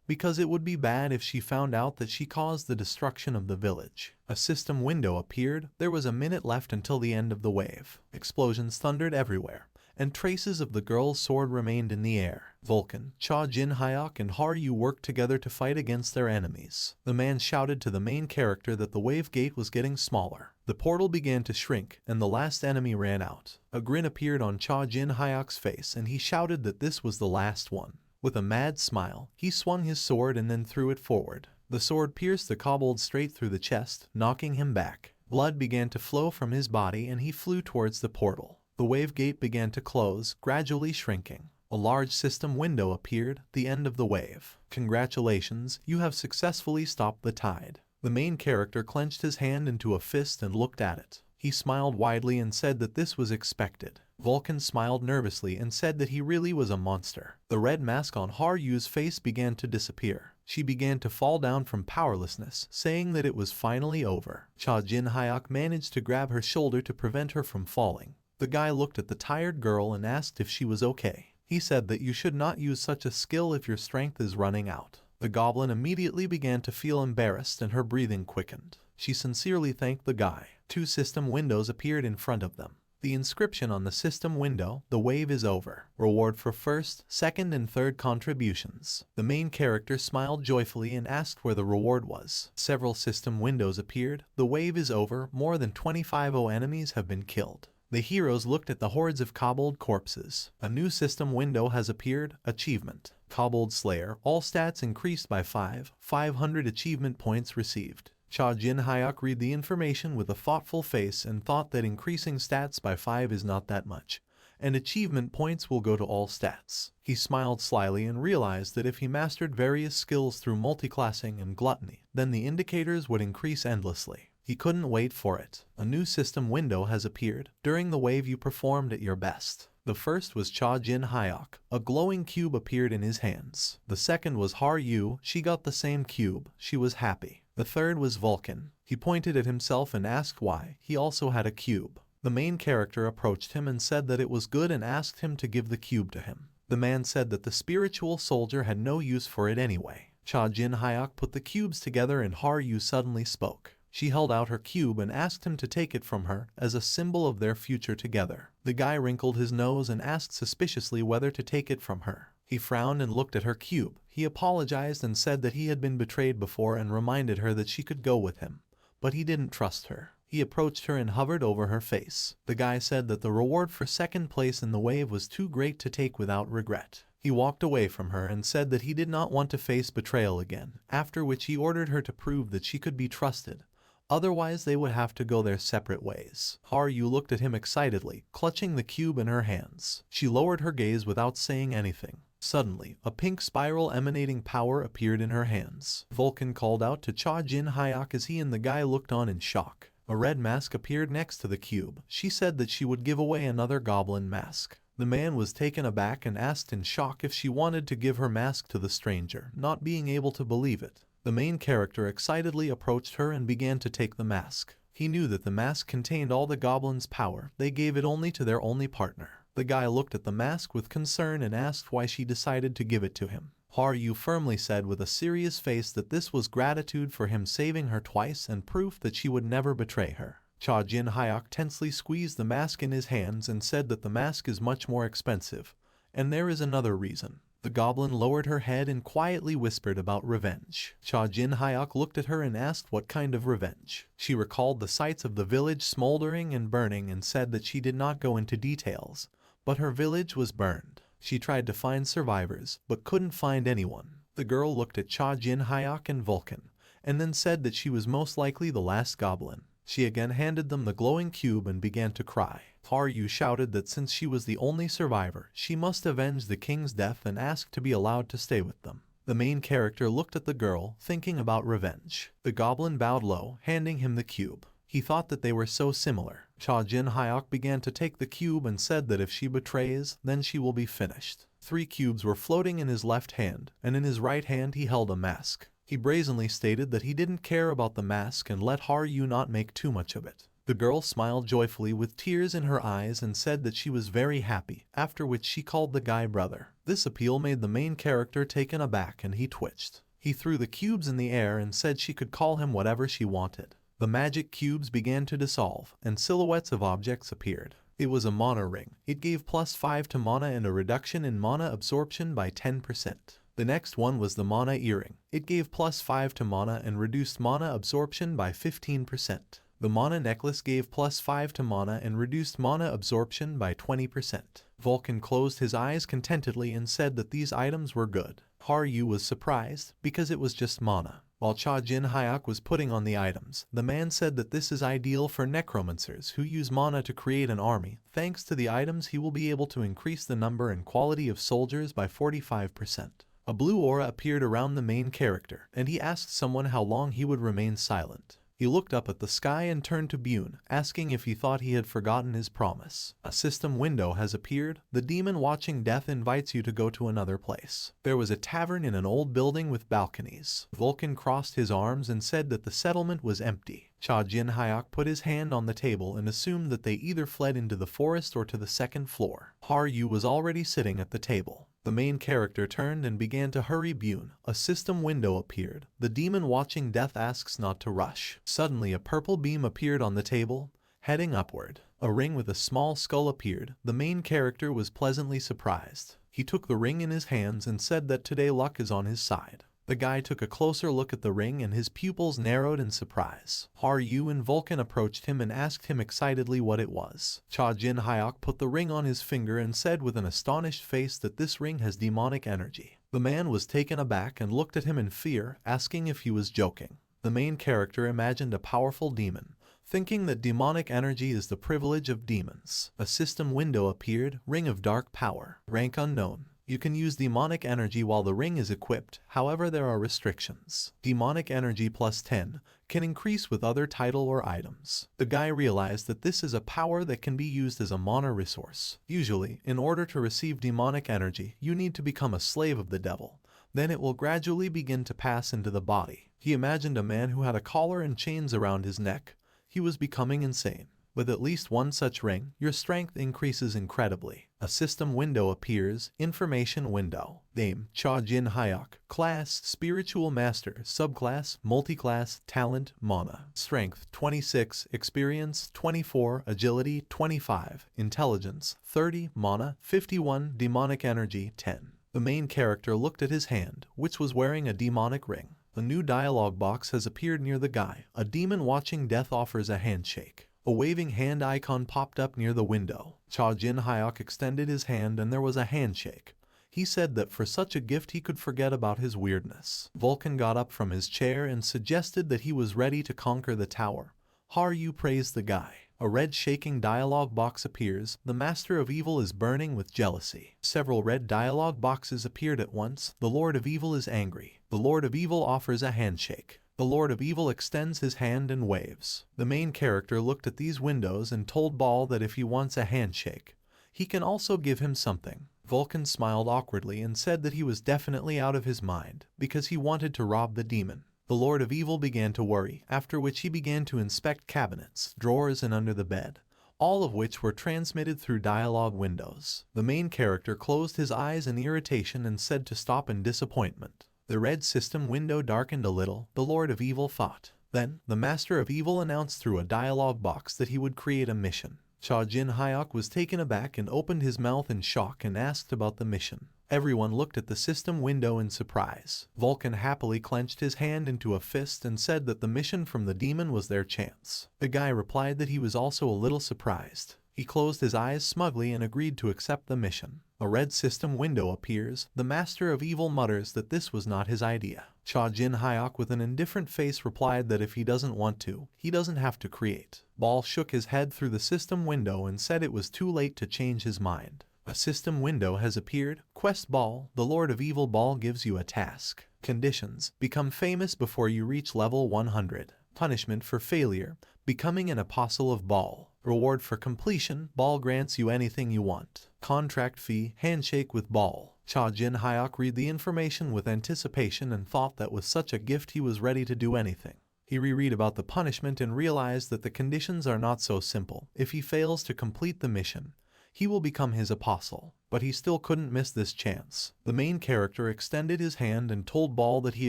[SPEAKER 1] because it would be bad if she found out that she caused the destruction of the village. A system window appeared. There was a minute left until the end of the wave. Explosions thundered everywhere, and traces of the girl's sword remained in the air. Vulcan, Cha Jin Hyuk, and Haru worked together to fight against their enemies. The man shouted to the main character that the wave gate was getting smaller. The portal began to shrink, and the last enemy ran out. A grin appeared on Cha Jin Hyuk's face, and he shouted that this was the last one. With a mad smile, he swung his sword and then threw it forward. The sword pierced the kobold straight through the chest, knocking him back. Blood began to flow from his body and he flew towards the portal. The wave gate began to close, gradually shrinking. A large system window appeared, the end of the wave. Congratulations, you have successfully stopped the tide. The main character clenched his hand into a fist and looked at it. He smiled widely and said that this was expected. Vulcan smiled nervously and said that he really was a monster. The red mask on Haryu's face began to disappear. She began to fall down from powerlessness, saying that it was finally over. Cha Jin-hyuk managed to grab her shoulder to prevent her from falling. The guy looked at the tired girl and asked if she was okay. He said that you should not use such a skill if your strength is running out. The goblin immediately began to feel embarrassed and her breathing quickened. She sincerely thanked the guy. 2 system windows appeared in front of them. The inscription on the system window, "The wave is over. Reward for first, second, and third contributions." The main character smiled joyfully and asked where the reward was. Several system windows appeared. "The wave is over. More than 25 enemies have been killed." The heroes looked at the hordes of kobold corpses. A new system window has appeared. Achievement: Kobold Slayer. All stats increased by 500 achievement points received. Cha Jin-hyuk read the information with a thoughtful face and thought that increasing stats by 5 is not that much, and achievement points will go to all stats. He smiled slyly and realized that if he mastered various skills through multiclassing and gluttony, then the indicators would increase endlessly. He couldn't wait for it. A new system window has appeared. During the wave you performed at your best. The first was Cha Jin-hyuk. A glowing cube appeared in his hands. The second was Haryu. She got the same cube. She was happy. The third was Vulcan. He pointed at himself and asked why. He also had a cube. The main character approached him and said that it was good and asked him to give the cube to him. The man said that the spiritual soldier had no use for it anyway. Cha Jin-hyuk put the cubes together and Haryu suddenly spoke. She held out her cube and asked him to take it from her as a symbol of their future together. The guy wrinkled his nose and asked suspiciously whether to take it from her. He frowned and looked at her cube. He apologized and said that he had been betrayed before and reminded her that she could go with him. But he didn't trust her. He approached her and hovered over her face. The guy said that the reward for second place in the wave was too great to take without regret. He walked away from her and said that he did not want to face betrayal again, after which he ordered her to prove that she could be trusted. Otherwise they would have to go their separate ways. Haryu looked at him excitedly, clutching the cube in her hands. She lowered her gaze without saying anything. Suddenly, a pink spiral emanating power appeared in her hands. Vulcan called out to Cha Jin-hyuk as he and the guy looked on in shock. A red mask appeared next to the cube. She said that she would give away another goblin mask. The man was taken aback and asked in shock if she wanted to give her mask to the stranger, not being able to believe it. The main character excitedly approached her and began to take the mask. He knew that the mask contained all the goblins' power. They gave it only to their only partner. The guy looked at the mask with concern and asked why she decided to give it to him. Haryu firmly said with a serious face that this was gratitude for him saving her twice and proof that she would never betray her. Cha Jin-hyuk tensely squeezed the mask in his hands and said that the mask is much more expensive. And there is another reason. The goblin lowered her head and quietly whispered about revenge. Cha Jin-hyuk looked at her and asked what kind of revenge. She recalled the sights of the village smoldering and burning and said that she did not go into details, but her village was burned. She tried to find survivors, but couldn't find anyone. The girl looked at Cha Jin-hyuk and Vulcan, and then said that she was most likely the last goblin. She again handed them the glowing cube and began to cry. Haryu shouted that since she was the only survivor, she must avenge the king's death and asked to be allowed to stay with them. The main character looked at the girl, thinking about revenge. The goblin bowed low, handing him the cube. He thought that they were so similar. Cha Jin-hyuk began to take the cube and said that if she betrays, then she will be finished. 3 cubes were floating in his left hand, and in his right hand he held a mask. He brazenly stated that he didn't care about the mask and let Haryu not make too much of it. The girl smiled joyfully with tears in her eyes and said that she was very happy, after which she called the guy brother. This appeal made the main character taken aback and he twitched. He threw the cubes in the air and said she could call him whatever she wanted. The magic cubes began to dissolve, and silhouettes of objects appeared. It was a mana ring. It gave +5 to mana and a reduction in mana absorption by 10%. The next one was the mana earring. It gave +5 to mana and reduced mana absorption by 15%. The mana necklace gave +5 to mana and reduced mana absorption by 20%. Vulcan closed his eyes contentedly and said that these items were good. Haryu was surprised, because it was just mana. While Cha Jin Hyuk was putting on the items, the man said that this is ideal for necromancers who use mana to create an army. Thanks to the items, he will be able to increase the number and quality of soldiers by 45%. A blue aura appeared around the main character, and he asked someone how long he would remain silent. He looked up at the sky and turned to Bune, asking if he thought he had forgotten his promise. A system window has appeared. The demon watching death invites you to go to another place. There was a tavern in an old building with balconies. Vulcan crossed his arms and said that the settlement was empty. Cha Jin Hyuk put his hand on the table and assumed that they either fled into the forest or to the second floor. Haryu was already sitting at the table. The main character turned and began to hurry Bune. A system window appeared. The demon watching death asks not to rush. Suddenly a purple beam appeared on the table, heading upward. A ring with a small skull appeared. The main character was pleasantly surprised. He took the ring in his hands and said that today luck is on his side. The guy took a closer look at the ring and his pupils narrowed in surprise. Haryu and Vulcan approached him and asked him excitedly what it was. Cha Jin Hyuk put the ring on his finger and said with an astonished face that this ring has demonic energy. The man was taken aback and looked at him in fear, asking if he was joking. The main character imagined a powerful demon, thinking that demonic energy is the privilege of demons. A system window appeared, Ring of Dark Power. Rank unknown. You can use demonic energy while the ring is equipped, however there are restrictions. Demonic energy plus 10 can increase with other title or items. The guy realized that this is a power that can be used as a mana resource. Usually, in order to receive demonic energy, you need to become a slave of the devil. Then it will gradually begin to pass into the body. He imagined a man who had a collar and chains around his neck. He was becoming insane. With at least one such ring, your strength increases incredibly. A system window appears, Information window. Name, Cha Jin Hyuk. Class, Spiritual Master. Subclass, Multiclass. Talent, Mana. Strength, 26. Experience, 24. Agility, 25. Intelligence, 30. Mana, 51. Demonic Energy, 10. The main character looked at his hand, which was wearing a demonic ring. A new dialogue box has appeared near the guy. A demon watching death offers a handshake. A waving hand icon popped up near the window. Cha Jin Hyuk extended his hand and there was a handshake. He said that for such a gift he could forget about his weirdness. Vulcan got up from his chair and suggested that he was ready to conquer the tower. Haryu praised the guy. A red shaking dialogue box appears. The Master of Evil is burning with jealousy. Several red dialogue boxes appeared at once. The Lord of Evil is angry. The Lord of Evil offers a handshake. The Lord of Evil extends his hand and waves. The main character looked at these windows and told Ball that if he wants a handshake, he can also give him something. Vulcan smiled awkwardly and said that he was definitely out of his mind because he wanted to rob the demon. The Lord of Evil began to worry, after which he began to inspect cabinets, drawers and under the bed, all of which were transmitted through dialogue windows. The main character closed his eyes in irritation and said to stop in disappointment. The red system window darkened a little. The Lord of Evil thought. Then, the Master of Evil announced through a dialogue box that he would create a mission. Cha Jin Hyuk was taken aback and opened his mouth in shock and asked about the mission. Everyone looked at the system window in surprise. Vulcan happily clenched his hand into a fist and said that the mission from the demon was their chance. The guy replied that he was also a little surprised. He closed his eyes smugly and agreed to accept the mission. A red system window appears. The Master of Evil mutters that this was not his idea. Cha Jin Hyuk with an indifferent face replied that if he doesn't want to, he doesn't have to create. Ball shook his head through the system window and said it was too late to change his mind. A system window has appeared. Quest Ball. The Lord of Evil Ball gives you a task. Conditions. Become famous before you reach level 100. Punishment for failure. Becoming an apostle of Ball. Reward for completion. Ball grants you anything you want. Contract fee. Handshake with Ball. Cha Jin Hyuk read the information with anticipation and thought that with such a gift he was ready to do anything. He reread about the punishment and realized that the conditions are not so simple. If he fails to complete the mission, he will become his apostle. But he still couldn't miss this chance. The main character extended his hand and told Ball that he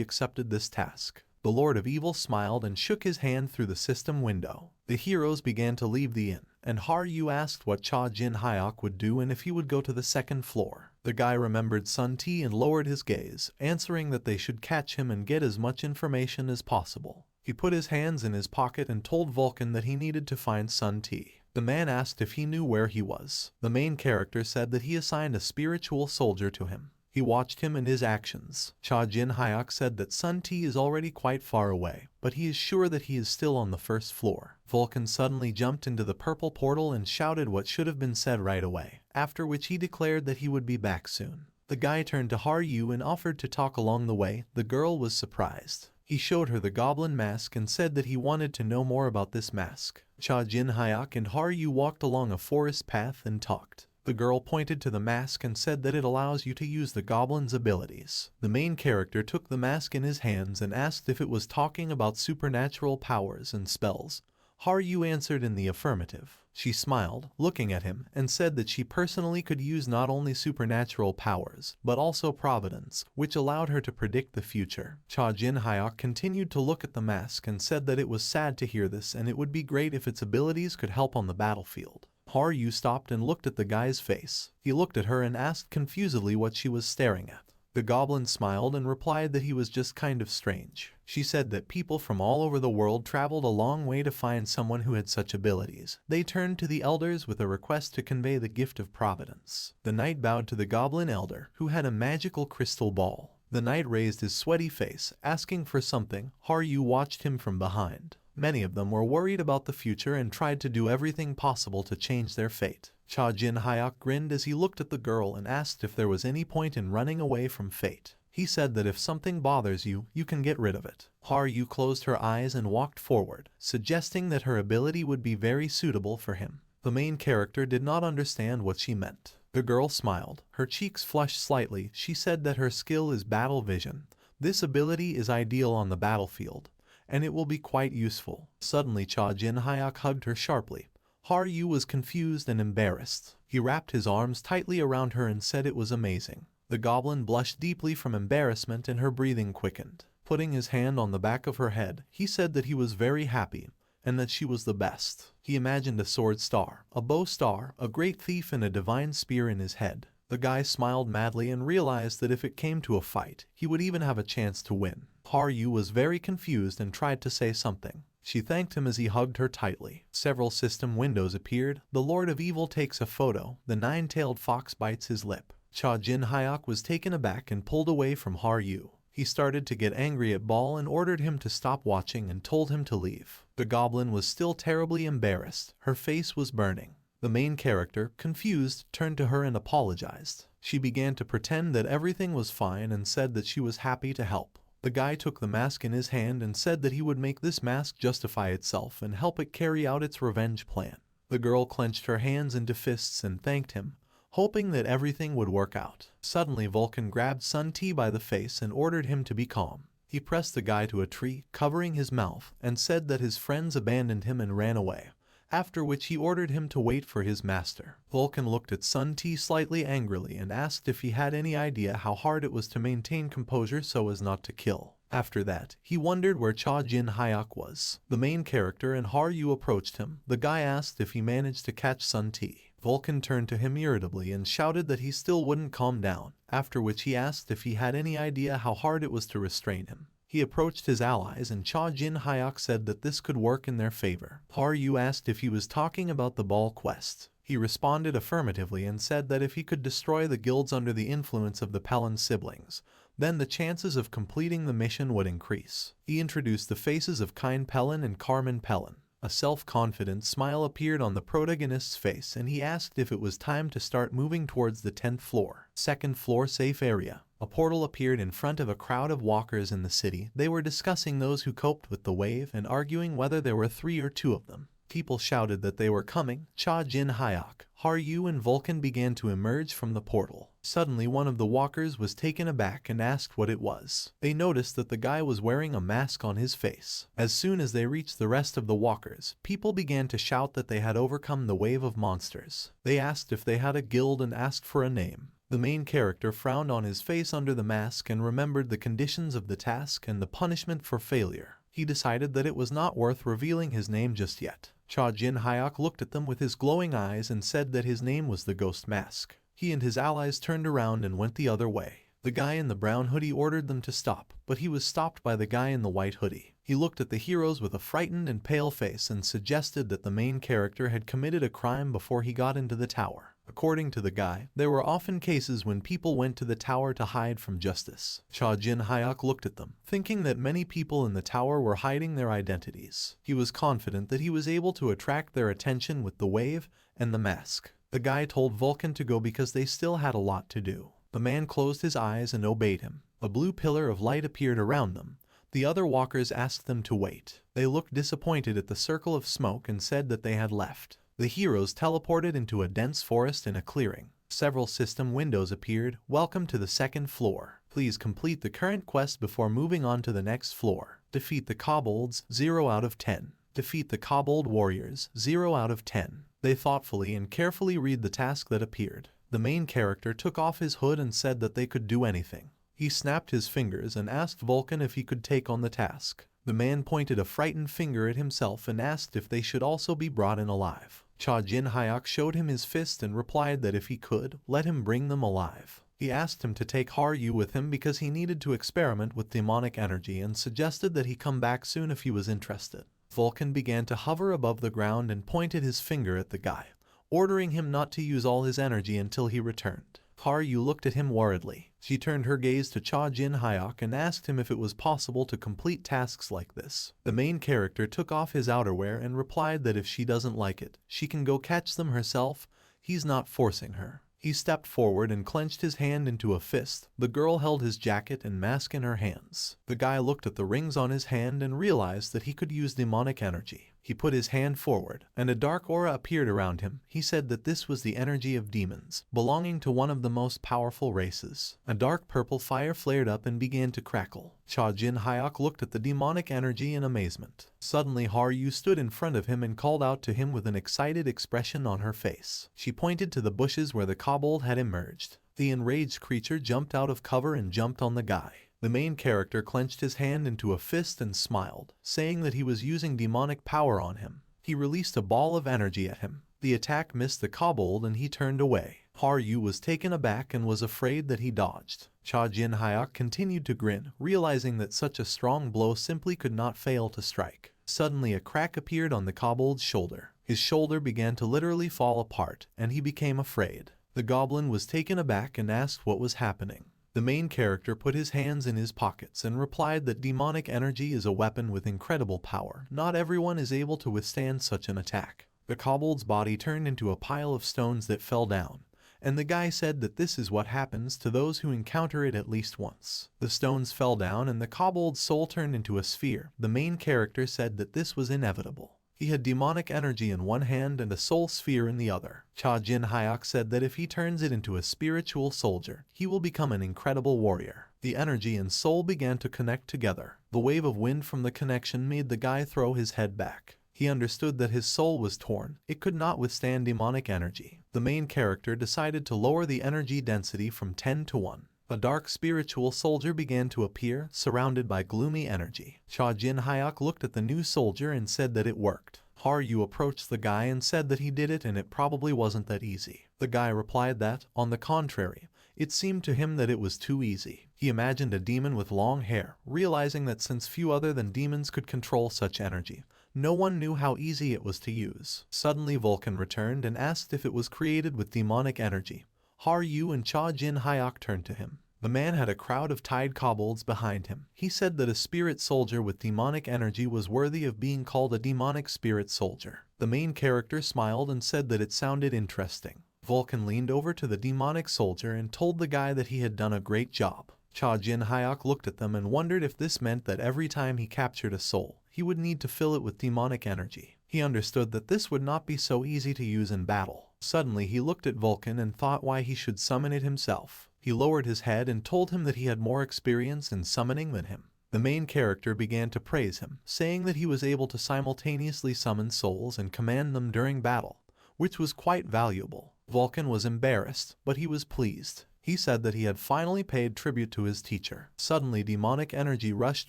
[SPEAKER 1] accepted this task. The Lord of Evil smiled and shook his hand through the system window. The heroes began to leave the inn, and Haryu asked what Cha Jin Hyuk would do and if he would go to the second floor. The guy remembered Sun T and lowered his gaze, answering that they should catch him and get as much information as possible. He put his hands in his pocket and told Vulcan that he needed to find Sun T. The man asked if he knew where he was. The main character said that he assigned a spiritual soldier to him. He watched him and his actions. Cha Jin-hyuk said that Sun T is already quite far away, but he is sure that he is still on the first floor. Vulcan suddenly jumped into the purple portal and shouted what should have been said right away, after which he declared that he would be back soon. The guy turned to Haru and offered to talk along the way. The girl was surprised. He showed her the goblin mask and said that he wanted to know more about this mask. Cha Jin-hyuk and Haru walked along a forest path and talked. The girl pointed to the mask and said that it allows you to use the goblin's abilities. The main character took the mask in his hands and asked if it was talking about supernatural powers and spells. Haru answered in the affirmative. She smiled, looking at him, and said that she personally could use not only supernatural powers, but also providence, which allowed her to predict the future. Cha Jin-hyuk continued to look at the mask and said that it was sad to hear this and it would be great if its abilities could help on the battlefield. Haru stopped and looked at the guy's face. He looked at her and asked confusedly what she was staring at. The goblin smiled and replied that he was just kind of strange. She said that people from all over the world traveled a long way to find someone who had such abilities. They turned to the elders with a request to convey the gift of providence. The knight bowed to the goblin elder, who had a magical crystal ball. The knight raised his sweaty face, asking for something. Haru watched him from behind. Many of them were worried about the future and tried to do everything possible to change their fate. Cha Jin-hyuk grinned as he looked at the girl and asked if there was any point in running away from fate. He said that if something bothers you, you can get rid of it. Haru closed her eyes and walked forward, suggesting that her ability would be very suitable for him. The main character did not understand what she meant. The girl smiled. Her cheeks flushed slightly. She said that her skill is battle vision. This ability is ideal on the battlefield, and it will be quite useful. Suddenly Cha Jin-hyuk hugged her sharply. Haru was confused and embarrassed. He wrapped his arms tightly around her and said it was amazing. The goblin blushed deeply from embarrassment and her breathing quickened. Putting his hand on the back of her head, he said that he was very happy and that she was the best. He imagined a sword star, a bow star, a great thief and a divine spear in his head. The guy smiled madly and realized that if it came to a fight, he would even have a chance to win. Haru was very confused and tried to say something. She thanked him as he hugged her tightly. Several system windows appeared. The Lord of Evil takes a photo. The nine-tailed fox bites his lip. Cha Jin-hyuk was taken aback and pulled away from Haru. He started to get angry at Ball and ordered him to stop watching and told him to leave. The goblin was still terribly embarrassed. Her face was burning. The main character, confused, turned to her and apologized. She began to pretend that everything was fine and said that she was happy to help. The guy took the mask in his hand and said that he would make this mask justify itself and help it carry out its revenge plan. The girl clenched her hands into fists and thanked him, hoping that everything would work out. Suddenly Vulcan grabbed Sun T by the face and ordered him to be calm. He pressed the guy to a tree, covering his mouth, and said that his friends abandoned him and ran away, after which he ordered him to wait for his master. Vulcan looked at Sun T slightly angrily and asked if he had any idea how hard it was to maintain composure so as not to kill. After that, he wondered where Cha Jin-hyuk was. The main character and Haru approached him. The guy asked if he managed to catch Sun T. Vulcan turned to him irritably and shouted that he still wouldn't calm down, after which he asked if he had any idea how hard it was to restrain him. He approached his allies and Cha Jin-hyuk said that this could work in their favor. Haru asked if he was talking about the ball quest. He responded affirmatively and said that if he could destroy the guilds under the influence of the Pelin siblings, then the chances of completing the mission would increase. He introduced the faces of Kind Pelin and Carmen Pelin. A self-confident smile appeared on the protagonist's face and he asked if it was time to start moving towards the 10th floor, 2nd floor safe area. A portal appeared in front of a crowd of walkers in the city. They were discussing those who coped with the wave and arguing whether there were 3 or 2 of them. People shouted that they were coming. Cha Jin-hyuk, Haru and Vulcan began to emerge from the portal. Suddenly one of the walkers was taken aback and asked what it was. They noticed that the guy was wearing a mask on his face. As soon as they reached the rest of the walkers, people began to shout that they had overcome the wave of monsters. They asked if they had a guild and asked for a name. The main character frowned on his face under the mask and remembered the conditions of the task and the punishment for failure. He decided that it was not worth revealing his name just yet. Cha Jin-hyuk looked at them with his glowing eyes and said that his name was the Ghost Mask. He and his allies turned around and went the other way. The guy in the brown hoodie ordered them to stop, but he was stopped by the guy in the white hoodie. He looked at the heroes with a frightened and pale face and suggested that the main character had committed a crime before he got into the tower. According to the guy, there were often cases when people went to the tower to hide from justice. Cha Jin Hyuk looked at them, thinking that many people in the tower were hiding their identities. He was confident that he was able to attract their attention with the wave and the mask. The guy told Vulcan to go because they still had a lot to do. The man closed his eyes and obeyed him. A blue pillar of light appeared around them. The other walkers asked them to wait. They looked disappointed at the circle of smoke and said that they had left. The heroes teleported into a dense forest in a clearing. Several system windows appeared. Welcome to the second floor. Please complete the current quest before moving on to the next floor. Defeat the kobolds, 0 out of 10. Defeat the kobold warriors, 0 out of 10. They thoughtfully and carefully read the task that appeared. The main character took off his hood and said that they could do anything. He snapped his fingers and asked Vulcan if he could take on the task. The man pointed a frightened finger at himself and asked if they should also be brought in alive. Cha Jin Hyuk showed him his fist and replied that if he could, let him bring them alive. He asked him to take Haryu with him because he needed to experiment with demonic energy and suggested that he come back soon if he was interested. Vulcan began to hover above the ground and pointed his finger at the guy, ordering him not to use all his energy until he returned. Haryu looked at him worriedly. She turned her gaze to Cha Jin Hyuk and asked him if it was possible to complete tasks like this. The main character took off his outerwear and replied that if she doesn't like it, she can go catch them herself. He's not forcing her. He stepped forward and clenched his hand into a fist. The girl held his jacket and mask in her hands. The guy looked at the rings on his hand and realized that he could use demonic energy. He put his hand forward, and a dark aura appeared around him. He said that this was the energy of demons, belonging to one of the most powerful races. A dark purple fire flared up and began to crackle. Cha Jin Hyuk looked at the demonic energy in amazement. Suddenly Haryu stood in front of him and called out to him with an excited expression on her face. She pointed to the bushes where the kobold had emerged. The enraged creature jumped out of cover and jumped on the guy. The main character clenched his hand into a fist and smiled, saying that he was using demonic power on him. He released a ball of energy at him. The attack missed the kobold and he turned away. Haryu was taken aback and was afraid that he dodged. Cha Jin Hyuk continued to grin, realizing that such a strong blow simply could not fail to strike. Suddenly a crack appeared on the kobold's shoulder. His shoulder began to literally fall apart, and he became afraid. The goblin was taken aback and asked what was happening. The main character put his hands in his pockets and replied that demonic energy is a weapon with incredible power. Not everyone is able to withstand such an attack. The kobold's body turned into a pile of stones that fell down, and the guy said that this is what happens to those who encounter it at least once. The stones fell down and the kobold's soul turned into a sphere. The main character said that this was inevitable. He had demonic energy in one hand and a soul sphere in the other. Cha Jin Hyuk said that if he turns it into a spiritual soldier, he will become an incredible warrior. The energy and soul began to connect together. The wave of wind from the connection made the guy throw his head back. He understood that his soul was torn. It could not withstand demonic energy. The main character decided to lower the energy density from 10 to 1. A dark spiritual soldier began to appear, surrounded by gloomy energy. Cha Jin Hyuk looked at the new soldier and said that it worked. Haryu approached the guy and said that he did it and it probably wasn't that easy. The guy replied that, on the contrary, it seemed to him that it was too easy. He imagined a demon with long hair, realizing that since few other than demons could control such energy, no one knew how easy it was to use. Suddenly Vulcan returned and asked if it was created with demonic energy. Haryu and Cha Jin Hyuk turned to him. The man had a crowd of tied kobolds behind him. He said that a spirit soldier with demonic energy was worthy of being called a demonic spirit soldier. The main character smiled and said that it sounded interesting. Vulcan leaned over to the demonic soldier and told the guy that he had done a great job. Cha Jin Hyuk looked at them and wondered if this meant that every time he captured a soul, he would need to fill it with demonic energy. He understood that this would not be so easy to use in battle. Suddenly he looked at Vulcan and thought why he should summon it himself. He lowered his head and told him that he had more experience in summoning than him. The main character began to praise him, saying that he was able to simultaneously summon souls and command them during battle, which was quite valuable. Vulcan was embarrassed, but he was pleased. He said that he had finally paid tribute to his teacher. Suddenly demonic energy rushed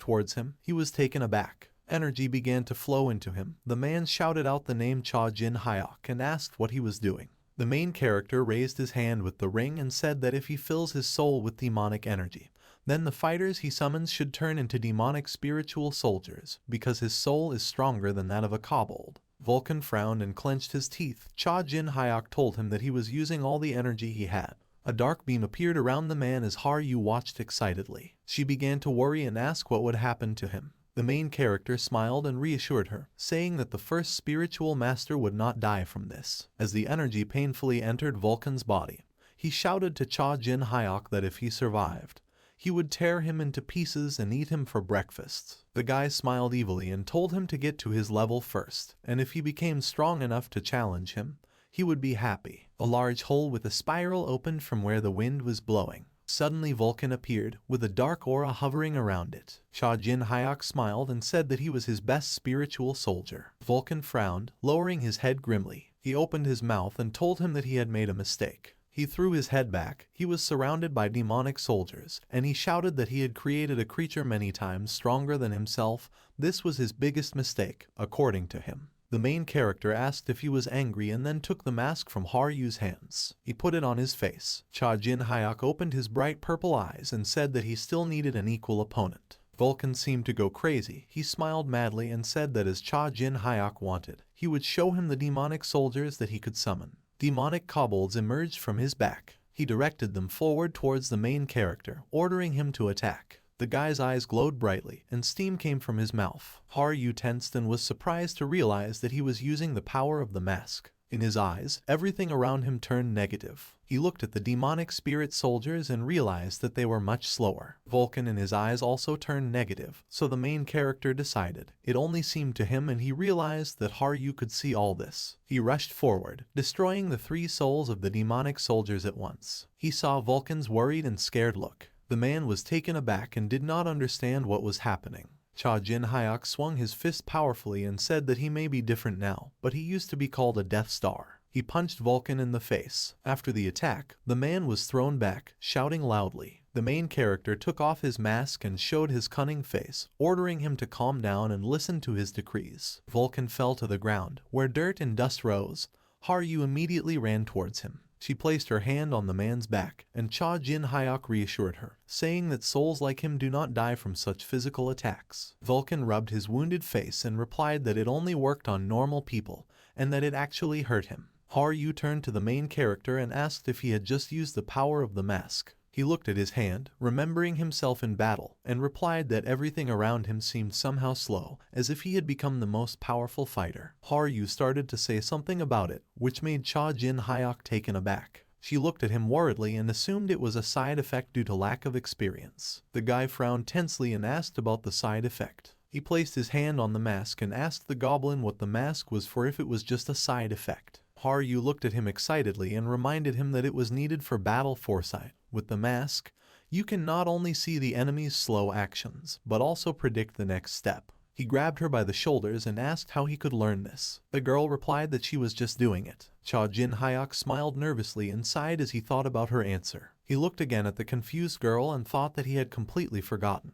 [SPEAKER 1] towards him. He was taken aback. Energy began to flow into him. The man shouted out the name Cha Jin Hyuk and asked what he was doing. The main character raised his hand with the ring and said that if he fills his soul with demonic energy, then the fighters he summons should turn into demonic spiritual soldiers, because his soul is stronger than that of a kobold. Vulcan frowned and clenched his teeth. Cha Jin Hyuk told him that he was using all the energy he had. A dark beam appeared around the man as Haru watched excitedly. She began to worry and ask what would happen to him. The main character smiled and reassured her, saying that the first spiritual master would not die from this. As the energy painfully entered Vulcan's body, he shouted to Cha Jin Hyuk that if he survived, he would tear him into pieces and eat him for breakfast. The guy smiled evilly and told him to get to his level first, and if he became strong enough to challenge him, he would be happy. A large hole with a spiral opened from where the wind was blowing. Suddenly Vulcan appeared, with a dark aura hovering around it. Cha Jin Hyuk smiled and said that he was his best spiritual soldier. Vulcan frowned, lowering his head grimly. He opened his mouth and told him that he had made a mistake. He threw his head back. He was surrounded by demonic soldiers, and he shouted that he had created a creature many times stronger than himself. This was his biggest mistake, according to him. The main character asked if he was angry and then took the mask from Haru's hands. He put it on his face. Cha Jin Hyuk opened his bright purple eyes and said that he still needed an equal opponent. Vulcan seemed to go crazy. He smiled madly and said that as Cha Jin Hyuk wanted, he would show him the demonic soldiers that he could summon. Demonic kobolds emerged from his back. He directed them forward towards the main character, ordering him to attack. The guy's eyes glowed brightly, and steam came from his mouth. Haru tensed and was surprised to realize that he was using the power of the mask. In his eyes, everything around him turned negative. He looked at the demonic spirit soldiers and realized that they were much slower. Vulcan in his eyes also turned negative, so the main character decided. It only seemed to him, and he realized that Haru could see all this. He rushed forward, destroying the 3 souls of the demonic soldiers at once. He saw Vulcan's worried and scared look. The man was taken aback and did not understand what was happening. Cha Jin Hyuk swung his fist powerfully and said that he may be different now, but he used to be called a Death Star. He punched Vulcan in the face. After the attack, the man was thrown back, shouting loudly. The main character took off his mask and showed his cunning face, ordering him to calm down and listen to his decrees. Vulcan fell to the ground, where dirt and dust rose. Haru immediately ran towards him. She placed her hand on the man's back, and Cha Jin Hyuk reassured her, saying that souls like him do not die from such physical attacks. Vulcan rubbed his wounded face and replied that it only worked on normal people, and that it actually hurt him. Haru turned to the main character and asked if he had just used the power of the mask. He looked at his hand, remembering himself in battle, and replied that everything around him seemed somehow slow, as if he had become the most powerful fighter. Haru started to say something about it, which made Cha Jin Hyuk taken aback. She looked at him worriedly and assumed it was a side effect due to lack of experience. The guy frowned tensely and asked about the side effect. He placed his hand on the mask and asked the goblin what the mask was for if it was just a side effect. Haru looked at him excitedly and reminded him that it was needed for battle foresight. With the mask, you can not only see the enemy's slow actions, but also predict the next step. He grabbed her by the shoulders and asked how he could learn this. The girl replied that she was just doing it. Cha Jin Hyuk smiled nervously and sighed as he thought about her answer. He looked again at the confused girl and thought that he had completely forgotten,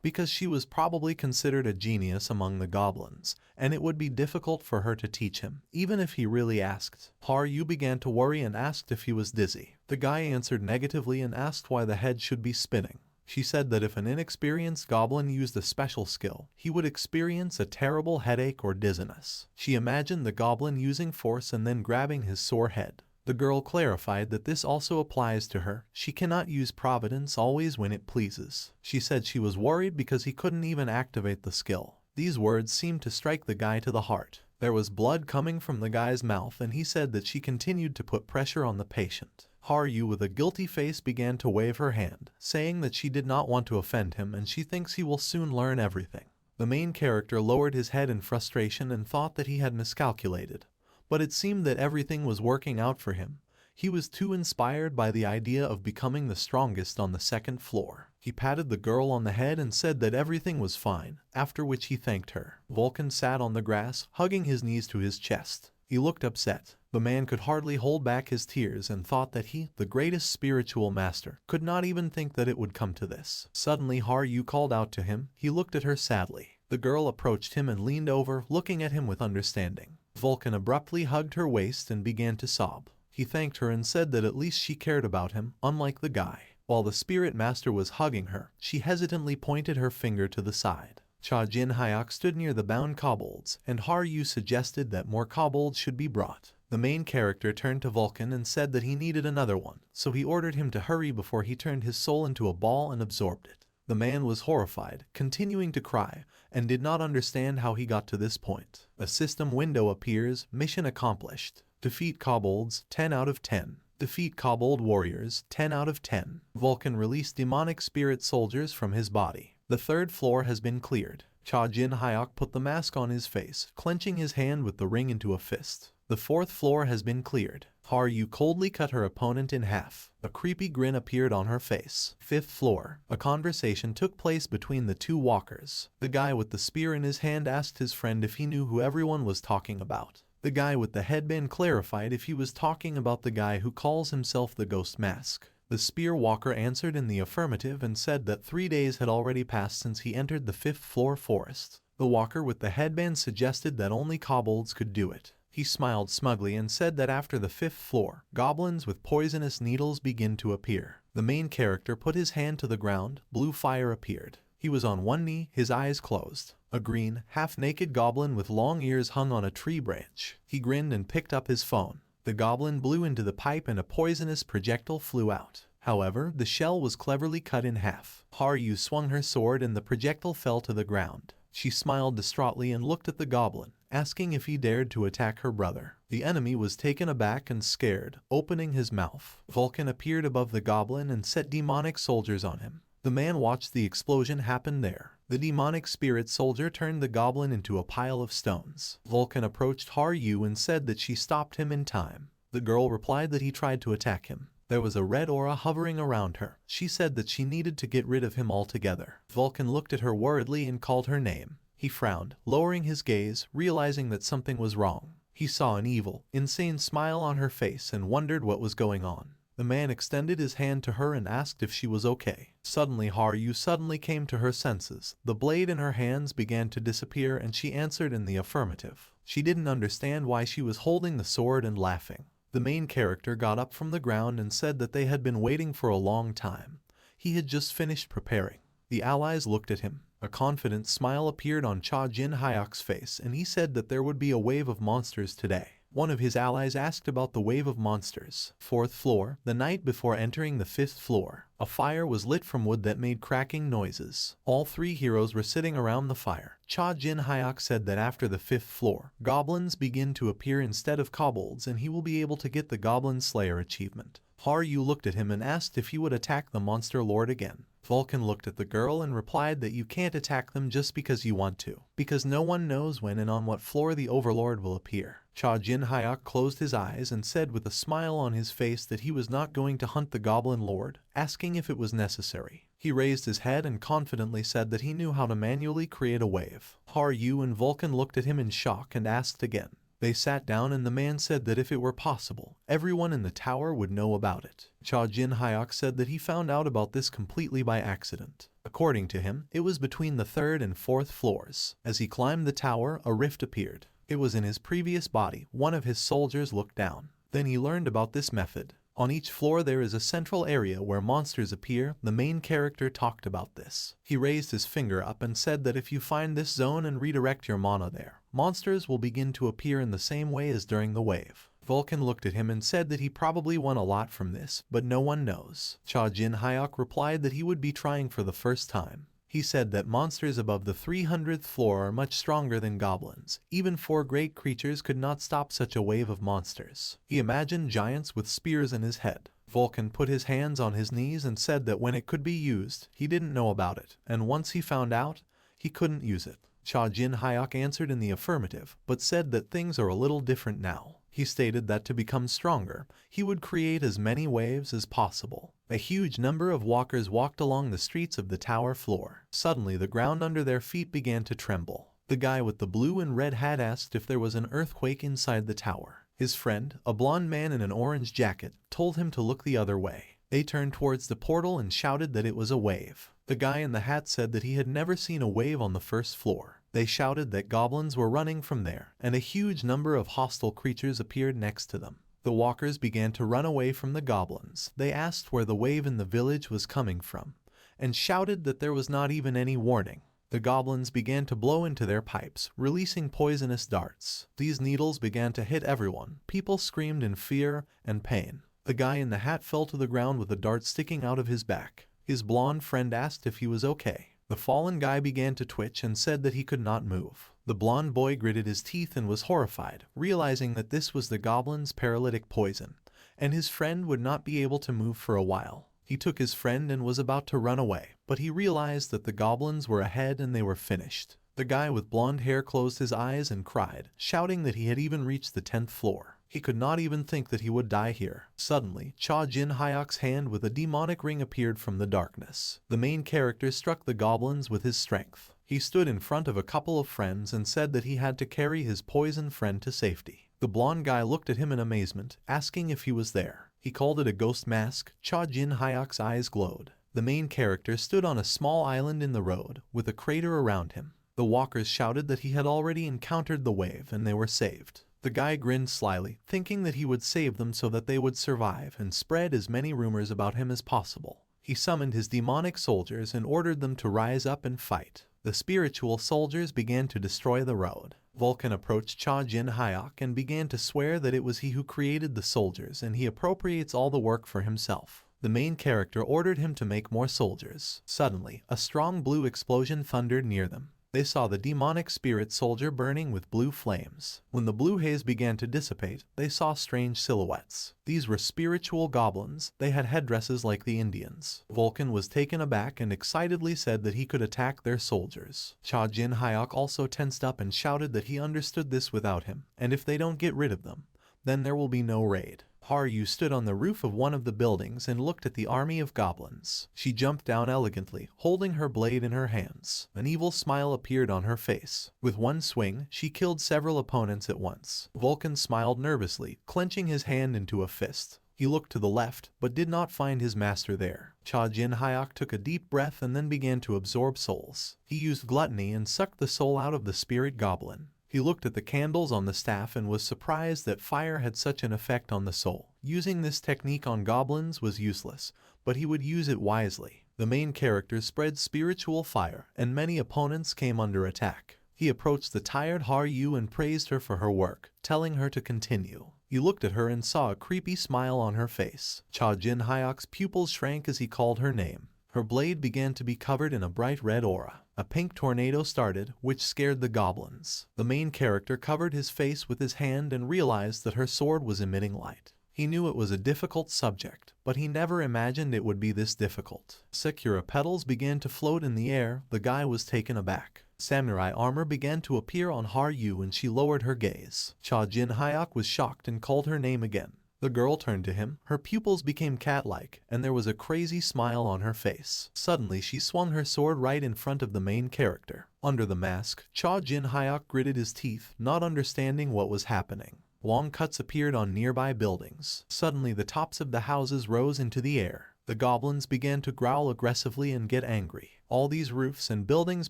[SPEAKER 1] because she was probably considered a genius among the goblins, and it would be difficult for her to teach him, even if he really asked. Haru began to worry and asked if he was dizzy. The guy answered negatively and asked why the head should be spinning. She said that if an inexperienced goblin used a special skill, he would experience a terrible headache or dizziness. She imagined the goblin using force and then grabbing his sore head. The girl clarified that this also applies to her. She cannot use providence always when it pleases. She said she was worried because he couldn't even activate the skill. These words seemed to strike the guy to the heart. There was blood coming from the guy's mouth, and he said that she continued to put pressure on the patient. Haru with a guilty face began to wave her hand, saying that she did not want to offend him and she thinks he will soon learn everything. The main character lowered his head in frustration and thought that he had miscalculated. But it seemed that everything was working out for him. He was too inspired by the idea of becoming the strongest on the 2nd floor. He patted the girl on the head and said that everything was fine, after which he thanked her. Vulcan sat on the grass, hugging his knees to his chest. He looked upset. The man could hardly hold back his tears and thought that he, the greatest spiritual master, could not even think that it would come to this. Suddenly Haru called out to him. He looked at her sadly. The girl approached him and leaned over, looking at him with understanding. Vulcan abruptly hugged her waist and began to sob. He thanked her and said that at least she cared about him, unlike the guy. While the spirit master was hugging her, she hesitantly pointed her finger to the side. Cha Jin Hyuk stood near the bound kobolds, and Haru suggested that more kobolds should be brought. The main character turned to Vulcan and said that he needed another one, so he ordered him to hurry before he turned his soul into a ball and absorbed it. The man was horrified, continuing to cry, and did not understand how he got to this point. A system window appears, mission accomplished. Defeat kobolds, 10 out of 10. Defeat kobold warriors, 10 out of 10. Vulcan released demonic spirit soldiers from his body. The third floor has been cleared. Cha Jin Hyuk put the mask on his face, clenching his hand with the ring into a fist. The fourth floor has been cleared. Haru coldly cut her opponent in half. A creepy grin appeared on her face. Fifth floor. A conversation took place between the two walkers. The guy with the spear in his hand asked his friend if he knew who everyone was talking about. The guy with the headband clarified if he was talking about the guy who calls himself the Ghost Mask. The spear walker answered in the affirmative and said that 3 days had already passed since he entered the fifth floor forest. The walker with the headband suggested that only kobolds could do it. He smiled smugly and said that after the fifth floor, goblins with poisonous needles begin to appear. The main character put his hand to the ground, blue fire appeared. He was on one knee, his eyes closed. A green, half-naked goblin with long ears hung on a tree branch. He grinned and picked up his phone. The goblin blew into the pipe and a poisonous projectile flew out. However, the shell was cleverly cut in half. Haru swung her sword and the projectile fell to the ground. She smiled distraughtly and looked at the goblin, asking if he dared to attack her brother. The enemy was taken aback and scared, opening his mouth. Vulcan appeared above the goblin and set demonic soldiers on him. The man watched the explosion happen there. The demonic spirit soldier turned the goblin into a pile of stones. Vulcan approached Haru and said that she stopped him in time. The girl replied that he tried to attack him. There was a red aura hovering around her. She said that she needed to get rid of him altogether. Vulcan looked at her worriedly and called her name. He frowned, lowering his gaze, realizing that something was wrong. He saw an evil, insane smile on her face and wondered what was going on. The man extended his hand to her and asked if she was okay. Suddenly Haru came to her senses. The blade in her hands began to disappear and she answered in the affirmative. She didn't understand why she was holding the sword and laughing. The main character got up from the ground and said that they had been waiting for a long time. He had just finished preparing. The allies looked at him. A confident smile appeared on Cha Jin Hyuk's face and he said that there would be a wave of monsters today. One of his allies asked about the wave of monsters. Fourth floor. The night before entering the fifth floor, a fire was lit from wood that made cracking noises. All three heroes were sitting around the fire. Cha Jin Hyuk said that after the fifth floor, goblins begin to appear instead of kobolds and he will be able to get the Goblin Slayer achievement. Haru looked at him and asked if he would attack the Monster Lord again. Vulcan looked at the girl and replied that you can't attack them just because you want to, because no one knows when and on what floor the Overlord will appear. Cha Jin Hyuk closed his eyes and said with a smile on his face that he was not going to hunt the Goblin Lord, asking if it was necessary. He raised his head and confidently said that he knew how to manually create a wave. Haru and Vulcan looked at him in shock and asked again. They sat down and the man said that if it were possible, everyone in the tower would know about it. Cha Jin Hyuk said that he found out about this completely by accident. According to him, it was between the third and fourth floors. As he climbed the tower, a rift appeared. It was in his previous body. One of his soldiers looked down. Then he learned about this method. On each floor there is a central area where monsters appear. The main character talked about this. He raised his finger up and said that if you find this zone and redirect your mana there, monsters will begin to appear in the same way as during the wave. Vulcan looked at him and said that he probably won a lot from this, but no one knows. Cha Jin Hyuk replied that he would be trying for the first time. He said that monsters above the 300th floor are much stronger than goblins. Even 4 great creatures could not stop such a wave of monsters. He imagined giants with spears in his head. Vulcan put his hands on his knees and said that when it could be used, he didn't know about it, and once he found out, he couldn't use it. Cha Jin Hyuk answered in the affirmative, but said that things are a little different now. He stated that to become stronger, he would create as many waves as possible. A huge number of walkers walked along the streets of the tower floor. Suddenly the ground under their feet began to tremble. The guy with the blue and red hat asked if there was an earthquake inside the tower. His friend, a blonde man in an orange jacket, told him to look the other way. They turned towards the portal and shouted that it was a wave. The guy in the hat said that he had never seen a wave on the first floor. They shouted that goblins were running from there, and a huge number of hostile creatures appeared next to them. The walkers began to run away from the goblins. They asked where the wave in the village was coming from, and shouted that there was not even any warning. The goblins began to blow into their pipes, releasing poisonous darts. These needles began to hit everyone. People screamed in fear and pain. The guy in the hat fell to the ground with a dart sticking out of his back. His blonde friend asked if he was okay. The fallen guy began to twitch and said that he could not move. The blonde boy gritted his teeth and was horrified, realizing that this was the goblin's paralytic poison, and his friend would not be able to move for a while. He took his friend and was about to run away, but he realized that the goblins were ahead and they were finished. The guy with blonde hair closed his eyes and cried, shouting that he had even reached the 10th floor. He could not even think that he would die here. Suddenly, Cha Jin Hyok's hand with a demonic ring appeared from the darkness. The main character struck the goblins with his strength. He stood in front of a couple of friends and said that he had to carry his poisoned friend to safety. The blonde guy looked at him in amazement, asking if he was there. He called it a ghost mask. Cha Jin Hyok's eyes glowed. The main character stood on a small island in the road, with a crater around him. The walkers shouted that he had already encountered the wave and they were saved. The guy grinned slyly, thinking that he would save them so that they would survive, and spread as many rumors about him as possible. He summoned his demonic soldiers and ordered them to rise up and fight. The spiritual soldiers began to destroy the road. Vulcan approached Cha Jin Hyok and began to swear that it was he who created the soldiers and he appropriates all the work for himself. The main character ordered him to make more soldiers. Suddenly, a strong blue explosion thundered near them. They saw the demonic spirit soldier burning with blue flames. When the blue haze began to dissipate, they saw strange silhouettes. These were spiritual goblins. They had headdresses like the Indians. Vulcan was taken aback and excitedly said that he could attack their soldiers. Cha Jin Hyok also tensed up and shouted that he understood this without him, and if they don't get rid of them, then there will be no raid. Haru stood on the roof of one of the buildings and looked at the army of goblins. She jumped down elegantly, holding her blade in her hands. An evil smile appeared on her face. With one swing, she killed several opponents at once. Vulcan smiled nervously, clenching his hand into a fist. He looked to the left, but did not find his master there. Cha Jin Hyok took a deep breath and then began to absorb souls. He used gluttony and sucked the soul out of the spirit goblin. He looked at the candles on the staff and was surprised that fire had such an effect on the soul. Using this technique on goblins was useless, but he would use it wisely. The main character spread spiritual fire, and many opponents came under attack. He approached the tired Haru and praised her for her work, telling her to continue. He looked at her and saw a creepy smile on her face. Cha Jin Hyok's pupils shrank as he called her name. Her blade began to be covered in a bright red aura. A pink tornado started, which scared the goblins. The main character covered his face with his hand and realized that her sword was emitting light. He knew it was a difficult subject, but he never imagined it would be this difficult. Sakura petals began to float in the air. The guy was taken aback. Samurai armor began to appear on Haru and she lowered her gaze. Cha Jin Hyok was shocked and called her name again. The girl turned to him, her pupils became cat-like, and there was a crazy smile on her face. Suddenly she swung her sword right in front of the main character. Under the mask, Cha Jin Hyok gritted his teeth, not understanding what was happening. Long cuts appeared on nearby buildings. Suddenly the tops of the houses rose into the air. The goblins began to growl aggressively and get angry. All these roofs and buildings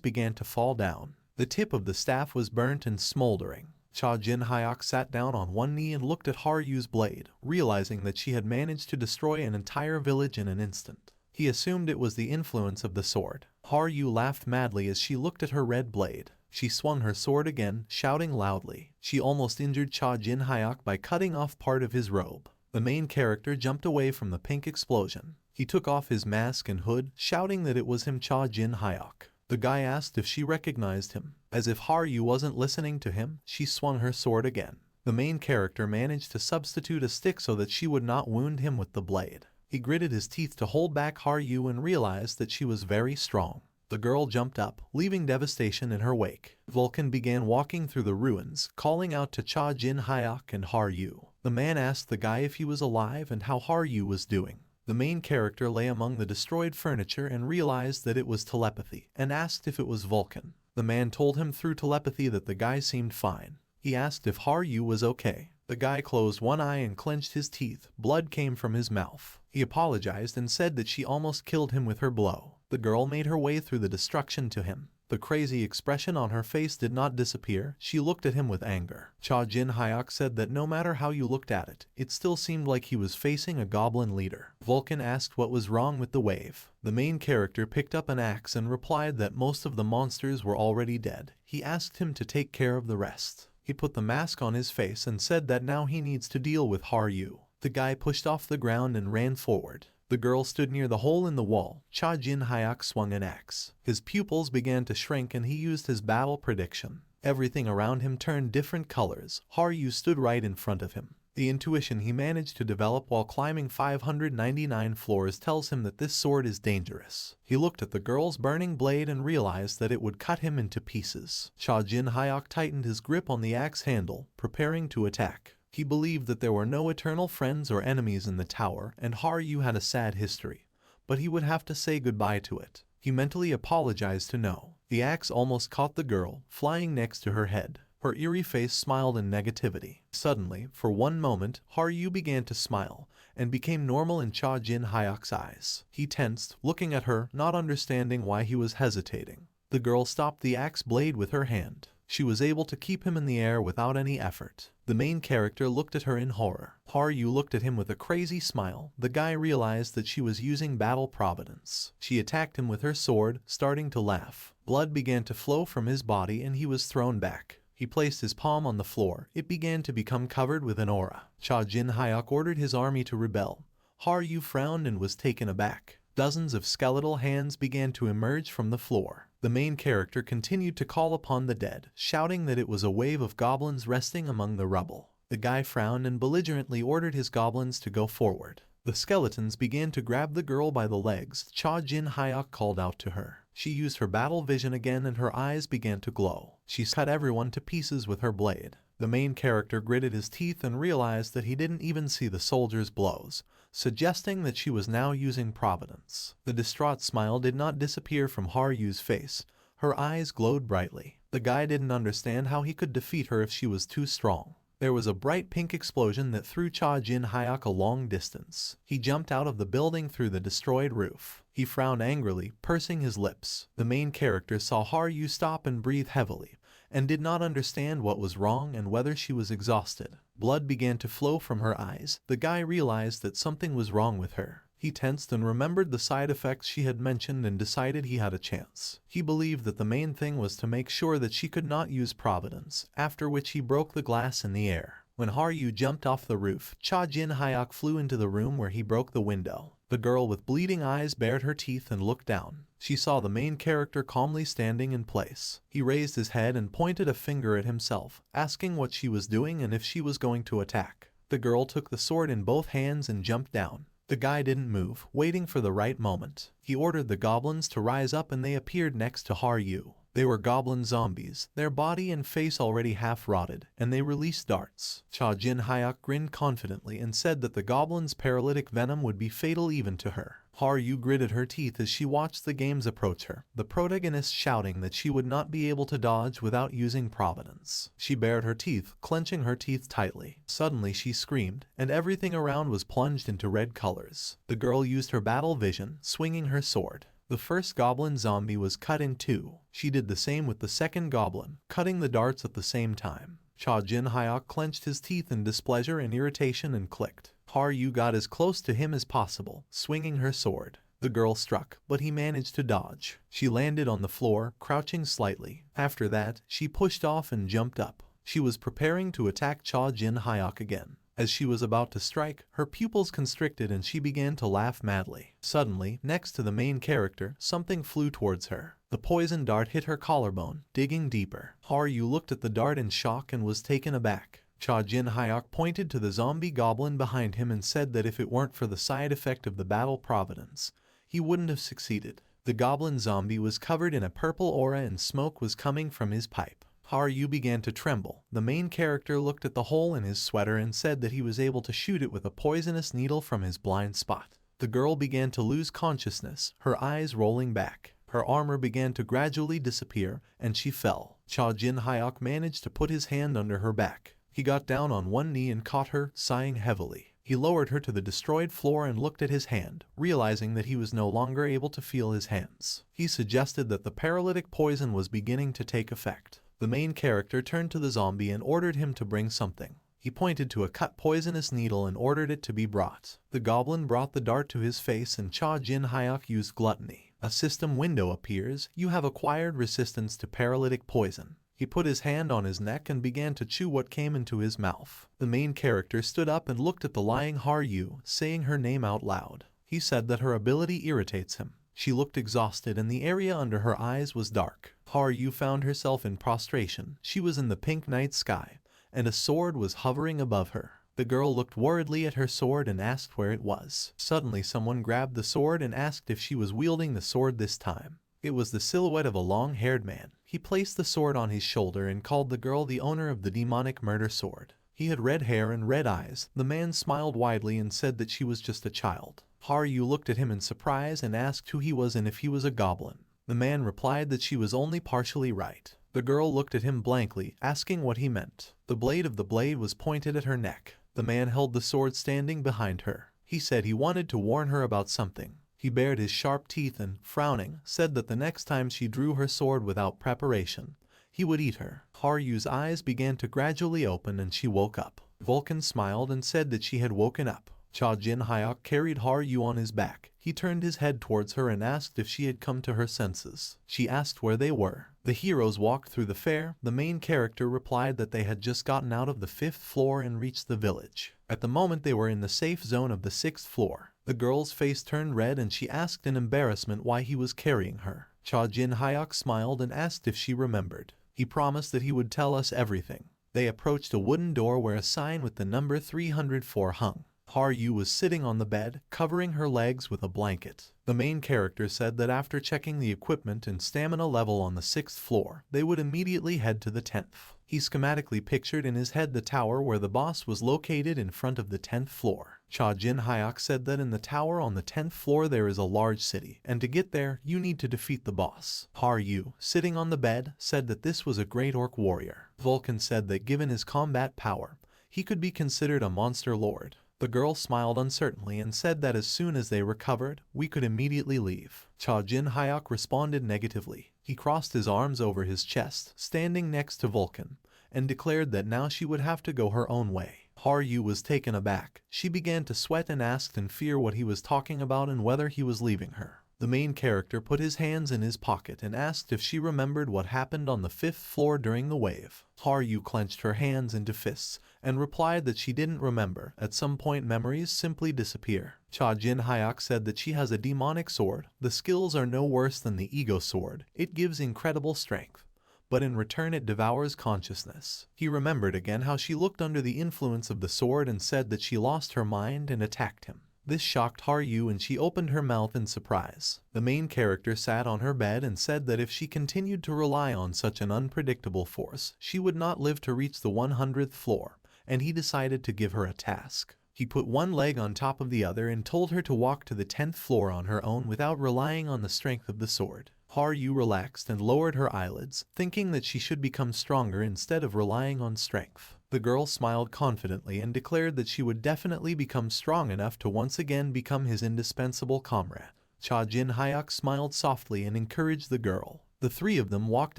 [SPEAKER 1] began to fall down. The tip of the staff was burnt and smoldering. Cha Jin Hyok sat down on one knee and looked at Haru's blade, realizing that she had managed to destroy an entire village in an instant. He assumed it was the influence of the sword. Haru laughed madly as she looked at her red blade. She swung her sword again, shouting loudly. She almost injured Cha Jin Hyok by cutting off part of his robe. The main character jumped away from the pink explosion. He took off his mask and hood, shouting that it was him, Cha Jin Hyok. The guy asked if she recognized him. As if Haru wasn't listening to him, she swung her sword again. The main character managed to substitute a stick so that she would not wound him with the blade. He gritted his teeth to hold back Haru and realized that she was very strong. The girl jumped up, leaving devastation in her wake. Vulcan began walking through the ruins, calling out to Cha Jin Hyok and Haru. The man asked the guy if he was alive and how Haru was doing. The main character lay among the destroyed furniture and realized that it was telepathy, and asked if it was Vulcan. The man told him through telepathy that the guy seemed fine. He asked if Haru was okay. The guy closed one eye and clenched his teeth. Blood came from his mouth. He apologized and said that she almost killed him with her blow. The girl made her way through the destruction to him. The crazy expression on her face did not disappear. She looked at him with anger. Cha Jin Hyuk said that no matter how you looked at it, it still seemed like he was facing a goblin leader. Vulcan asked what was wrong with the wave. The main character picked up an axe and replied that most of the monsters were already dead. He asked him to take care of the rest. He put the mask on his face and said that now he needs to deal with Haryu. The guy pushed off the ground and ran forward. The girl stood near the hole in the wall. Cha Jin Hyuk swung an axe. His pupils began to shrink and he used his battle prediction. Everything around him turned different colors. Haryu stood right in front of him. The intuition he managed to develop while climbing 599 floors tells him that this sword is dangerous. He looked at the girl's burning blade and realized that it would cut him into pieces. Cha Jin Hyuk tightened his grip on the axe handle, preparing to attack. He believed that there were no eternal friends or enemies in the tower, and Haryu had a sad history, but he would have to say goodbye to it. He mentally apologized to No. The axe almost caught the girl, flying next to her head. Her eerie face smiled in negativity. Suddenly, for one moment, Haryu began to smile, and became normal in Cha Jin Hyuk's eyes. He tensed, looking at her, not understanding why he was hesitating. The girl stopped the axe blade with her hand. She was able to keep him in the air without any effort. The main character looked at her in horror. Haryu looked at him with a crazy smile. The guy realized that she was using battle providence. She attacked him with her sword, starting to laugh. Blood began to flow from his body and he was thrown back. He placed his palm on the floor. It began to become covered with an aura. Cha Jin Hyuk ordered his army to rebel. Haryu frowned and was taken aback. Dozens of skeletal hands began to emerge from the floor. The main character continued to call upon the dead, shouting that it was a wave of goblins resting among the rubble. The guy frowned and belligerently ordered his goblins to go forward. The skeletons began to grab the girl by the legs. Cha Jin Hyuk called out to her. She used her battle vision again and her eyes began to glow. She cut everyone to pieces with her blade. The main character gritted his teeth and realized that he didn't even see the soldiers' blows, suggesting that she was now using providence. The distraught smile did not disappear from Haryu's face. Her eyes glowed brightly. The guy didn't understand how he could defeat her if she was too strong. There was a bright pink explosion that threw Cha Jin Hyuk a long distance. He jumped out of the building through the destroyed roof. He frowned angrily, pursing his lips. The main character saw Haryu stop and breathe heavily, and did not understand what was wrong and whether she was exhausted. Blood began to flow from her eyes. The guy realized that something was wrong with her. He tensed and remembered the side effects she had mentioned and decided he had a chance. He believed that the main thing was to make sure that she could not use providence, after which he broke the glass in the air. When Haryu jumped off the roof, Cha Jin Hyuk flew into the room where he broke the window. The girl with bleeding eyes bared her teeth and looked down. She saw the main character calmly standing in place. He raised his head and pointed a finger at himself, asking what she was doing and if she was going to attack. The girl took the sword in both hands and jumped down. The guy didn't move, waiting for the right moment. He ordered the goblins to rise up and they appeared next to Haryu. They were goblin zombies, their body and face already half rotted, and they released darts. Cha Jin Hyuk grinned confidently and said that the goblin's paralytic venom would be fatal even to her. Haryu gritted her teeth as she watched the games approach her, the protagonist shouting that she would not be able to dodge without using providence. She bared her teeth, clenching her teeth tightly. Suddenly she screamed, and everything around was plunged into red colors. The girl used her battle vision, swinging her sword. The first goblin zombie was cut in two. She did the same with the second goblin, cutting the darts at the same time. Cha Jin Hyuk clenched his teeth in displeasure and irritation and clicked. Haryu got as close to him as possible, swinging her sword. The girl struck, but he managed to dodge. She landed on the floor, crouching slightly. After that, she pushed off and jumped up. She was preparing to attack Cha Jin Hyuk again. As she was about to strike, her pupils constricted and she began to laugh madly. Suddenly, next to the main character, something flew towards her. The poison dart hit her collarbone, digging deeper. Haryu looked at the dart in shock and was taken aback. Cha Jin Hyuk pointed to the zombie goblin behind him and said that if it weren't for the side effect of the battle providence, he wouldn't have succeeded. The goblin zombie was covered in a purple aura and smoke was coming from his pipe. Haryu began to tremble. The main character looked at the hole in his sweater and said that he was able to shoot it with a poisonous needle from his blind spot. The girl began to lose consciousness, her eyes rolling back. Her armor began to gradually disappear, and she fell. Cha Jin Hyuk managed to put his hand under her back. He got down on one knee and caught her, sighing heavily. He lowered her to the destroyed floor and looked at his hand, realizing that he was no longer able to feel his hands. He suggested that the paralytic poison was beginning to take effect. The main character turned to the zombie and ordered him to bring something. He pointed to a cut poisonous needle and ordered it to be brought. The goblin brought the dart to his face and Cha Jin Hyuk used gluttony. A system window appears. You have acquired resistance to paralytic poison. He put his hand on his neck and began to chew what came into his mouth. The main character stood up and looked at the lying Haryu, saying her name out loud. He said that her ability irritates him. She looked exhausted and the area under her eyes was dark. Haryu found herself in prostration. She was in the pink night sky, and a sword was hovering above her. The girl looked worriedly at her sword and asked where it was. Suddenly someone grabbed the sword and asked if she was wielding the sword this time. It was the silhouette of a long-haired man. He placed the sword on his shoulder and called the girl the owner of the demonic murder sword. He had red hair and red eyes. The man smiled widely and said that she was just a child. Haryu looked at him in surprise and asked who he was and if he was a goblin. The man replied that she was only partially right. The girl looked at him blankly, asking what he meant. The blade of the blade was pointed at her neck. The man held the sword standing behind her. He said he wanted to warn her about something. He bared his sharp teeth and, frowning, said that the next time she drew her sword without preparation, he would eat her. Haryu's eyes began to gradually open and she woke up. Vulcan smiled and said that she had woken up. Cha Jin Hyuk carried Haryu on his back. He turned his head towards her and asked if she had come to her senses. She asked where they were. The heroes walked through the fair. The main character replied that they had just gotten out of the 5th floor and reached the village. At the moment they were in the safe zone of the 6th floor. The girl's face turned red and she asked in embarrassment why he was carrying her. Cha Jin Hyuk smiled and asked if she remembered. He promised that he would tell us everything. They approached a wooden door where a sign with the number 304 hung. Haryu was sitting on the bed, covering her legs with a blanket. The main character said that after checking the equipment and stamina level on the 6th floor, they would immediately head to the 10th. He schematically pictured in his head the tower where the boss was located in front of the 10th floor. Cha Jin Hyuk said that in the tower on the 10th floor there is a large city, and to get there, you need to defeat the boss. Haryu, sitting on the bed, said that this was a great orc warrior. Vulcan said that given his combat power, he could be considered a monster lord. The girl smiled uncertainly and said that as soon as they recovered, we could immediately leave. Cha Jin Hyuk responded negatively. He crossed his arms over his chest, standing next to Vulcan, and declared that now she would have to go her own way. Haryu was taken aback. She began to sweat and asked in fear what he was talking about and whether he was leaving her. The main character put his hands in his pocket and asked if she remembered what happened on the 5th floor during the wave. Haryu clenched her hands into fists and replied that she didn't remember. At some point memories simply disappear. Cha Jin Hyuk said that she has a demonic sword. The skills are no worse than the ego sword. It gives incredible strength, but in return it devours consciousness. He remembered again how she looked under the influence of the sword and said that she lost her mind and attacked him. This shocked Haryu and she opened her mouth in surprise. The main character sat on her bed and said that if she continued to rely on such an unpredictable force, she would not live to reach the 100th floor, and he decided to give her a task. He put one leg on top of the other and told her to walk to the 10th floor on her own without relying on the strength of the sword. Haryu relaxed and lowered her eyelids, thinking that she should become stronger instead of relying on strength. The girl smiled confidently and declared that she would definitely become strong enough to once again become his indispensable comrade. Cha Jin Hyuk smiled softly and encouraged the girl. The three of them walked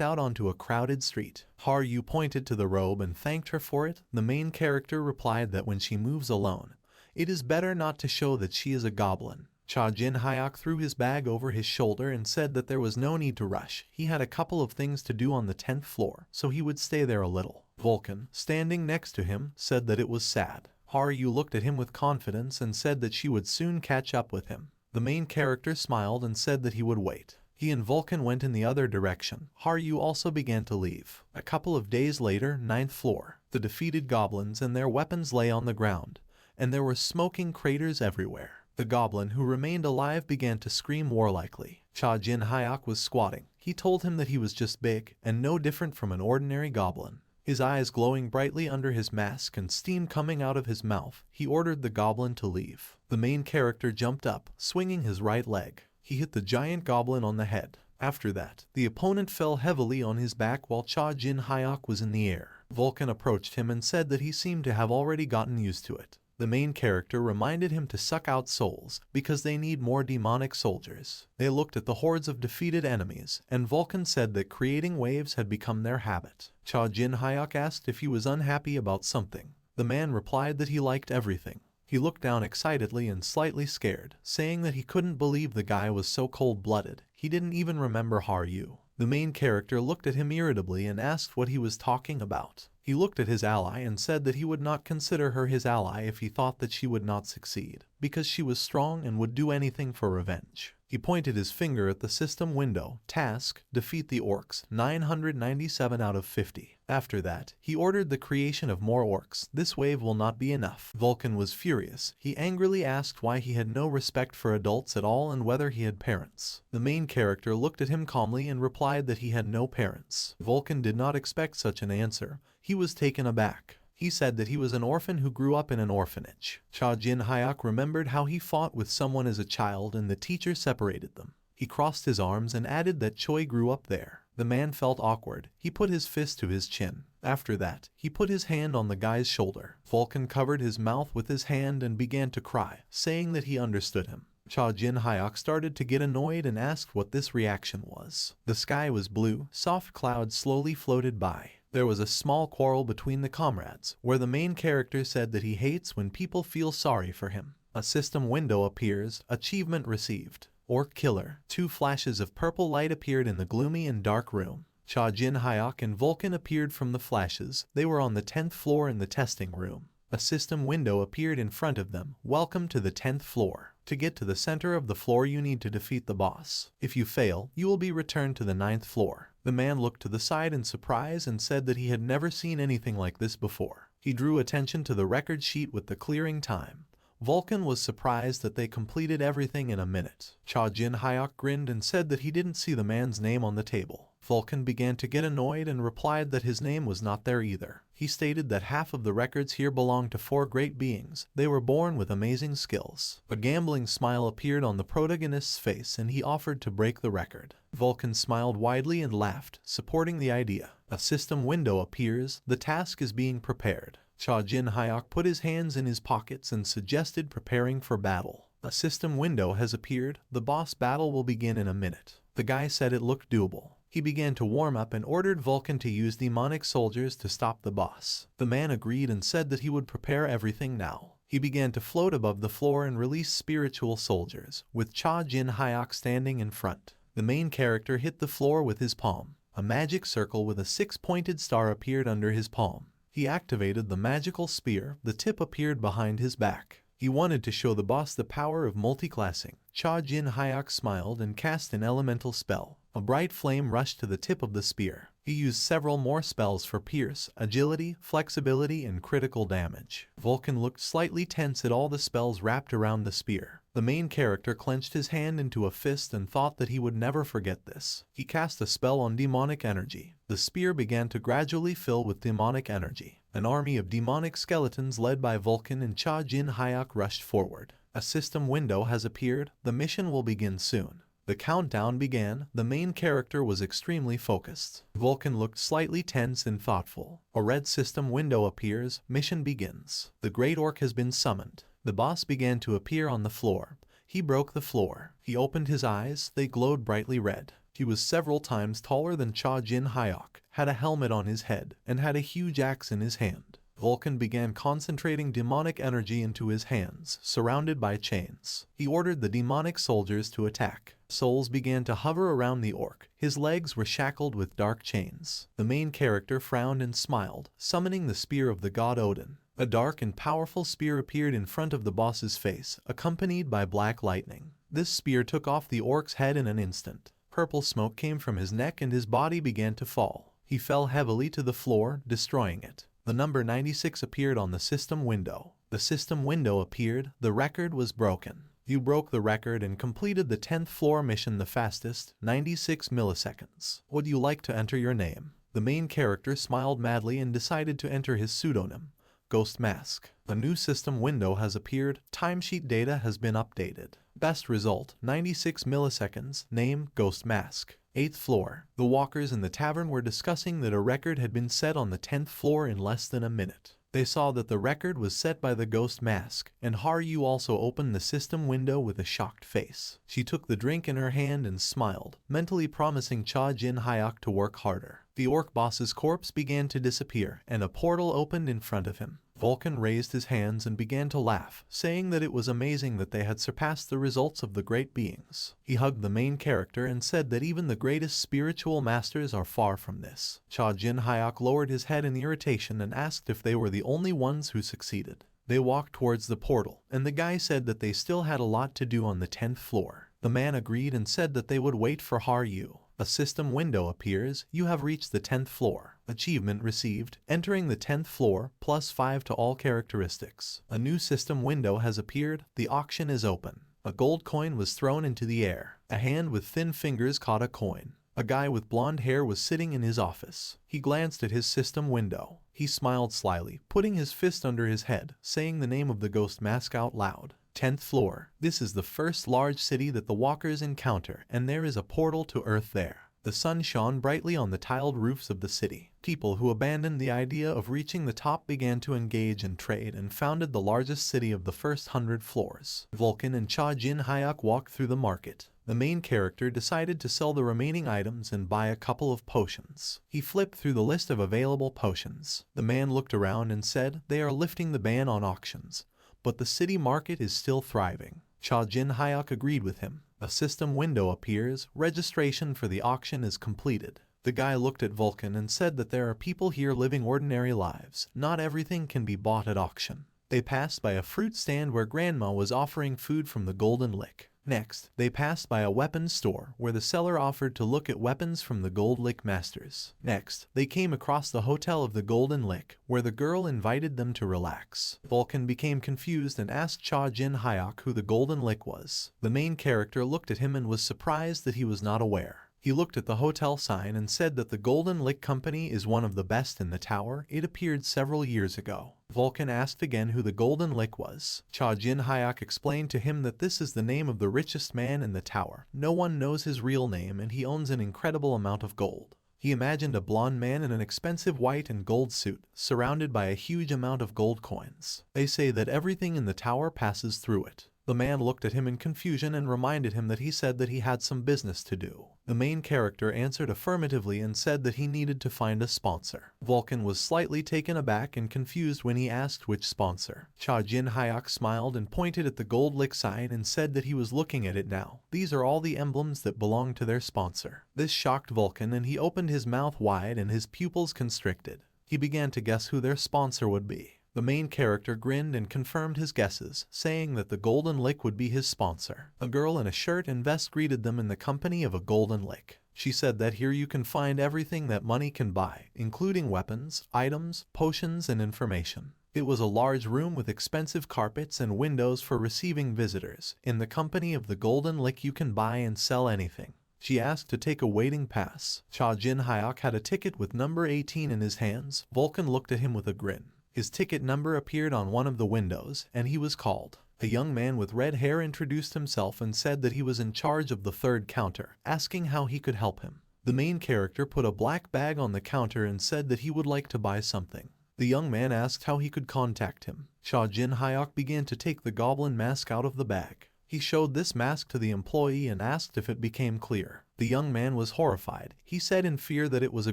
[SPEAKER 1] out onto a crowded street. Haryu pointed to the robe and thanked her for it. The main character replied that when she moves alone, it is better not to show that she is a goblin. Cha Jin Hyuk threw his bag over his shoulder and said that there was no need to rush. He had a couple of things to do on the 10th floor, so he would stay there a little. Vulcan, standing next to him, said that it was sad. Haryu looked at him with confidence and said that she would soon catch up with him. The main character smiled and said that he would wait. He and Vulcan went in the other direction. Haryu also began to leave. A couple of days later, 9th floor. The defeated goblins and their weapons lay on the ground, and there were smoking craters everywhere. The goblin who remained alive began to scream warlikely. Cha Jin Hyuk was squatting. He told him that he was just big and no different from an ordinary goblin. His eyes glowing brightly under his mask and steam coming out of his mouth, he ordered the goblin to leave. The main character jumped up, swinging his right leg. He hit the giant goblin on the head. After that, the opponent fell heavily on his back while Cha Jin Hyuk was in the air. Vulcan approached him and said that he seemed to have already gotten used to it. The main character reminded him to suck out souls because they need more demonic soldiers. They looked at the hordes of defeated enemies, and Vulcan said that creating waves had become their habit. Cha Jin Hyuk asked if he was unhappy about something. The man replied that he liked everything. He looked down excitedly and slightly scared, saying that he couldn't believe the guy was so cold-blooded. He didn't even remember Haru. The main character looked at him irritably and asked what he was talking about. He looked at his ally and said that he would not consider her his ally if he thought that she would not succeed, because she was strong and would do anything for revenge. He pointed his finger at the system window. Task: defeat the orcs, 997 out of 50. After that, he ordered the creation of more orcs. This wave will not be enough. Vulcan was furious. He angrily asked why he had no respect for adults at all and whether he had parents. The main character looked at him calmly and replied that he had no parents. Vulcan did not expect such an answer. He was taken aback. He said that he was an orphan who grew up in an orphanage. Cha Jin Hyuk remembered how he fought with someone as a child and the teacher separated them. He crossed his arms and added that Choi grew up there. The man felt awkward. He put his fist to his chin. After that, he put his hand on the guy's shoulder. Vulcan covered his mouth with his hand and began to cry, saying that he understood him. Cha Jin Hyuk started to get annoyed and asked what this reaction was. The sky was blue. Soft clouds slowly floated by. There was a small quarrel between the comrades, where the main character said that he hates when people feel sorry for him. A system window appears. Achievement received. Orc Killer. 2 flashes of purple light appeared in the gloomy and dark room. Cha Jin Hyuk and Vulcan appeared from the flashes. They were on the 10th floor in the testing room. A system window appeared in front of them. Welcome to the 10th floor. To get to the center of the floor you need to defeat the boss. If you fail, you will be returned to the 9th floor. The man looked to the side in surprise and said that he had never seen anything like this before. He drew attention to the record sheet with the clearing time. Vulcan was surprised that they completed everything in a minute. Cha Jin Hyuk grinned and said that he didn't see the man's name on the table. Vulcan began to get annoyed and replied that his name was not there either. He stated that half of the records here belonged to 4 great beings. They were born with amazing skills. A gambling smile appeared on the protagonist's face and he offered to break the record. Vulcan smiled widely and laughed, supporting the idea. A system window appears. The task is being prepared. Cha Jin Hyuk put his hands in his pockets and suggested preparing for battle. A system window has appeared. The boss battle will begin in a minute. The guy said it looked doable. He began to warm up and ordered Vulcan to use demonic soldiers to stop the boss. The man agreed and said that he would prepare everything now. He began to float above the floor and release spiritual soldiers, with Cha Jin Hyuk standing in front. The main character hit the floor with his palm. A magic circle with a 6-pointed star appeared under his palm. He activated the magical spear. The tip appeared behind his back. He wanted to show the boss the power of multiclassing. Cha Jin Hyuk smiled and cast an elemental spell. A bright flame rushed to the tip of the spear. He used several more spells for pierce, agility, flexibility, and critical damage. Vulcan looked slightly tense at all the spells wrapped around the spear. The main character clenched his hand into a fist and thought that he would never forget this. He cast a spell on demonic energy. The spear began to gradually fill with demonic energy. An army of demonic skeletons led by Vulcan and Cha Jin Hyuk rushed forward. A system window has appeared. The mission will begin soon. The countdown began. The main character was extremely focused. Vulcan looked slightly tense and thoughtful. A red system window appears. Mission begins. The Great Orc has been summoned. The boss began to appear on the floor. He broke the floor. He opened his eyes. They glowed brightly red. He was several times taller than Cha Jin Hyuk, had a helmet on his head, and had a huge axe in his hand. Vulcan began concentrating demonic energy into his hands, surrounded by chains. He ordered the demonic soldiers to attack. Souls began to hover around the orc. His legs were shackled with dark chains. The main character frowned and smiled, summoning the spear of the god Odin. A dark and powerful spear appeared in front of the boss's face, accompanied by black lightning. This spear took off the orc's head in an instant. Purple smoke came from his neck and his body began to fall. He fell heavily to the floor, destroying it. The number 96 appeared on the system window. The system window appeared. The record was broken. You broke the record and completed the 10th floor mission the fastest, 96 milliseconds. Would you like to enter your name? The main character smiled madly and decided to enter his pseudonym, Ghost Mask. A new system window has appeared. Timesheet data has been updated. Best result, 96 milliseconds. Name, Ghost Mask. 8th floor. The walkers in the tavern were discussing that a record had been set on the 10th floor in less than a minute. They saw that the record was set by the ghost mask, and Haru also opened the system window with a shocked face. She took the drink in her hand and smiled, mentally promising Cha Jin Hyuk to work harder. The orc boss's corpse began to disappear, and a portal opened in front of him. Vulcan raised his hands and began to laugh, saying that it was amazing that they had surpassed the results of the great beings. He hugged the main character and said that even the greatest spiritual masters are far from this. Cha Jin Hyuk lowered his head in irritation and asked if they were the only ones who succeeded. They walked towards the portal, and the guy said that they still had a lot to do on the 10th floor. The man agreed and said that they would wait for Haru. A system window appears. You have reached the 10th floor. Achievement received. Entering the 10th floor, +5 to all characteristics. A new system window has appeared. The auction is open. A gold coin was thrown into the air. A hand with thin fingers caught a coin. A guy with blonde hair was sitting in his office. He glanced at his system window. He smiled slyly, putting his fist under his head, saying the name of the ghost mask out loud. 10th floor. This is the first large city that the walkers encounter, and there is a portal to Earth there. The sun shone brightly on the tiled roofs of the city. People who abandoned the idea of reaching the top began to engage in trade and founded the largest city of the first 100 floors. Vulcan and Cha Jin Hyuk walked through the market. The main character decided to sell the remaining items and buy a couple of potions. He flipped through the list of available potions. The man looked around and said, "They are lifting the ban on auctions, but the city market is still thriving." Cha Jin Hyuk agreed with him. A system window appears. Registration for the auction is completed. The guy looked at Vulcan and said that there are people here living ordinary lives. Not everything can be bought at auction. They passed by a fruit stand where Grandma was offering food from the Golden Lick. Next, they passed by a weapons store where the seller offered to look at weapons from the Gold Lick Masters. Next, they came across the hotel of the Golden Lick where the girl invited them to relax. Vulcan became confused and asked Cha Jin Hyuk who the Golden Lick was. The main character looked at him and was surprised that he was not aware. He looked at the hotel sign and said that the Golden Lick Company is one of the best in the tower. It appeared several years ago. Vulcan asked again who the Golden Lick was. Cha Jin Hyuk explained to him that this is the name of the richest man in the tower. No one knows his real name and he owns an incredible amount of gold. He imagined a blonde man in an expensive white and gold suit, surrounded by a huge amount of gold coins. They say that everything in the tower passes through it. The man looked at him in confusion and reminded him that he said that he had some business to do. The main character answered affirmatively and said that he needed to find a sponsor. Vulcan was slightly taken aback and confused when he asked which sponsor. Cha Jin Hyuk smiled and pointed at the Gold Lick sign and said that he was looking at it now. These are all the emblems that belong to their sponsor. This shocked Vulcan and he opened his mouth wide and his pupils constricted. He began to guess who their sponsor would be. The main character grinned and confirmed his guesses, saying that the Golden Lick would be his sponsor. A girl in a shirt and vest greeted them in the company of a Golden Lick. She said that here you can find everything that money can buy, including weapons, items, potions, and information. It was a large room with expensive carpets and windows for receiving visitors. In the company of the Golden Lick you can buy and sell anything. She asked to take a waiting pass. Cha Jin Hyuk had a ticket with number 18 in his hands. Vulcan looked at him with a grin. His ticket number appeared on one of the windows, and he was called. A young man with red hair introduced himself and said that he was in charge of the third counter, asking how he could help him. The main character put a black bag on the counter and said that he would like to buy something. The young man asked how he could contact him. Cha Jin Hyuk began to take the goblin mask out of the bag. He showed this mask to the employee and asked if it became clear. The young man was horrified. He said in fear that it was a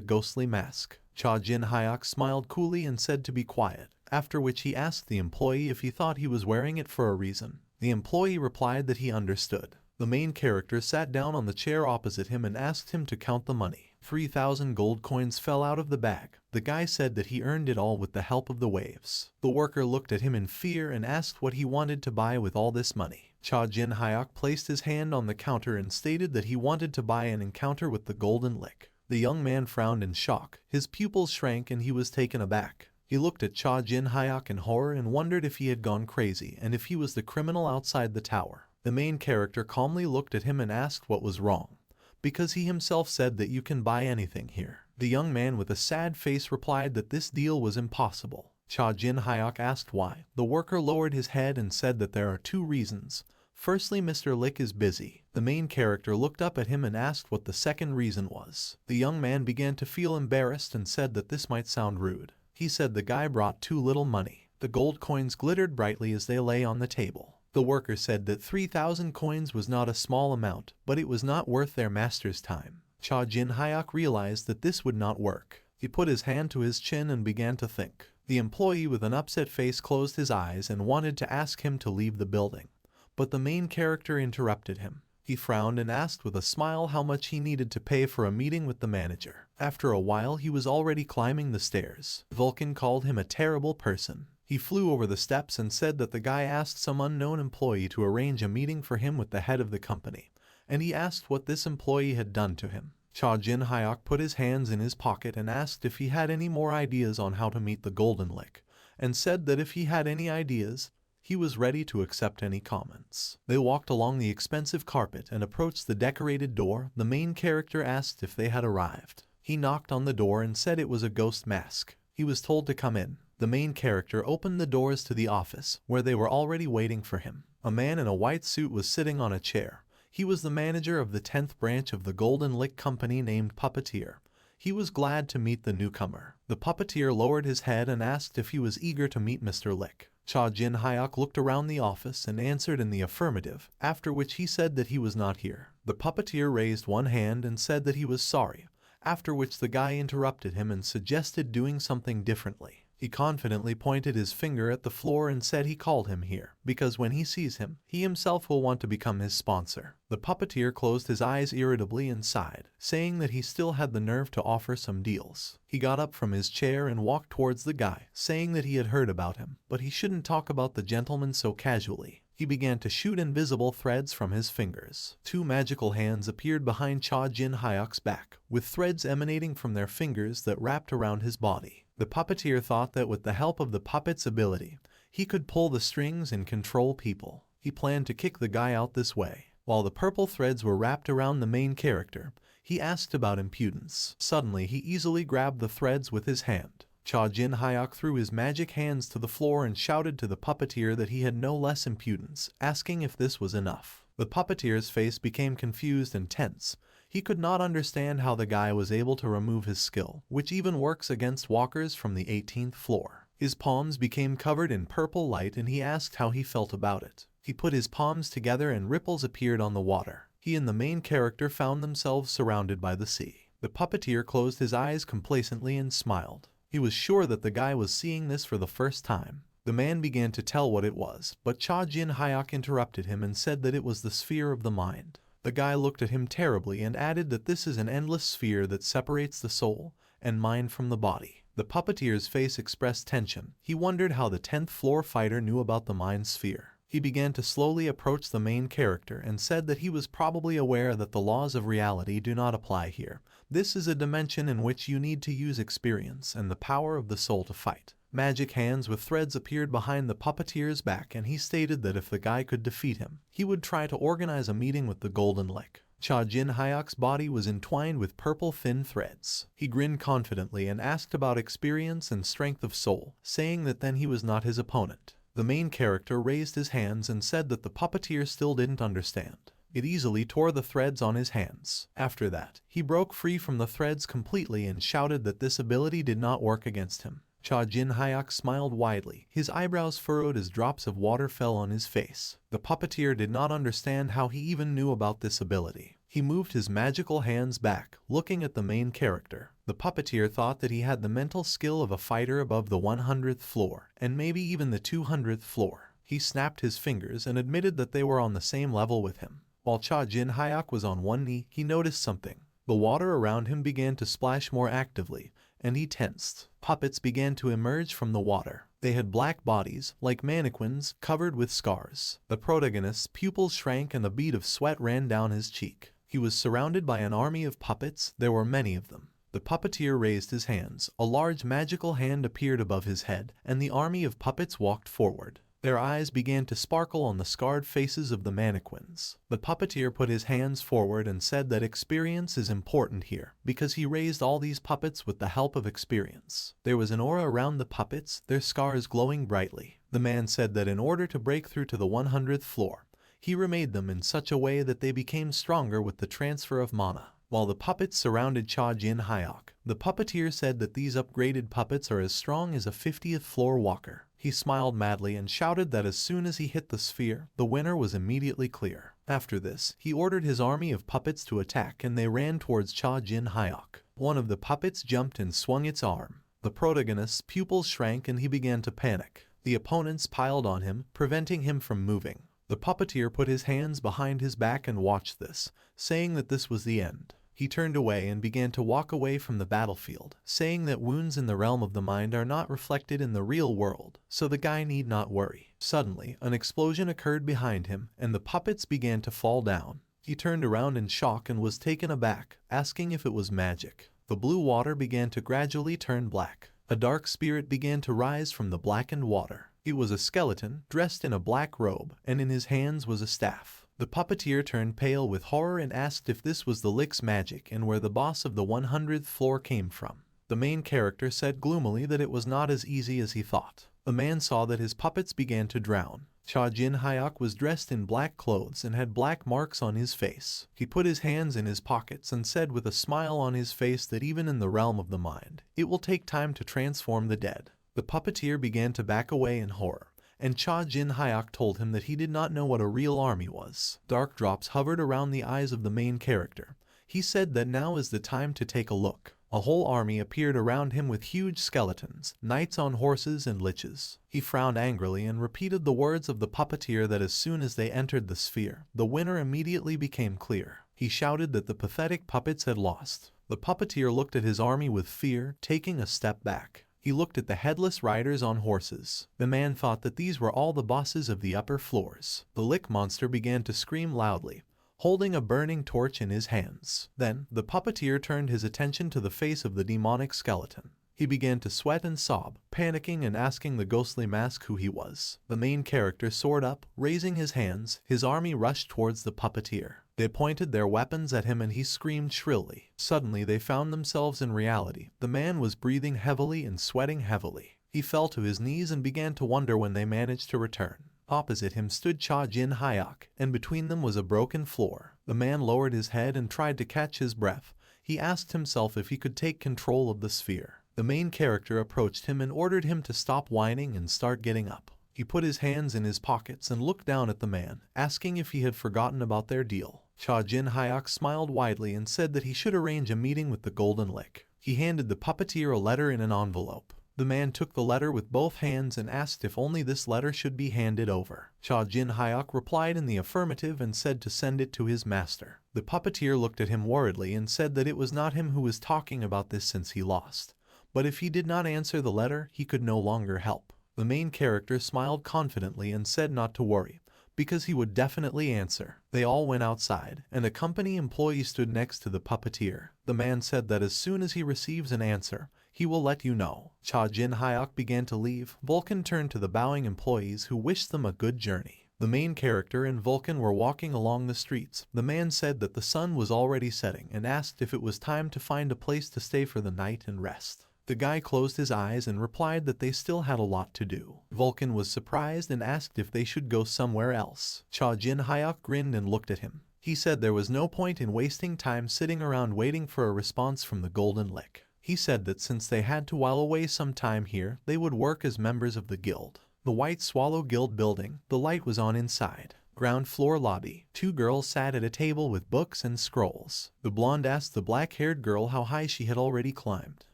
[SPEAKER 1] ghostly mask. Cha Jin Hyuk smiled coolly and said to be quiet, after which he asked the employee if he thought he was wearing it for a reason. The employee replied that he understood. The main character sat down on the chair opposite him and asked him to count the money. 3,000 gold coins fell out of the bag. The guy said that he earned it all with the help of the waves. The worker looked at him in fear and asked what he wanted to buy with all this money. Cha Jin Hyuk placed his hand on the counter and stated that he wanted to buy an encounter with the Golden Lick. The young man frowned in shock. His pupils shrank and he was taken aback. He looked at Cha Jin Hyuk in horror and wondered if he had gone crazy and if he was the criminal outside the tower. The main character calmly looked at him and asked what was wrong, because he himself said that you can buy anything here. The young man with a sad face replied that this deal was impossible. Cha Jin Hyuk asked why. The worker lowered his head and said that there are two reasons. Firstly, Mr. Lick is busy. The main character looked up at him and asked what the second reason was. The young man began to feel embarrassed and said that this might sound rude. He said the guy brought too little money. The gold coins glittered brightly as they lay on the table. The worker said that 3,000 coins was not a small amount, but it was not worth their master's time. Cha Jin-hyuk realized that this would not work. He put his hand to his chin and began to think. The employee with an upset face closed his eyes and wanted to ask him to leave the building, but the main character interrupted him. He frowned and asked with a smile how much he needed to pay for a meeting with the manager. After a while he was already climbing the stairs. Vulcan called him a terrible person. He flew over the steps and said that the guy asked some unknown employee to arrange a meeting for him with the head of the company, and he asked what this employee had done to him. Cha Jin-hyuk put his hands in his pocket and asked if he had any more ideas on how to meet the Golden Lick, and said that if he had any ideas, he was ready to accept any comments. They walked along the expensive carpet and approached the decorated door. The main character asked if they had arrived. He knocked on the door and said it was a ghost mask. He was told to come in. The main character opened the doors to the office, where they were already waiting for him. A man in a white suit was sitting on a chair. He was the manager of the 10th branch of the Golden Lick Company named Puppeteer. He was glad to meet the newcomer. The puppeteer lowered his head and asked if he was eager to meet Mr. Lick. Cha Jin-hyuk looked around the office and answered in the affirmative, after which he said that he was not here. The puppeteer raised one hand and said that he was sorry, after which the guy interrupted him and suggested doing something differently. He confidently pointed his finger at the floor and said he called him here, because when he sees him, he himself will want to become his sponsor. The puppeteer closed his eyes irritably and sighed, saying that he still had the nerve to offer some deals. He got up from his chair and walked towards the guy, saying that he had heard about him, but he shouldn't talk about the gentleman so casually. He began to shoot invisible threads from his fingers. Two magical hands appeared behind Cha Jin-hyuk's back, with threads emanating from their fingers that wrapped around his body. The puppeteer thought that with the help of the puppet's ability, he could pull the strings and control people. He planned to kick the guy out this way. While the purple threads were wrapped around the main character, he asked about impudence. Suddenly, he easily grabbed the threads with his hand. Cha Jin-hyuk threw his magic hands to the floor and shouted to the puppeteer that he had no less impudence, asking if this was enough. The puppeteer's face became confused and tense. He could not understand how the guy was able to remove his skill, which even works against walkers from the 18th floor. His palms became covered in purple light and he asked how he felt about it. He put his palms together and ripples appeared on the water. He and the main character found themselves surrounded by the sea. The puppeteer closed his eyes complacently and smiled. He was sure that the guy was seeing this for the first time. The man began to tell what it was, but Cha Jin-hyuk interrupted him and said that it was the sphere of the mind. The guy looked at him terribly and added that this is an endless sphere that separates the soul and mind from the body. The puppeteer's face expressed tension. He wondered how the 10th floor fighter knew about the mind sphere. He began to slowly approach the main character and said that he was probably aware that the laws of reality do not apply here. This is a dimension in which you need to use experience and the power of the soul to fight. Magic hands with threads appeared behind the puppeteer's back and he stated that if the guy could defeat him, he would try to organize a meeting with the Golden Lick. Cha Jin-hyuk's body was entwined with purple thin threads. He grinned confidently and asked about experience and strength of soul, saying that then he was not his opponent. The main character raised his hands and said that the puppeteer still didn't understand. It easily tore the threads on his hands. After that, he broke free from the threads completely and shouted that this ability did not work against him. Cha Jin-hyuk smiled widely. His eyebrows furrowed as drops of water fell on his face. The puppeteer did not understand how he even knew about this ability. He moved his magical hands back, looking at the main character. The puppeteer thought that he had the mental skill of a fighter above the 100th floor, and maybe even the 200th floor. He snapped his fingers and admitted that they were on the same level with him. While Cha Jin-hyuk was on one knee, he noticed something. The water around him began to splash more actively, and he tensed. Puppets began to emerge from the water. They had black bodies, like mannequins, covered with scars. The protagonist's pupils shrank and a bead of sweat ran down his cheek. He was surrounded by an army of puppets. There were many of them. The puppeteer raised his hands. A large magical hand appeared above his head, and the army of puppets walked forward. Their eyes began to sparkle on the scarred faces of the mannequins. The puppeteer put his hands forward and said that experience is important here, because he raised all these puppets with the help of experience. There was an aura around the puppets, their scars glowing brightly. The man said that in order to break through to the 100th floor, he remade them in such a way that they became stronger with the transfer of mana. while the puppets surrounded Cha Jin Hyuk. The puppeteer said that these upgraded puppets are as strong as a 50th floor walker. He smiled madly and shouted that as soon as he hit the sphere, the winner was immediately clear. After this, he ordered his army of puppets to attack and they ran towards Cha Jin Hyuk. One of the puppets jumped and swung its arm. The protagonist's pupils shrank and he began to panic. The opponents piled on him, preventing him from moving. The puppeteer put his hands behind his back and watched this, saying that this was the end. He turned away and began to walk away from the battlefield, saying that wounds in the realm of the mind are not reflected in the real world, so the guy need not worry. Suddenly, an explosion occurred behind him, and the puppets began to fall down. He turned around in shock and was taken aback, asking if it was magic. The blue water began to gradually turn black. A dark spirit began to rise from the blackened water. It was a skeleton, dressed in a black robe, and in his hands was a staff. The puppeteer turned pale with horror and asked if this was the Lick's magic and where the boss of the 100th floor came from. The main character said gloomily that it was not as easy as he thought. The man saw that his puppets began to drown. Cha Jin Hyuk was dressed in black clothes and had black marks on his face. He put his hands in his pockets and said with a smile on his face that even in the realm of the mind, it will take time to transform the dead. The puppeteer began to back away in horror, and Cha Jin Hyuk told him that he did not know what a real army was. Dark drops hovered around the eyes of the main character. He said that now is the time to take a look. A whole army appeared around him with huge skeletons, knights on horses and liches. He frowned angrily and repeated the words of the puppeteer that as soon as they entered the sphere, the winner immediately became clear. He shouted that the pathetic puppets had lost. The puppeteer looked at his army with fear, taking a step back. He looked at the headless riders on horses. The man thought that these were all the bosses of the upper floors. The Lick monster began to scream loudly, holding a burning torch in his hands. Then, the puppeteer turned his attention to the face of the demonic skeleton. He began to sweat and sob, panicking and asking the ghostly mask who he was. The main character soared up, raising his hands. His army rushed towards the puppeteer. They pointed their weapons at him and he screamed shrilly. Suddenly they found themselves in reality. The man was breathing heavily and sweating heavily. He fell to his knees and began to wonder when they managed to return. Opposite him stood Cha Jin Hyuk, and between them was a broken floor. The man lowered his head and tried to catch his breath. He asked himself if he could take control of the sphere. The main character approached him and ordered him to stop whining and start getting up. He put his hands in his pockets and looked down at the man, asking if he had forgotten about their deal. Cha Jin Hyuk smiled widely and said that he should arrange a meeting with the Golden Lick. He handed the puppeteer a letter in an envelope. The man took the letter with both hands and asked if only this letter should be handed over. Cha Jin Hyuk replied in the affirmative and said to send it to his master. The puppeteer looked at him worriedly and said that it was not him who was talking about this since he lost. But if he did not answer the letter, he could no longer help. The main character smiled confidently and said not to worry, because he would definitely answer. They all went outside, and a company employee stood next to the puppeteer. The man said that as soon as he receives an answer, he will let you know. Cha Jin Hyuk began to leave. Vulcan turned to the bowing employees who wished them a good journey. The main character and Vulcan were walking along the streets. The man said that the sun was already setting and asked if it was time to find a place to stay for the night and rest. The guy closed his eyes and replied that they still had a lot to do. Vulcan was surprised and asked if they should go somewhere else. Cha Jin Hyuk grinned and looked at him. He said there was no point in wasting time sitting around waiting for a response from the Golden Lick. He said that since they had to while away some time here, they would work as members of the guild. The White Swallow Guild building, the light was on inside. Ground floor lobby. Two girls sat at a table with books and scrolls. The blonde asked the black-haired girl how high she had already climbed.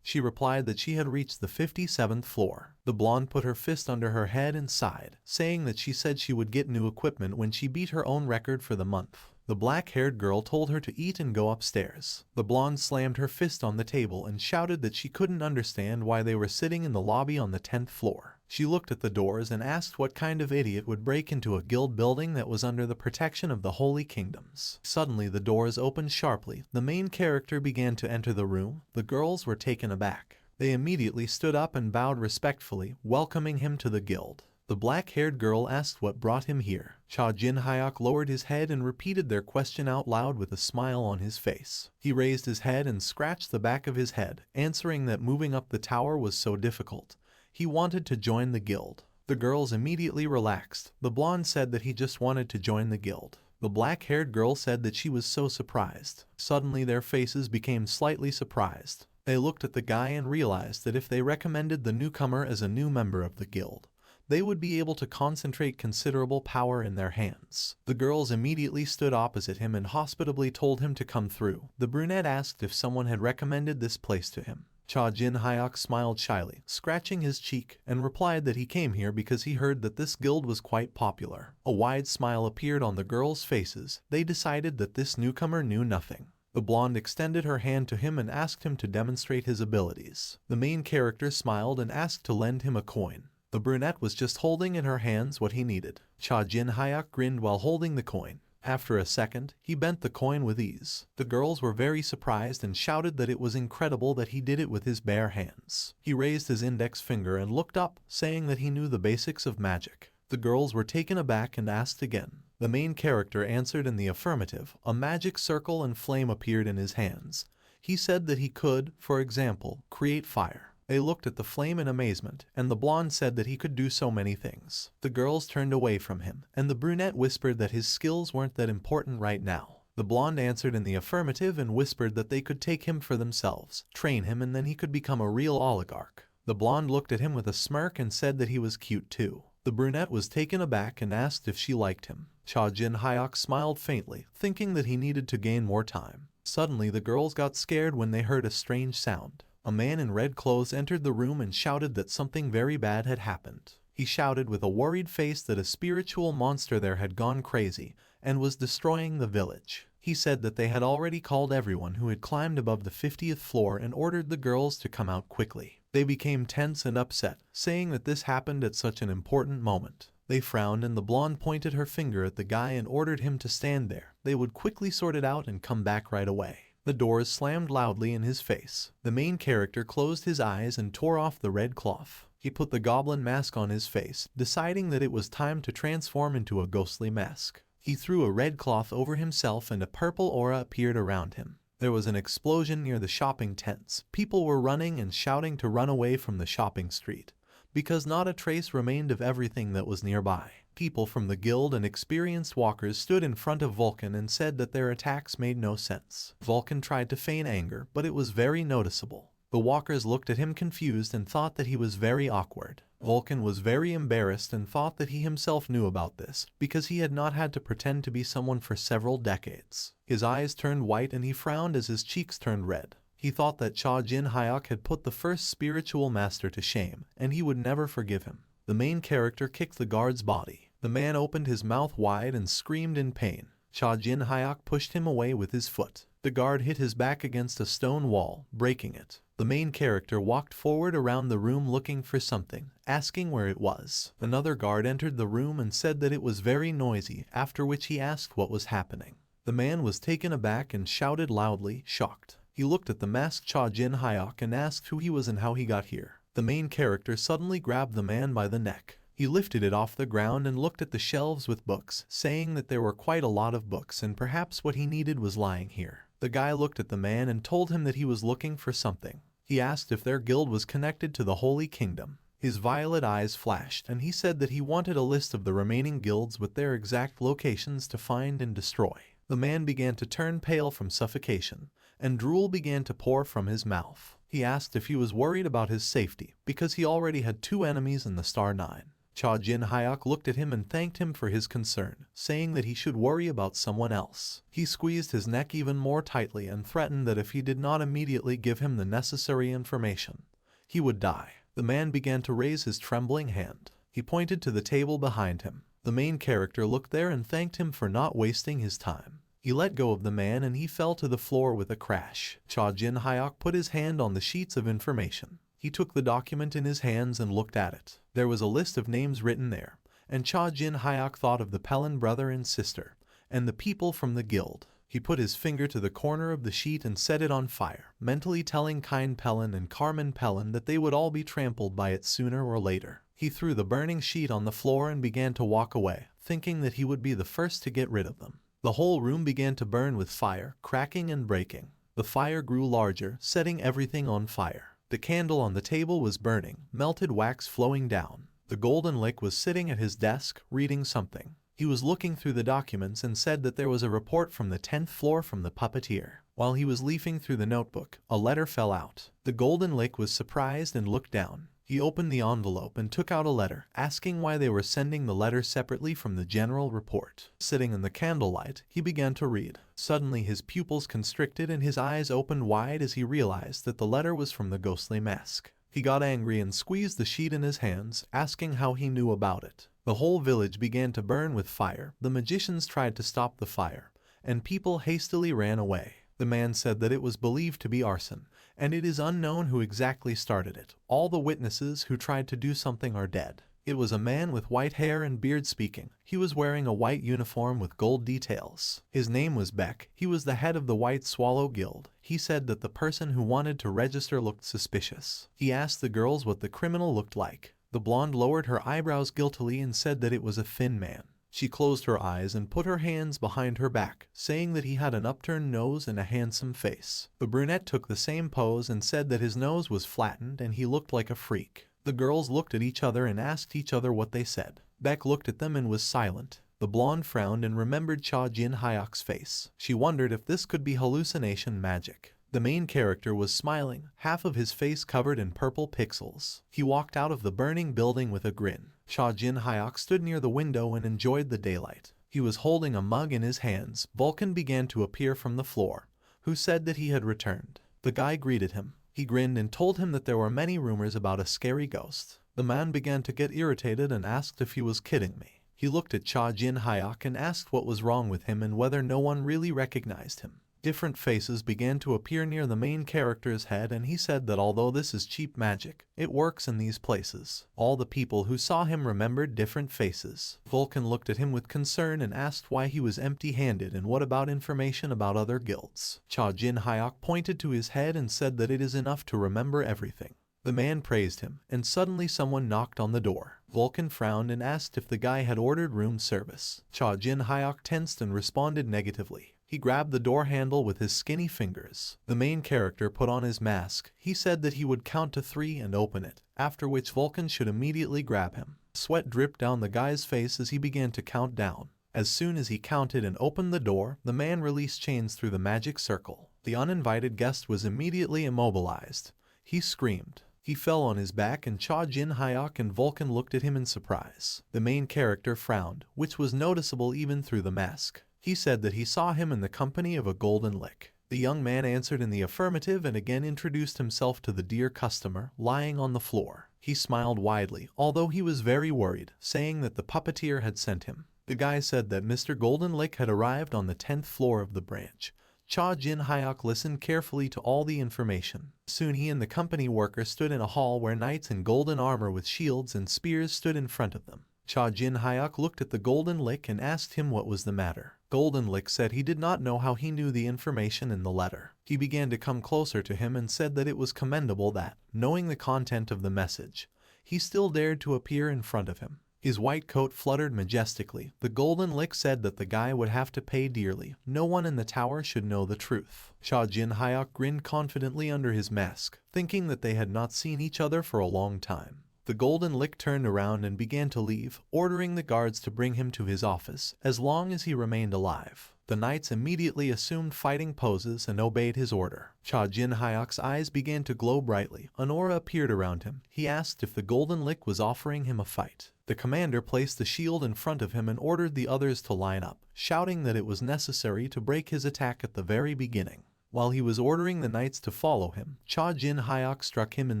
[SPEAKER 1] She replied that she had reached the 57th floor. The blonde put her fist under her head and sighed, saying that she said she would get new equipment when she beat her own record for the month. The black-haired girl told her to eat and go upstairs. The blonde slammed her fist on the table and shouted that she couldn't understand why they were sitting in the lobby on the 10th floor. She looked at the doors and asked what kind of idiot would break into a guild building that was under the protection of the Holy Kingdoms. Suddenly the doors opened sharply. The main character began to enter the room. The girls were taken aback. They immediately stood up and bowed respectfully, welcoming him to the guild. The black-haired girl asked what brought him here. Cha Jin Hyuk lowered his head and repeated their question out loud with a smile on his face. He raised his head and scratched the back of his head, answering that moving up the tower was so difficult. He wanted to join the guild. The girls immediately relaxed. The blonde said that he just wanted to join the guild. The black-haired girl said that she was so surprised. Suddenly their faces became slightly surprised. They looked at the guy and realized that if they recommended the newcomer as a new member of the guild, they would be able to concentrate considerable power in their hands. The girls immediately stood opposite him and hospitably told him to come through. The brunette asked if someone had recommended this place to him. Cha Jin Hyuk smiled shyly, scratching his cheek, and replied that he came here because he heard that this guild was quite popular. A wide smile appeared on the girls' faces. They decided that this newcomer knew nothing. The blonde extended her hand to him and asked him to demonstrate his abilities. The main character smiled and asked to lend him a coin. The brunette was just holding in her hands what he needed. Cha Jin Hyuk grinned while holding the coin. After a second, he bent the coin with ease. The girls were very surprised and shouted that it was incredible that he did it with his bare hands. He raised his index finger and looked up, saying that he knew the basics of magic. The girls were taken aback and asked again. The main character answered in the affirmative. A magic circle and flame appeared in his hands. He said that he could, for example, create fire. They looked at the flame in amazement, and the blonde said that he could do so many things. The girls turned away from him, and the brunette whispered that his skills weren't that important right now. The blonde answered in the affirmative and whispered that they could take him for themselves, train him, and then he could become a real oligarch. The blonde looked at him with a smirk and said that he was cute too. The brunette was taken aback and asked if she liked him. Cha Jin Hyuk smiled faintly, thinking that he needed to gain more time. Suddenly the girls got scared when they heard a strange sound. A man in red clothes entered the room and shouted that something very bad had happened. He shouted with a worried face that a spiritual monster there had gone crazy and was destroying the village. He said that they had already called everyone who had climbed above the 50th floor and ordered the girls to come out quickly. They became tense and upset, saying that this happened at such an important moment. They frowned and the blonde pointed her finger at the guy and ordered him to stand there. They would quickly sort it out and come back right away. The doors slammed loudly in his face. The main character closed his eyes and tore off the red cloth. He put the goblin mask on his face, deciding that it was time to transform into a ghostly mask. He threw a red cloth over himself and a purple aura appeared around him. There was an explosion near the shopping tents. People were running and shouting to run away from the shopping street, because not a trace remained of everything that was nearby. People from the guild and experienced walkers stood in front of Vulcan and said that their attacks made no sense. Vulcan tried to feign anger, but it was very noticeable. The walkers looked at him confused and thought that he was very awkward. Vulcan was very embarrassed and thought that he himself knew about this, because he had not had to pretend to be someone for several decades. His eyes turned white and he frowned as his cheeks turned red. He thought that Cha Jin Hyuk had put the first spiritual master to shame, and he would never forgive him. The main character kicked the guard's body. The man opened his mouth wide and screamed in pain. Cha Jin Hyuk pushed him away with his foot. The guard hit his back against a stone wall, breaking it. The main character walked forward around the room looking for something, asking where it was. Another guard entered the room and said that it was very noisy, after which he asked what was happening. The man was taken aback and shouted loudly, shocked. He looked at the masked Cha Jin Hyuk and asked who he was and how he got here. The main character suddenly grabbed the man by the neck. He lifted it off the ground and looked at the shelves with books, saying that there were quite a lot of books and perhaps what he needed was lying here. The guy looked at the man and told him that he was looking for something. He asked if their guild was connected to the Holy Kingdom. His violet eyes flashed and he said that he wanted a list of the remaining guilds with their exact locations to find and destroy. The man began to turn pale from suffocation, and drool began to pour from his mouth. He asked if he was worried about his safety, because he already had 2 enemies in the Star 9. Cha Jin Hyuk looked at him and thanked him for his concern, saying that he should worry about someone else. He squeezed his neck even more tightly and threatened that if he did not immediately give him the necessary information, he would die. The man began to raise his trembling hand. He pointed to the table behind him. The main character looked there and thanked him for not wasting his time. He let go of the man and he fell to the floor with a crash. Cha Jin Hyuk put his hand on the sheets of information. He took the document in his hands and looked at it. There was a list of names written there, and Cha Jin Hyuk thought of the Pelin brother and sister, and the people from the guild. He put his finger to the corner of the sheet and set it on fire, mentally telling Kind Pelin and Carmen Pelin that they would all be trampled by it sooner or later. He threw the burning sheet on the floor and began to walk away, thinking that he would be the first to get rid of them. The whole room began to burn with fire, cracking and breaking. The fire grew larger, setting everything on fire. The candle on the table was burning, melted wax flowing down. The golden lick was sitting at his desk, reading something. He was looking through the documents and said that there was a report from the 10th floor from the puppeteer. While he was leafing through the notebook, a letter fell out. The Golden Lick was surprised and looked down. He opened the envelope and took out a letter, asking why they were sending the letter separately from the general report. Sitting in the candlelight, he began to read. Suddenly his pupils constricted and his eyes opened wide as he realized that the letter was from the ghostly mask. He got angry and squeezed the sheet in his hands, asking how he knew about it. The whole village began to burn with fire. The magicians tried to stop the fire, and people hastily ran away. The man said that it was believed to be arson, and it is unknown who exactly started it. All the witnesses who tried to do something are dead. It was a man with white hair and beard speaking. He was wearing a white uniform with gold details. His name was Beck. He was the head of the White Swallow Guild. He said that the person who wanted to register looked suspicious. He asked the girls what the criminal looked like. The blonde lowered her eyebrows guiltily and said that it was a thin man. She closed her eyes and put her hands behind her back, saying that he had an upturned nose and a handsome face. The brunette took the same pose and said that his nose was flattened and he looked like a freak. The girls looked at each other and asked each other what they said. Beck looked at them and was silent. The blonde frowned and remembered Cha Jin Hyuk's face. She wondered if this could be hallucination magic. The main character was smiling, half of his face covered in purple pixels. He walked out of the burning building with a grin. Cha Jin Hyuk stood near the window and enjoyed the daylight. He was holding a mug in his hands. Vulcan began to appear from the floor, who said that he had returned. The guy greeted him. He grinned and told him that there were many rumors about a scary ghost. The man began to get irritated and asked if he was kidding me. He looked at Cha Jin Hyuk and asked what was wrong with him and whether no one really recognized him. Different faces began to appear near the main character's head, and he said that although this is cheap magic, it works in these places. All the people who saw him remembered different faces. Vulcan looked at him with concern and asked why he was empty-handed and what about information about other guilds. Cha Jin Hyuk pointed to his head and said that it is enough to remember everything. The man praised him, and suddenly someone knocked on the door. Vulcan frowned and asked if the guy had ordered room service. Cha Jin Hyuk tensed and responded negatively. He grabbed the door handle with his skinny fingers. The main character put on his mask. He said that he would count to 3 and open it, after which Vulcan should immediately grab him. Sweat dripped down the guy's face as he began to count down. As soon as he counted and opened the door, the man released chains through the magic circle. The uninvited guest was immediately immobilized. He screamed. He fell on his back and Cha Jin Hyuk and Vulcan looked at him in surprise. The main character frowned, which was noticeable even through the mask. He said that he saw him in the company of a Golden Lick. The young man answered in the affirmative and again introduced himself to the dear customer, lying on the floor. He smiled widely, although he was very worried, saying that the puppeteer had sent him. The guy said that Mr. Golden Lick had arrived on the 10th floor of the branch. Cha Jin Hyuk listened carefully to all the information. Soon he and the company worker stood in a hall where knights in golden armor with shields and spears stood in front of them. Cha Jin Hyuk looked at the Golden Lick and asked him what was the matter. Golden Lick said he did not know how he knew the information in the letter. He began to come closer to him and said that it was commendable that, knowing the content of the message, he still dared to appear in front of him. His white coat fluttered majestically. The Golden Lick said that the guy would have to pay dearly. No one in the tower should know the truth. Cha Jin Hyuk grinned confidently under his mask, thinking that they had not seen each other for a long time. The Golden Lick turned around and began to leave, ordering the guards to bring him to his office, as long as he remained alive. The knights immediately assumed fighting poses and obeyed his order. Cha Jin Hyuk's eyes began to glow brightly. An aura appeared around him. He asked if the Golden Lick was offering him a fight. The commander placed the shield in front of him and ordered the others to line up, shouting that it was necessary to break his attack at the very beginning. While he was ordering the knights to follow him, Cha Jin Hyuk struck him in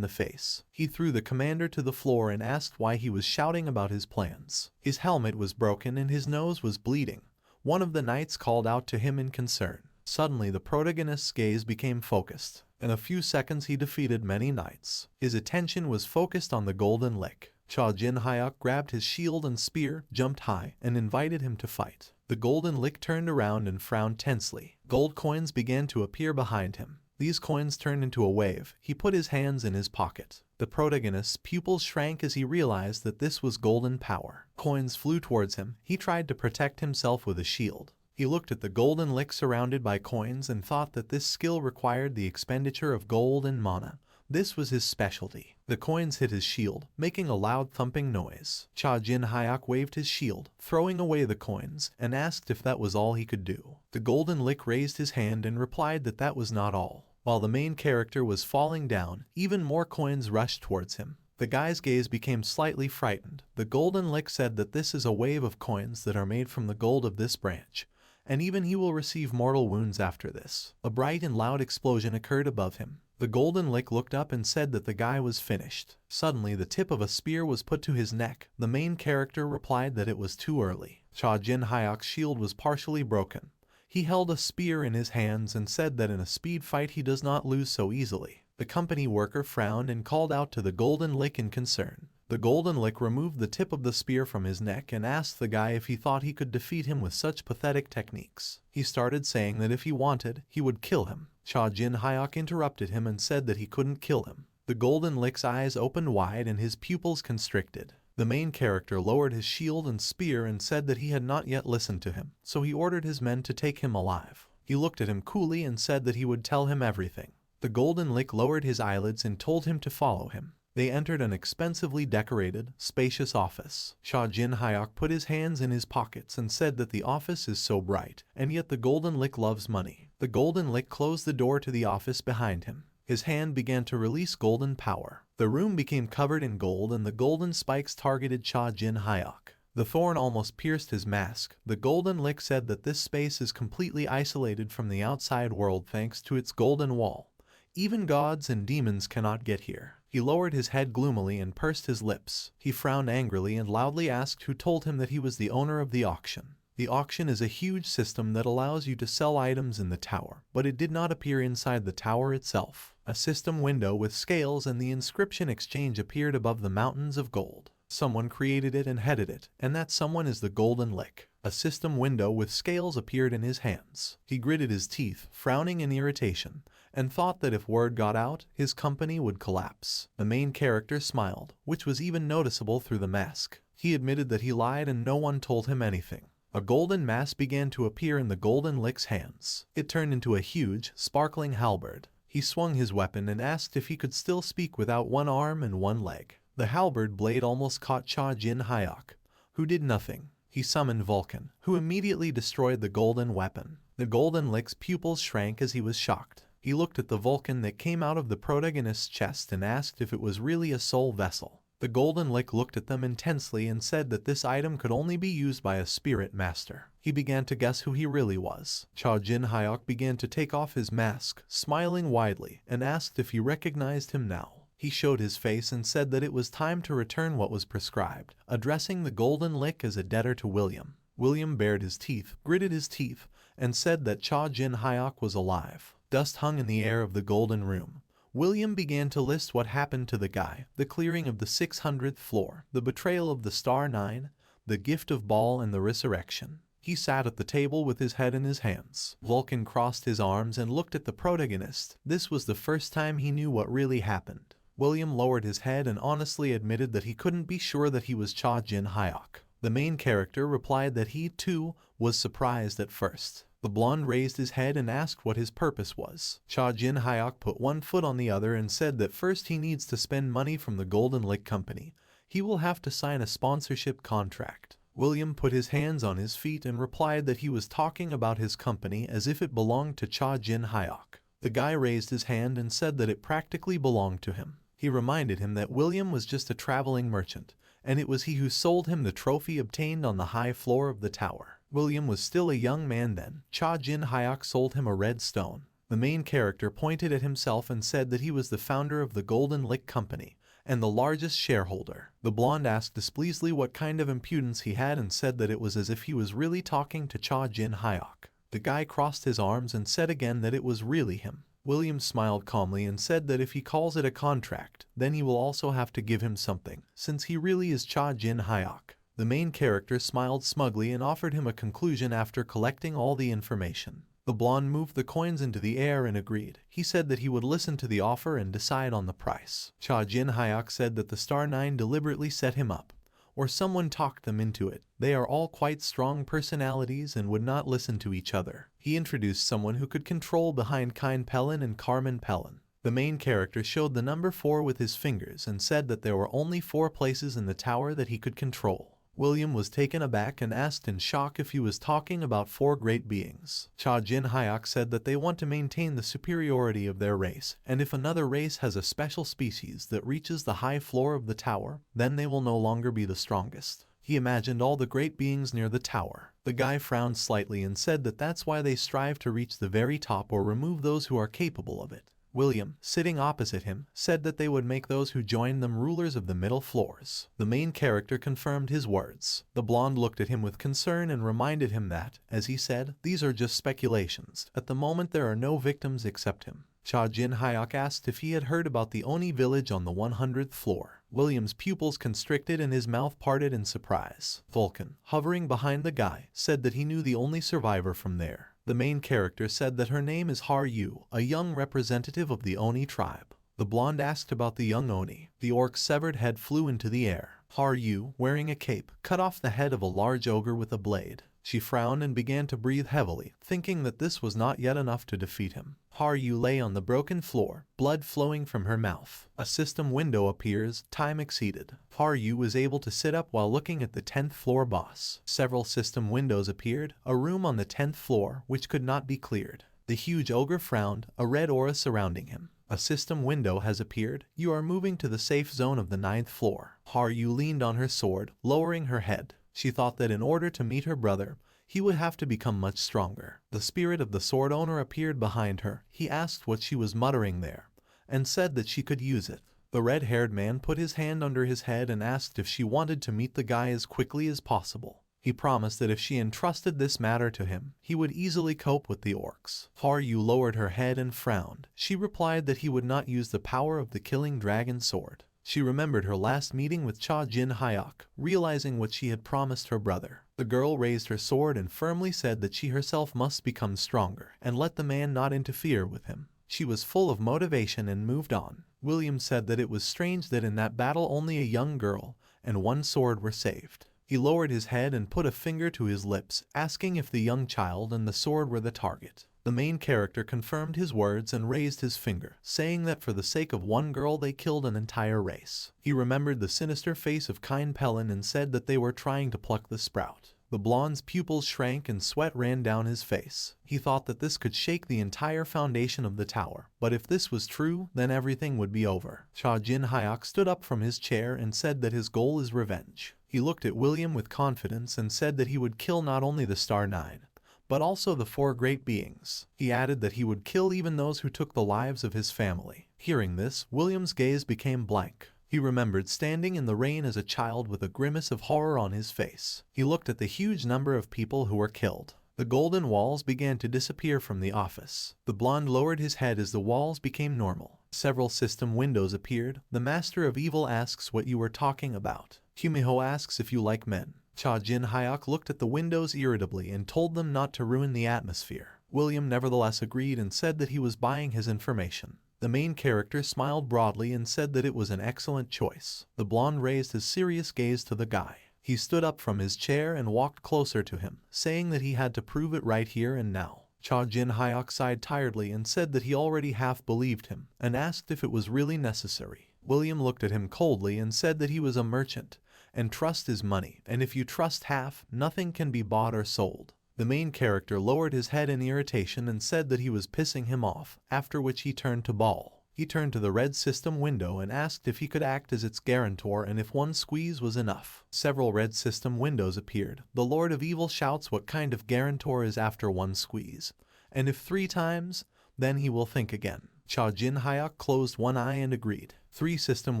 [SPEAKER 1] the face. He threw the commander to the floor and asked why he was shouting about his plans. His helmet was broken and his nose was bleeding. One of the knights called out to him in concern. Suddenly the protagonist's gaze became focused. In a few seconds he defeated many knights. His attention was focused on the Golden Lick. Cha Jin Hyuk grabbed his shield and spear, jumped high, and invited him to fight. The Golden Lick turned around and frowned tensely. Gold coins began to appear behind him. These coins turned into a wave. He put his hands in his pocket. The protagonist's pupils shrank as he realized that this was golden power. Coins flew towards him. He tried to protect himself with a shield. He looked at the Golden Lick surrounded by coins and thought that this skill required the expenditure of gold and mana. This was his specialty. The coins hit his shield, making a loud thumping noise. Cha Jin Hyuk waved his shield, throwing away the coins, and asked if that was all he could do. The Golden Lick raised his hand and replied that that was not all. While the main character was falling down, even more coins rushed towards him. The guy's gaze became slightly frightened. The Golden Lick said that this is a wave of coins that are made from the gold of this branch, and even he will receive mortal wounds after this. A bright and loud explosion occurred above him. The Golden Lick looked up and said that the guy was finished. Suddenly, the tip of a spear was put to his neck. The main character replied that it was too early. Cha Jin Hyuk's shield was partially broken. He held a spear in his hands and said that in a speed fight he does not lose so easily. The company worker frowned and called out to the Golden Lick in concern. The Golden Lick removed the tip of the spear from his neck and asked the guy if he thought he could defeat him with such pathetic techniques. He started saying that if he wanted, he would kill him. Cha Jin Hyuk interrupted him and said that he couldn't kill him. The Golden Lick's eyes opened wide and his pupils constricted. The main character lowered his shield and spear and said that he had not yet listened to him, so he ordered his men to take him alive. He looked at him coolly and said that he would tell him everything. The Golden Lick lowered his eyelids and told him to follow him. They entered an expensively decorated, spacious office. Cha Jin Hyuk put his hands in his pockets and said that the office is so bright, and yet the Golden Lick loves money. The Golden Lick closed the door to the office behind him. His hand began to release golden power. The room became covered in gold and the golden spikes targeted Cha Jin Hyuk. The thorn almost pierced his mask. The Golden Lick said that this space is completely isolated from the outside world thanks to its golden wall. Even gods and demons cannot get here. He lowered his head gloomily and pursed his lips. He frowned angrily and loudly asked who told him that he was the owner of the auction. The auction is a huge system that allows you to sell items in the tower, but it did not appear inside the tower itself. A system window with scales and the inscription exchange appeared above the mountains of gold. Someone created it and headed it, and that someone is the Golden Lick. A system window with scales appeared in his hands. He gritted his teeth, frowning in irritation, and thought that if word got out, his company would collapse. The main character smiled, which was even noticeable through the mask. He admitted that he lied and no one told him anything. A golden mask began to appear in the Golden Lick's hands. It turned into a huge, sparkling halberd. He swung his weapon and asked if he could still speak without one arm and one leg. The halberd blade almost caught Cha Jin Hyuk, who did nothing. He summoned Vulcan, who immediately destroyed the golden weapon. The Golden Lick's pupils shrank as he was shocked. He looked at the Vulcan that came out of the protagonist's chest and asked if it was really a soul vessel. The Golden Lick looked at them intensely and said that this item could only be used by a spirit master. He began to guess who he really was. Cha Jin Hyuk began to take off his mask, smiling widely, and asked if he recognized him now. He showed his face and said that it was time to return what was prescribed, addressing the Golden Lick as a debtor to William. William bared his teeth, gritted his teeth, and said that Cha Jin Hyuk was alive. Dust hung in the air of the golden room. William began to list what happened to the guy: the clearing of the 600th floor, the betrayal of the Star 9, the gift of Baal, and the resurrection. He sat at the table with his head in his hands. Vulcan crossed his arms and looked at the protagonist. This was the first time he knew what really happened. William lowered his head and honestly admitted that he couldn't be sure that he was Cha Jin Hyuk. The main character replied that he, too, was surprised at first. The blonde raised his head and asked what his purpose was. Cha Jin Hyuk put one foot on the other and said that first he needs to spend money from the Golden Lick Company. He will have to sign a sponsorship contract. William put his hands on his feet and replied that he was talking about his company as if it belonged to Cha Jin Hyuk. The guy raised his hand and said that it practically belonged to him. He reminded him that William was just a traveling merchant, and it was he who sold him the trophy obtained on the high floor of the tower. William was still a young man then. Cha Jin Hyuk sold him a red stone. The main character pointed at himself and said that he was the founder of the Golden Lick Company and the largest shareholder. The blonde asked displeasedly what kind of impudence he had and said that it was as if he was really talking to Cha Jin Hyuk. The guy crossed his arms and said again that it was really him. William smiled calmly and said that if he calls it a contract, then he will also have to give him something, since he really is Cha Jin Hyuk. The main character smiled smugly and offered him a conclusion after collecting all the information. The blonde moved the coins into the air and agreed. He said that he would listen to the offer and decide on the price. Cha Jin Hyuk said that the Star 9 deliberately set him up, or someone talked them into it. They are all quite strong personalities and would not listen to each other. He introduced someone who could control behind Kind Pellin and Carmen Pellin. The main character showed the number 4 with his fingers and said that there were only 4 places in the tower that he could control. William was taken aback and asked in shock if he was talking about 4 great beings. Cha Jin Hyuk said that they want to maintain the superiority of their race, and if another race has a special species that reaches the high floor of the tower, then they will no longer be the strongest. He imagined all the great beings near the tower. The guy frowned slightly and said that that's why they strive to reach the very top or remove those who are capable of it. William, sitting opposite him, said that they would make those who joined them rulers of the middle floors. The main character confirmed his words. The blonde looked at him with concern and reminded him that, as he said, these are just speculations. At the moment there are no victims except him. Cha Jin Hyuk asked if he had heard about the Oni village on the 100th floor. William's pupils constricted and his mouth parted in surprise. Vulcan, hovering behind the guy, said that he knew the only survivor from there. The main character said that her name is Haru, a young representative of the Oni tribe. The blonde asked about the young Oni. The orc's severed head flew into the air. Haru, wearing a cape, cut off the head of a large ogre with a blade. She frowned and began to breathe heavily, thinking that this was not yet enough to defeat him. Haru lay on the broken floor, blood flowing from her mouth. A system window appears, time exceeded. Haru was able to sit up while looking at the 10th floor boss. Several system windows appeared, a room on the 10th floor which could not be cleared. The huge ogre frowned, a red aura surrounding him. A system window has appeared. You are moving to the safe zone of the 9th floor. Haru leaned on her sword, lowering her head. She thought that in order to meet her brother, he would have to become much stronger. The spirit of the sword owner appeared behind her. He asked what she was muttering there, and said that she could use it. The red-haired man put his hand under his head and asked if she wanted to meet the guy as quickly as possible. He promised that if she entrusted this matter to him, he would easily cope with the orcs. Haru lowered her head and frowned. She replied that he would not use the power of the killing dragon sword. She remembered her last meeting with Cha Jin Hyuk, realizing what she had promised her brother. The girl raised her sword and firmly said that she herself must become stronger, and let the man not interfere with him. She was full of motivation and moved on. William said that it was strange that in that battle only a young girl and 1 sword were saved. He lowered his head and put a finger to his lips, asking if the young child and the sword were the target. The main character confirmed his words and raised his finger, saying that for the sake of 1 girl they killed an entire race. He remembered the sinister face of Kind Pelin and said that they were trying to pluck the sprout. The blonde's pupils shrank and sweat ran down his face. He thought that this could shake the entire foundation of the tower, but if this was true, then everything would be over. Cha Jin Hyuk stood up from his chair and said that his goal is revenge. He looked at William with confidence and said that he would kill not only the Star Nine, but also the 4 great beings. He added that he would kill even those who took the lives of his family. Hearing this, William's gaze became blank. He remembered standing in the rain as a child with a grimace of horror on his face. He looked at the huge number of people who were killed. The golden walls began to disappear from the office. The blonde lowered his head as the walls became normal. Several system windows appeared. The Master of Evil asks what you were talking about. Kumiho asks if you like men. Cha Jin Hyuk looked at the windows irritably and told them not to ruin the atmosphere. William nevertheless agreed and said that he was buying his information. The main character smiled broadly and said that it was an excellent choice. The blonde raised his serious gaze to the guy. He stood up from his chair and walked closer to him, saying that he had to prove it right here and now. Cha Jin Hyuk sighed tiredly and said that he already half believed him, and asked if it was really necessary. William looked at him coldly and said that he was a merchant, and trust is money, and if you trust half, nothing can be bought or sold. The main character lowered his head in irritation and said that he was pissing him off, after which he turned to Ball. He turned to the red system window and asked if he could act as its guarantor and if 1 squeeze was enough. Several red system windows appeared. The Lord of Evil shouts what kind of guarantor is after 1 squeeze, and if 3 times, then he will think again. Cha Jin Hyuk closed one eye and agreed. 3 system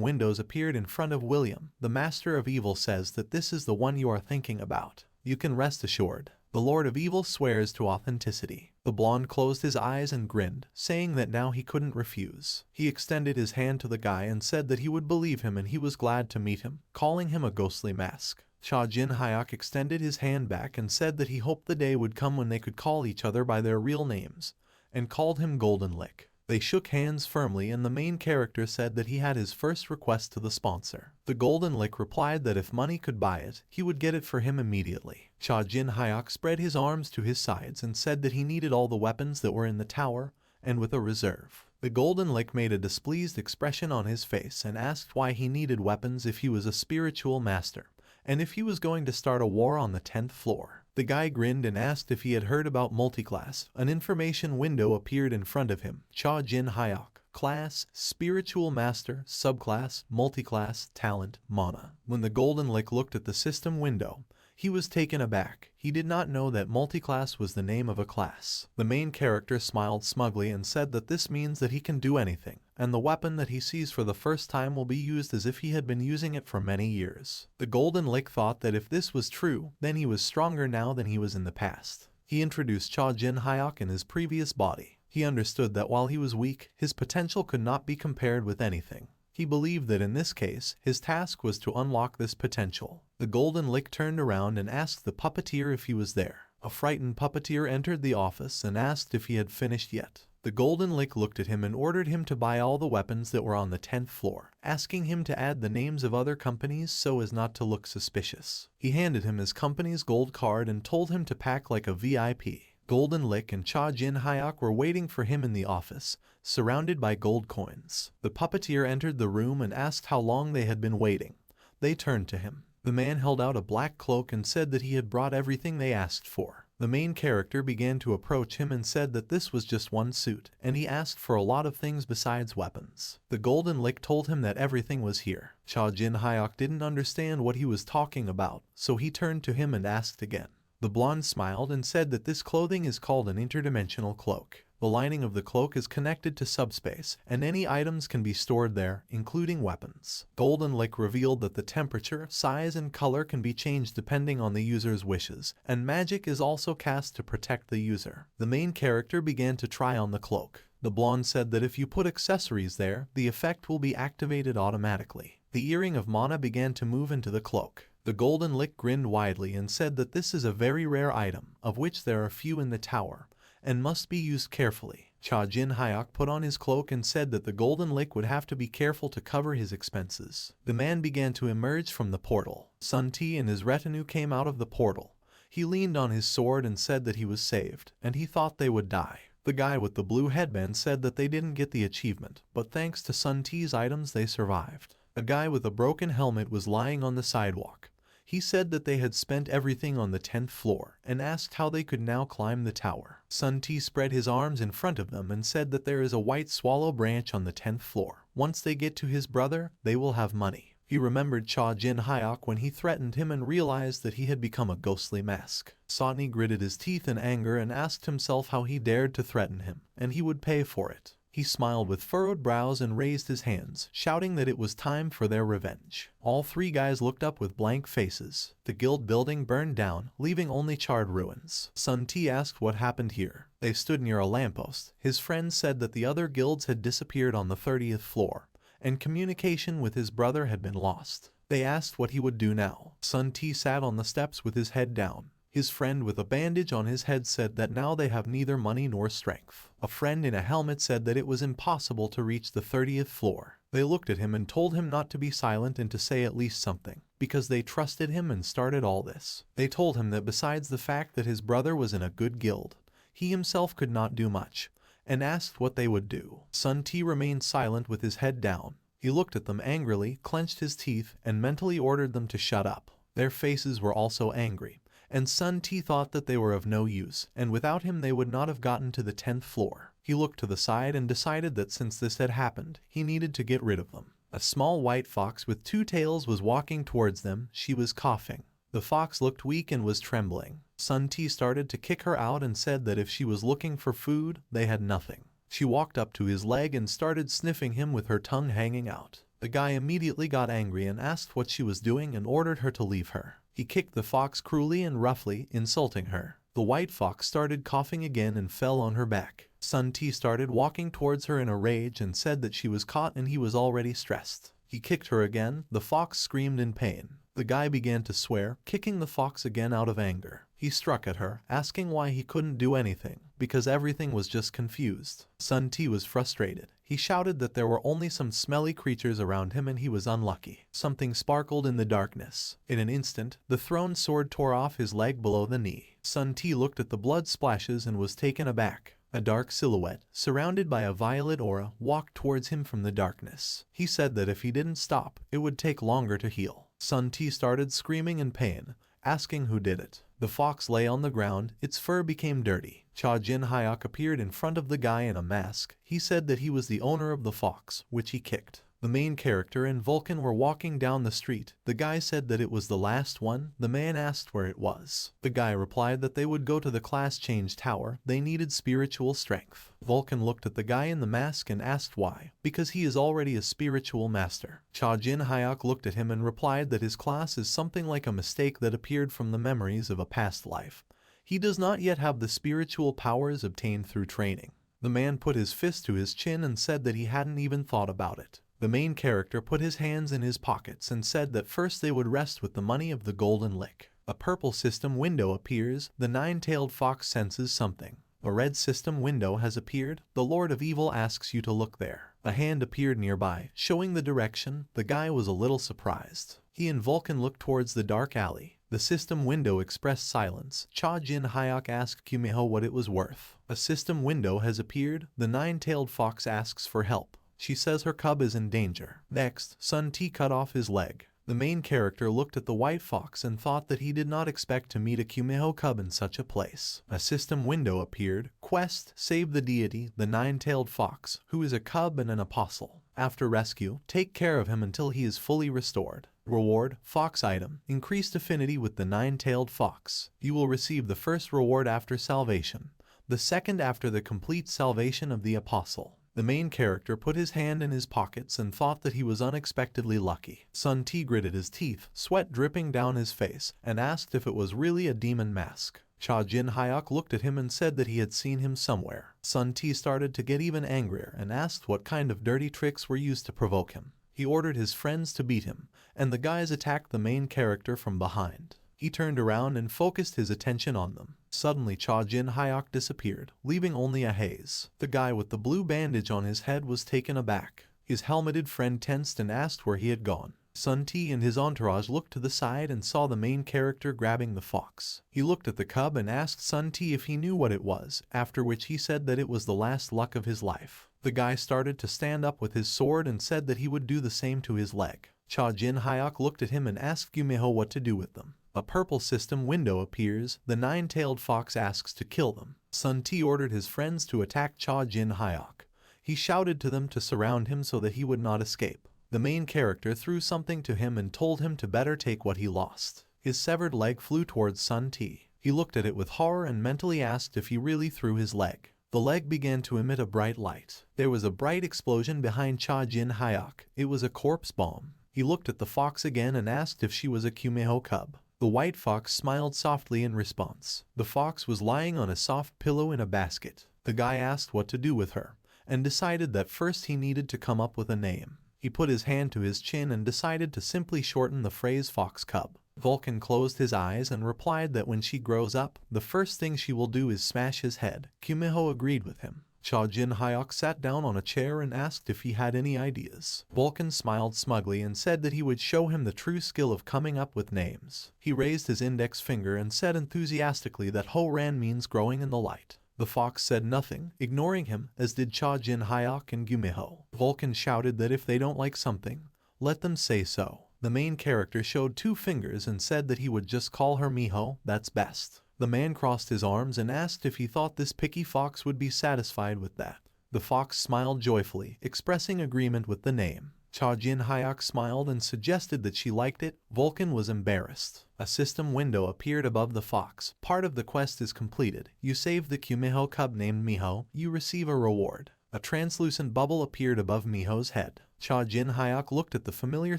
[SPEAKER 1] windows appeared in front of William. The Master of Evil says that this is the one you are thinking about. You can rest assured. The Lord of Evil swears to authenticity. The blonde closed his eyes and grinned, saying that now he couldn't refuse. He extended his hand to the guy and said that he would believe him and he was glad to meet him, calling him a ghostly mask. Cha Jin Hyuk extended his hand back and said that he hoped the day would come when they could call each other by their real names, and called him Golden Lick. They shook hands firmly and the main character said that he had his first request to the sponsor. The Golden Lick replied that if money could buy it, he would get it for him immediately. Cha Jin Hyuk spread his arms to his sides and said that he needed all the weapons that were in the tower and with a reserve. The Golden Lick made a displeased expression on his face and asked why he needed weapons if he was a spiritual master, and if he was going to start a war on the 10th floor. The guy grinned and asked if he had heard about multiclass. An information window appeared in front of him. Cha Jin Hyok. Class, Spiritual Master, Subclass, Multiclass, Talent, Mana. When the Golden Lick looked at the system window, he was taken aback. He did not know that multiclass was the name of a class. The main character smiled smugly and said that this means that he can do anything, and the weapon that he sees for the first time will be used as if he had been using it for many years. The Golden Lick thought that if this was true, then he was stronger now than he was in the past. He introduced Cha Jin Hyok in his previous body. He understood that while he was weak, his potential could not be compared with anything. He believed that in this case, his task was to unlock this potential. The Golden Lick turned around and asked the puppeteer if he was there. A frightened puppeteer entered the office and asked if he had finished yet. The Golden Lick looked at him and ordered him to buy all the weapons that were on the 10th floor, asking him to add the names of other companies so as not to look suspicious. He handed him his company's gold card and told him to pack like a VIP. Golden Lick and Cha Jin Hyok were waiting for him in the office, surrounded by gold coins. The puppeteer entered the room and asked how long they had been waiting. They turned to him. The man held out a black cloak and said that he had brought everything they asked for. The main character began to approach him and said that this was just one suit, and he asked for a lot of things besides weapons. The Golden Lick told him that everything was here. Cha Jin Hyok didn't understand what he was talking about, so he turned to him and asked again. The blonde smiled and said that this clothing is called an interdimensional cloak. The lining of the cloak is connected to subspace, and any items can be stored there, including weapons. Golden Lick revealed that the temperature, size, and color can be changed depending on the user's wishes, and magic is also cast to protect the user. The main character began to try on the cloak. The blonde said that if you put accessories there, the effect will be activated automatically. The earring of Mana began to move into the cloak. The Golden Lick grinned widely and said that this is a very rare item, of which there are few in the tower, and must be used carefully. Cha Jin Hyok put on his cloak and said that the Golden Lick would have to be careful to cover his expenses. The man began to emerge from the portal. Sun Ti and his retinue came out of the portal. He leaned on his sword and said that he was saved, and he thought they would die. The guy with the blue headband said that they didn't get the achievement, but thanks to Sun Ti's items they survived. A guy with a broken helmet was lying on the sidewalk. He said that they had spent everything on the 10th floor and asked how they could now climb the tower. Sun Ti spread his arms in front of them and said that there is a white swallow branch on the 10th floor. Once they get to his brother, they will have money. He remembered Cha Jin Hyok when he threatened him and realized that he had become a ghostly mask. Sotni gritted his teeth in anger and asked himself how he dared to threaten him, and he would pay for it. He smiled with furrowed brows and raised his hands, shouting that it was time for their revenge. All three guys looked up with blank faces. The guild building burned down, leaving only charred ruins. Sun Ti asked what happened here. They stood near a lamppost. His friends said that the other guilds had disappeared on the 30th floor, and communication with his brother had been lost. They asked what he would do now. Sun Ti sat on the steps with his head down. His friend with a bandage on his head said that now they have neither money nor strength. A friend in a helmet said that it was impossible to reach the 30th floor. They looked at him and told him not to be silent and to say at least something, because they trusted him and started all this. They told him that besides the fact that his brother was in a good guild, he himself could not do much, and asked what they would do. Sun Ti remained silent with his head down. He looked at them angrily, clenched his teeth, and mentally ordered them to shut up. Their faces were also angry, and Sun Ti thought that they were of no use, and without him they would not have gotten to the 10th floor. He looked to the side and decided that since this had happened, he needed to get rid of them. A small white fox with two tails was walking towards them. She was coughing. The fox looked weak and was trembling. Sun Ti started to kick her out and said that if she was looking for food, they had nothing. She walked up to his leg and started sniffing him with her tongue hanging out. The guy immediately got angry and asked what she was doing and ordered her to leave her. He kicked the fox cruelly and roughly, insulting her. The white fox started coughing again and fell on her back. Sun Ti started walking towards her in a rage and said that she was caught and he was already stressed. He kicked her again. The fox screamed in pain. The guy began to swear, kicking the fox again out of anger. He struck at her, asking why he couldn't do anything, because everything was just confused. Sun Ti was frustrated. He shouted that there were only some smelly creatures around him and he was unlucky. Something sparkled in the darkness. In an instant, the thrown sword tore off his leg below the knee. Sun Ti looked at the blood splashes and was taken aback. A dark silhouette, surrounded by a violet aura, walked towards him from the darkness. He said that if he didn't stop, it would take longer to heal. Sun T started screaming in pain, asking who did it. The fox lay on the ground, its fur became dirty. Cha Jin Hyuk appeared in front of the guy in a mask. He said that he was the owner of the fox, which he kicked. The main character and Vulcan were walking down the street. The guy said that it was the last one. The man asked where it was. The guy replied that they would go to the class change tower. They needed spiritual strength. Vulcan looked at the guy in the mask and asked why. Because he is already a spiritual master. Cha Jin Hyuk looked at him and replied that his class is something like a mistake that appeared from the memories of a past life. He does not yet have the spiritual powers obtained through training. The man put his fist to his chin and said that he hadn't even thought about it. The main character put his hands in his pockets and said that first they would rest with the money of the golden lick. A purple system window appears. The nine-tailed fox senses something. A red system window has appeared. The Lord of Evil asks you to look there. A hand appeared nearby, showing the direction. The guy was a little surprised. He and Vulcan looked towards the dark alley. The system window expressed silence. Cha Jin Hyuk asked Kumiho what it was worth. A system window has appeared. The nine-tailed fox asks for help. She says her cub is in danger. Next, Sun T cut off his leg. The main character looked at the white fox and thought that he did not expect to meet a Kumiho cub in such a place. A system window appeared. Quest, save the deity, the nine-tailed fox, who is a cub and an apostle. After rescue, take care of him until he is fully restored. Reward, fox item, increased affinity with the nine-tailed fox. You will receive the first reward after salvation, the second after the complete salvation of the apostle. The main character put his hand in his pockets and thought that he was unexpectedly lucky. Sun T gritted his teeth, sweat dripping down his face, and asked if it was really a demon mask. Cha Jin Hyuk looked at him and said that he had seen him somewhere. Sun T started to get even angrier and asked what kind of dirty tricks were used to provoke him. He ordered his friends to beat him, and the guys attacked the main character from behind. He turned around and focused his attention on them. Suddenly Cha Jin Hyuk disappeared, leaving only a haze. The guy with the blue bandage on his head was taken aback. His helmeted friend tensed and asked where he had gone. Sun T and his entourage looked to the side and saw the main character grabbing the fox. He looked at the cub and asked Sun T if he knew what it was, after which he said that it was the last luck of his life. The guy started to stand up with his sword and said that he would do the same to his leg. Cha Jin Hyuk looked at him and asked Gumiho what to do with them. A purple system window appears. The nine-tailed fox asks to kill them. Sun T ordered his friends to attack Cha Jin Hyuk. He shouted to them to surround him so that he would not escape. The main character threw something to him and told him to better take what he lost. His severed leg flew towards Sun T. He looked at it with horror and mentally asked if he really threw his leg. The leg began to emit a bright light. There was a bright explosion behind Cha Jin Hyuk. It was a corpse bomb. He looked at the fox again and asked if she was a Kumiho cub. The white fox smiled softly in response. The fox was lying on a soft pillow in a basket. The guy asked what to do with her, and decided that first he needed to come up with a name. He put his hand to his chin and decided to simply shorten the phrase fox cub. Vulcan closed his eyes and replied that when she grows up, the first thing she will do is smash his head. Kumiho agreed with him. Cha Jin Hyuk sat down on a chair and asked if he had any ideas. Vulcan smiled smugly and said that he would show him the true skill of coming up with names. He raised his index finger and said enthusiastically that Ho-Ran means growing in the light. The fox said nothing, ignoring him, as did Cha Jin Hyuk and Gumiho. Vulcan shouted that if they don't like something, let them say so. The main character showed 2 fingers and said that he would just call her Miho, that's best. The man crossed his arms and asked if he thought this picky fox would be satisfied with that. The fox smiled joyfully, expressing agreement with the name. Cha Jin Hyuk smiled and suggested that she liked it. Vulcan was embarrassed. A system window appeared above the fox. Part of the quest is completed. You save the Kumiho cub named Miho. You receive a reward. A translucent bubble appeared above Miho's head. Cha Jin Hyuk looked at the familiar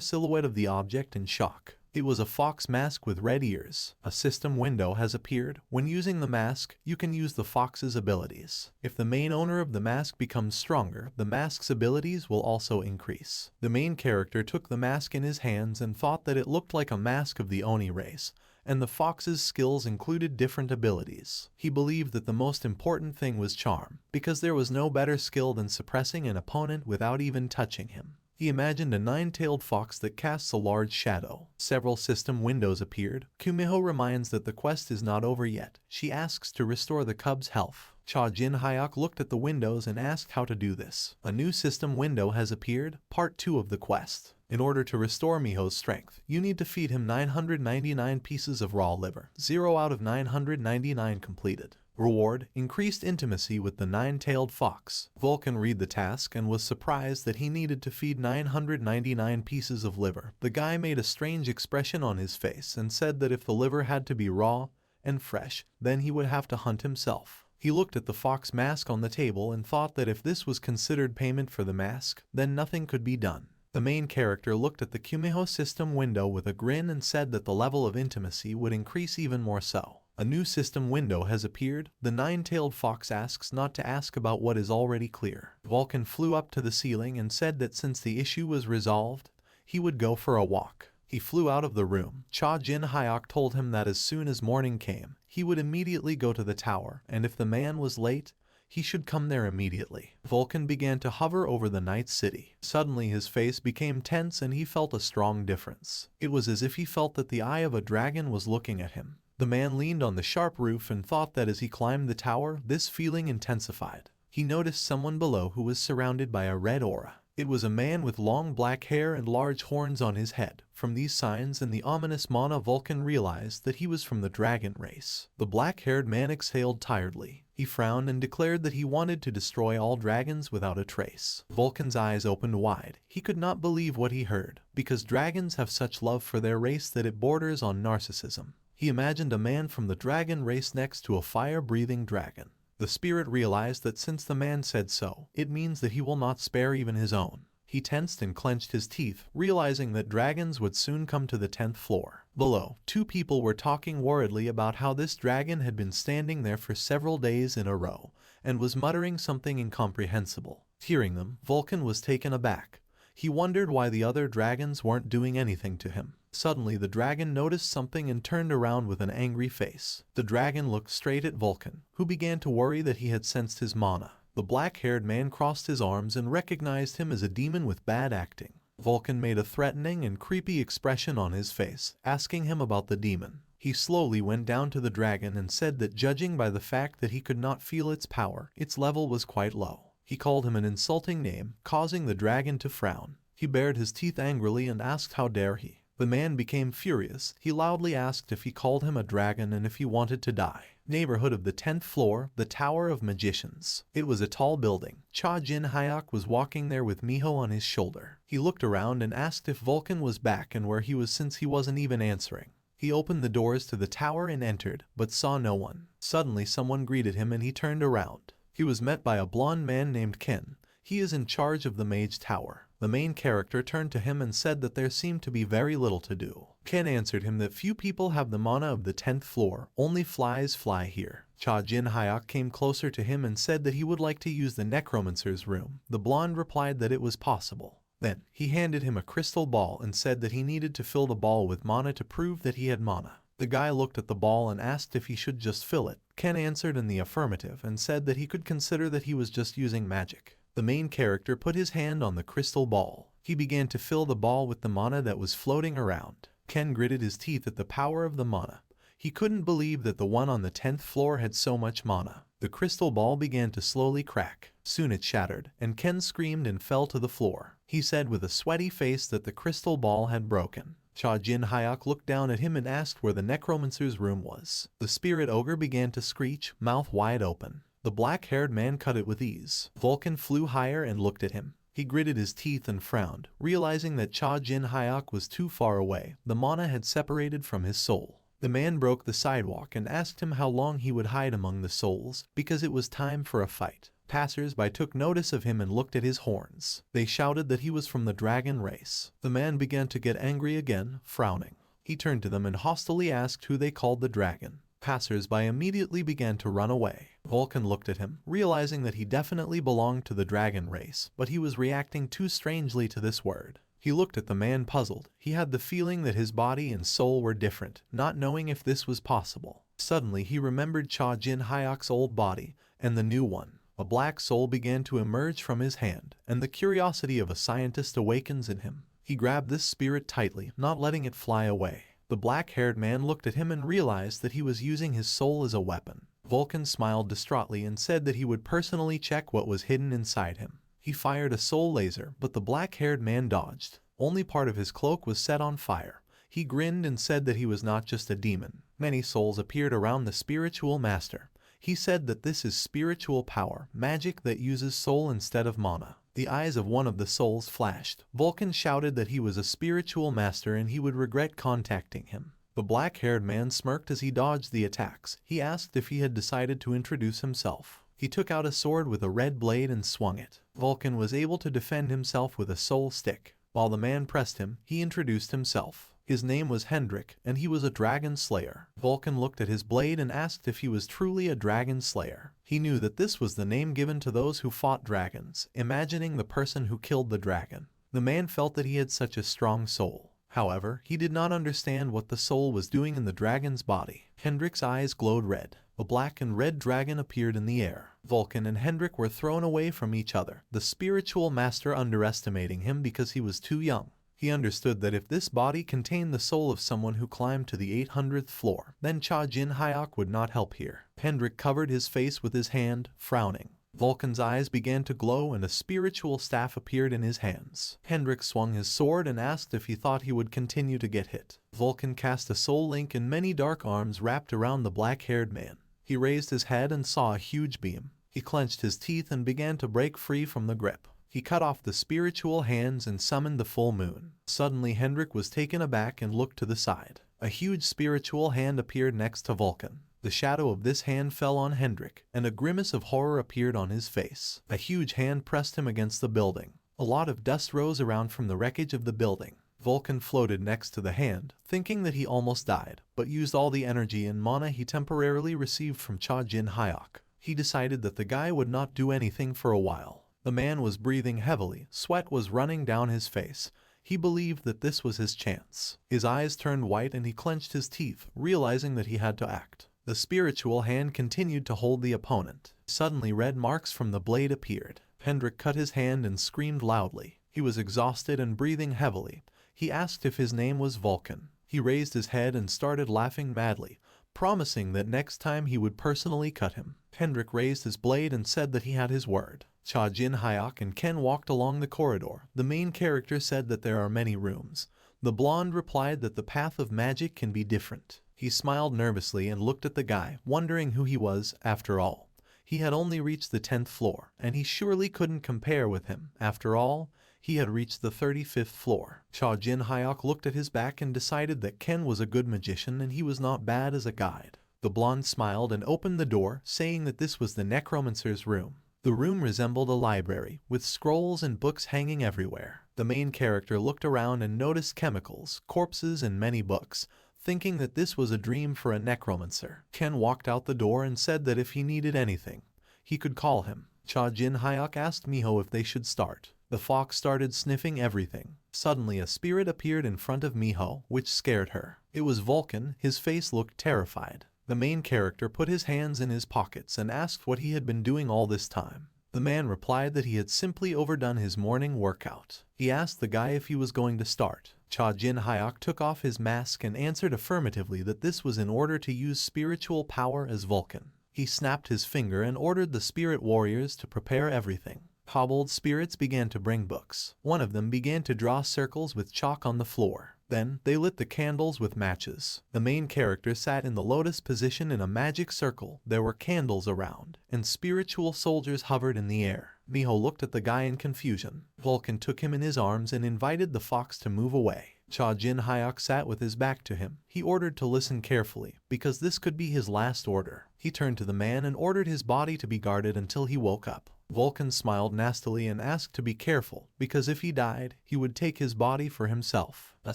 [SPEAKER 1] silhouette of the object in shock. It was a fox mask with red ears. A system window has appeared. When using the mask, you can use the fox's abilities. If the main owner of the mask becomes stronger, the mask's abilities will also increase. The main character took the mask in his hands and thought that it looked like a mask of the Oni race, and the fox's skills included different abilities. He believed that the most important thing was charm, because there was no better skill than suppressing an opponent without even touching him. He imagined a 9-tailed fox that casts a large shadow. Several system windows appeared. Kumiho reminds that the quest is not over yet. She asks to restore the cub's health. Cha Jin-hyuk looked at the windows and asked how to do this. A new system window has appeared, part 2 of the quest. In order to restore Miho's strength, you need to feed him 999 pieces of raw liver. 0 out of 999 completed. Reward: increased intimacy with the nine-tailed fox. Vulcan read the task and was surprised that he needed to feed 999 pieces of liver. The guy made a strange expression on his face and said that if the liver had to be raw and fresh, then he would have to hunt himself. He looked at the fox mask on the table and thought that if this was considered payment for the mask, then nothing could be done. The main character looked at the Kumiho system window with a grin and said that the level of intimacy would increase even more so. A new system window has appeared. The nine-tailed fox asks not to ask about what is already clear. Vulcan flew up to the ceiling and said that since the issue was resolved, he would go for a walk. He flew out of the room. Cha Jin-hyuk told him that as soon as morning came, he would immediately go to the tower, and if the man was late, he should come there immediately. Vulcan began to hover over the night city. Suddenly his face became tense and he felt a strong difference. It was as if he felt that the eye of a dragon was looking at him. The man leaned on the sharp roof and thought that as he climbed the tower, this feeling intensified. He noticed someone below who was surrounded by a red aura. It was a man with long black hair and large horns on his head. From these signs and the ominous mana, Vulcan realized that he was from the dragon race. The black-haired man exhaled tiredly. He frowned and declared that he wanted to destroy all dragons without a trace. Vulcan's eyes opened wide. He could not believe what he heard, because dragons have such love for their race that it borders on narcissism. He imagined a man from the dragon race next to a fire-breathing dragon. The spirit realized that since the man said so, it means that he will not spare even his own. He tensed and clenched his teeth, realizing that dragons would soon come to the 10th floor. Below, two people were talking worriedly about how this dragon had been standing there for several days in a row, and was muttering something incomprehensible. Hearing them, Vulcan was taken aback. He wondered why the other dragons weren't doing anything to him. Suddenly the dragon noticed something and turned around with an angry face. The dragon looked straight at Vulcan, who began to worry that he had sensed his mana. The black-haired man crossed his arms and recognized him as a demon with bad acting. Vulcan made a threatening and creepy expression on his face, asking him about the demon. He slowly went down to the dragon and said that judging by the fact that he could not feel its power, its level was quite low. He called him an insulting name, causing the dragon to frown. He bared his teeth angrily and asked how dare he. The man became furious. He loudly asked if he called him a dragon and if he wanted to die. Neighborhood of the 10th floor, the Tower of Magicians. It was a tall building. Cha Jin-hyuk was walking there with Miho on his shoulder. He looked around and asked if Vulcan was back and where he was since he wasn't even answering. He opened the doors to the tower and entered, but saw no one. Suddenly someone greeted him and he turned around. He was met by a blonde man named Ken. He is in charge of the Mage Tower. The main character turned to him and said that there seemed to be very little to do. Ken answered him that few people have the mana of the 10th floor, only flies fly here. Cha Jin-hyuk came closer to him and said that he would like to use the Necromancer's room. The blonde replied that it was possible. Then, he handed him a crystal ball and said that he needed to fill the ball with mana to prove that he had mana. The guy looked at the ball and asked if he should just fill it. Ken answered in the affirmative and said that he could consider that he was just using magic. The main character put his hand on the crystal ball. He began to fill the ball with the mana that was floating around. Ken gritted his teeth at the power of the mana. He couldn't believe that the one on the 10th floor had so much mana. The crystal ball began to slowly crack. Soon it shattered, and Ken screamed and fell to the floor. He said with a sweaty face that the crystal ball had broken. Cha Jin-hyuk looked down at him and asked where the Necromancer's room was. The spirit ogre began to screech, mouth wide open. The black-haired man cut it with ease. Vulcan flew higher and looked at him. He gritted his teeth and frowned, realizing that Cha Jin-hyuk was too far away. The mana had separated from his soul. The man broke the sidewalk and asked him how long he would hide among the souls, because it was time for a fight. Passers-by took notice of him and looked at his horns. They shouted that he was from the dragon race. The man began to get angry again, frowning. He turned to them and hostilely asked who they called the dragon. Passers-by immediately began to run away. Vulcan looked at him, realizing that he definitely belonged to the dragon race, but he was reacting too strangely to this word. He looked at the man puzzled. He had the feeling that his body and soul were different, not knowing if this was possible. Suddenly he remembered Cha Jin-hyuk's old body, and the new one. A black soul began to emerge from his hand, and the curiosity of a scientist awakens in him. He grabbed this spirit tightly, not letting it fly away. The black-haired man looked at him and realized that he was using his soul as a weapon. Vulcan smiled distraughtly and said that he would personally check what was hidden inside him. He fired a soul laser, but the black-haired man dodged. Only part of his cloak was set on fire. He grinned and said that he was not just a demon. Many souls appeared around the spiritual master. He said that this is spiritual power, magic that uses soul instead of mana. The eyes of one of the souls flashed. Vulcan shouted that he was a spiritual master and he would regret contacting him. The black-haired man smirked as he dodged the attacks. He asked if he had decided to introduce himself. He took out a sword with a red blade and swung it. Vulcan was able to defend himself with a soul stick. While the man pressed him, he introduced himself. His name was Hendrik, and he was a dragon slayer. Vulcan looked at his blade and asked if he was truly a dragon slayer. He knew that this was the name given to those who fought dragons, imagining the person who killed the dragon. The man felt that he had such a strong soul. However, he did not understand what the soul was doing in the dragon's body. Hendrik's eyes glowed red. A black and red dragon appeared in the air. Vulcan and Hendrik were thrown away from each other, the spiritual master underestimating him because he was too young. He understood that if this body contained the soul of someone who climbed to the 800th floor, then Cha Jin Hyok would not help here. Hendrik covered his face with his hand, frowning. Vulcan's eyes began to glow and a spiritual staff appeared in his hands. Hendrik swung his sword and asked if he thought he would continue to get hit. Vulcan cast a soul link and many dark arms wrapped around the black-haired man. He raised his head and saw a huge beam. He clenched his teeth and began to break free from the grip. He cut off the spiritual hands and summoned the full moon. Suddenly Hendrik was taken aback and looked to the side. A huge spiritual hand appeared next to Vulcan. The shadow of this hand fell on Hendrik, and a grimace of horror appeared on his face. A huge hand pressed him against the building. A lot of dust rose around from the wreckage of the building. Vulcan floated next to the hand, thinking that he almost died, but used all the energy and mana he temporarily received from Cha Jin Hyok. He decided that the guy would not do anything for a while. The man was breathing heavily, sweat was running down his face. He believed that this was his chance. His eyes turned white and he clenched his teeth, realizing that he had to act. The spiritual hand continued to hold the opponent. Suddenly red marks from the blade appeared. Hendrik cut his hand and screamed loudly. He was exhausted and breathing heavily. He asked if his name was Vulcan. He raised his head and started laughing madly, promising that next time he would personally cut him. Hendrik raised his blade and said that he had his word. Cha Jin Hyok and Ken walked along the corridor. The main character said that there are many rooms. The blonde replied that the path of magic can be different. He smiled nervously and looked at the guy, wondering who he was after all. He had only reached the 10th floor, and he surely couldn't compare with him. After all, he had reached the 35th floor. Cha Jin Hyok looked at his back and decided that Ken was a good magician and he was not bad as a guide. The blonde smiled and opened the door, saying that this was the Necromancer's room. The room resembled a library, with scrolls and books hanging everywhere. The main character looked around and noticed chemicals, corpses, and many books, thinking that this was a dream for a necromancer. Ken walked out the door and said that if he needed anything, he could call him. Cha Jin Hyok asked Miho if they should start. The fox started sniffing everything. Suddenly a spirit appeared in front of Miho, which scared her. It was Vulcan. His face looked terrified. The main character put his hands in his pockets and asked what he had been doing all this time. The man replied that he had simply overdone his morning workout. He asked the guy if he was going to start. Cha Jin Hyok took off his mask and answered affirmatively that this was in order to use spiritual power as Vulcan. He snapped his finger and ordered the spirit warriors to prepare everything. Hobbled spirits began to bring books. One of them began to draw circles with chalk on the floor. Then, they lit the candles with matches. The main character sat in the lotus position in a magic circle. There were candles around, and spiritual soldiers hovered in the air. Miho looked at the guy in confusion. Vulcan took him in his arms and invited the fox to move away. Cha Jin Hyok sat with his back to him. He ordered to listen carefully, because this could be his last order. He turned to the man and ordered his body to be guarded until he woke up. Vulcan smiled nastily and asked to be careful, because if he died, he would take his body for himself. A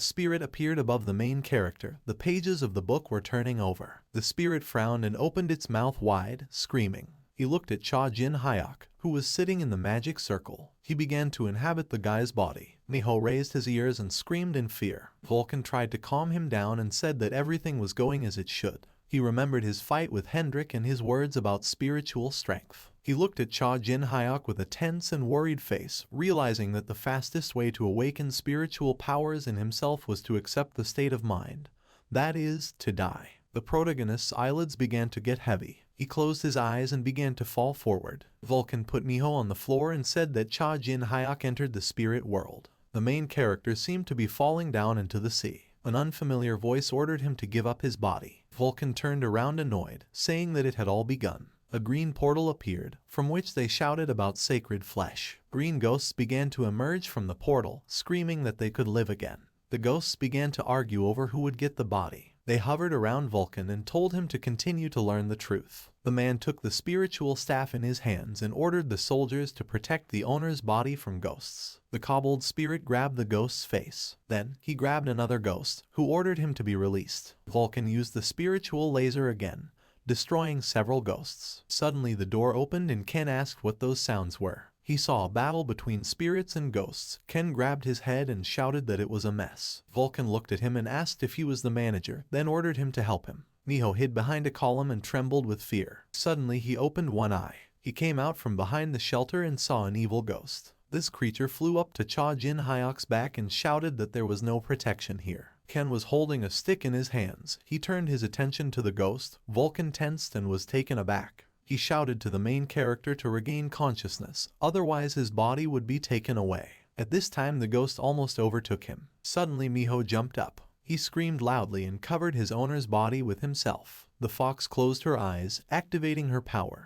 [SPEAKER 1] spirit appeared above the main character. The pages of the book were turning over. The spirit frowned and opened its mouth wide, screaming. He looked at Cha Jin Hyok, who was sitting in the magic circle. He began to inhabit the guy's body. Miho raised his ears and screamed in fear. Vulcan tried to calm him down and said that everything was going as it should. He remembered his fight with Hendrik and his words about spiritual strength. He looked at Cha Jin Hyok with a tense and worried face, realizing that the fastest way to awaken spiritual powers in himself was to accept the state of mind. That is, to die. The protagonist's eyelids began to get heavy. He closed his eyes and began to fall forward. Vulcan put Miho on the floor and said that Cha Jin Hyuk entered the spirit world. The main character seemed to be falling down into the sea. An unfamiliar voice ordered him to give up his body. Vulcan turned around annoyed, saying that it had all begun. A green portal appeared, from which they shouted about sacred flesh. Green ghosts began to emerge from the portal, screaming that they could live again. The ghosts began to argue over who would get the body. They hovered around Vulcan and told him to continue to learn the truth. The man took the spiritual staff in his hands and ordered the soldiers to protect the owner's body from ghosts. The kobold spirit grabbed the ghost's face. Then, he grabbed another ghost, who ordered him to be released. Vulcan used the spiritual laser again, destroying several ghosts. Suddenly the door opened and Ken asked what those sounds were. He saw a battle between spirits and ghosts. Ken grabbed his head and shouted that it was a mess. Vulcan looked at him and asked if he was the manager, then ordered him to help him. Miho hid behind a column and trembled with fear. Suddenly he opened one eye. He came out from behind the shelter and saw an evil ghost. This creature flew up to Cha Jin Hyuk's back and shouted that there was no protection here. Ken was holding a stick in his hands. He turned his attention to the ghost. Vulcan tensed and was taken aback. He shouted to the main character to regain consciousness, otherwise his body would be taken away. At this time the ghost almost overtook him. Suddenly Miho jumped up. He screamed loudly and covered his owner's body with himself. The fox closed her eyes, activating her power.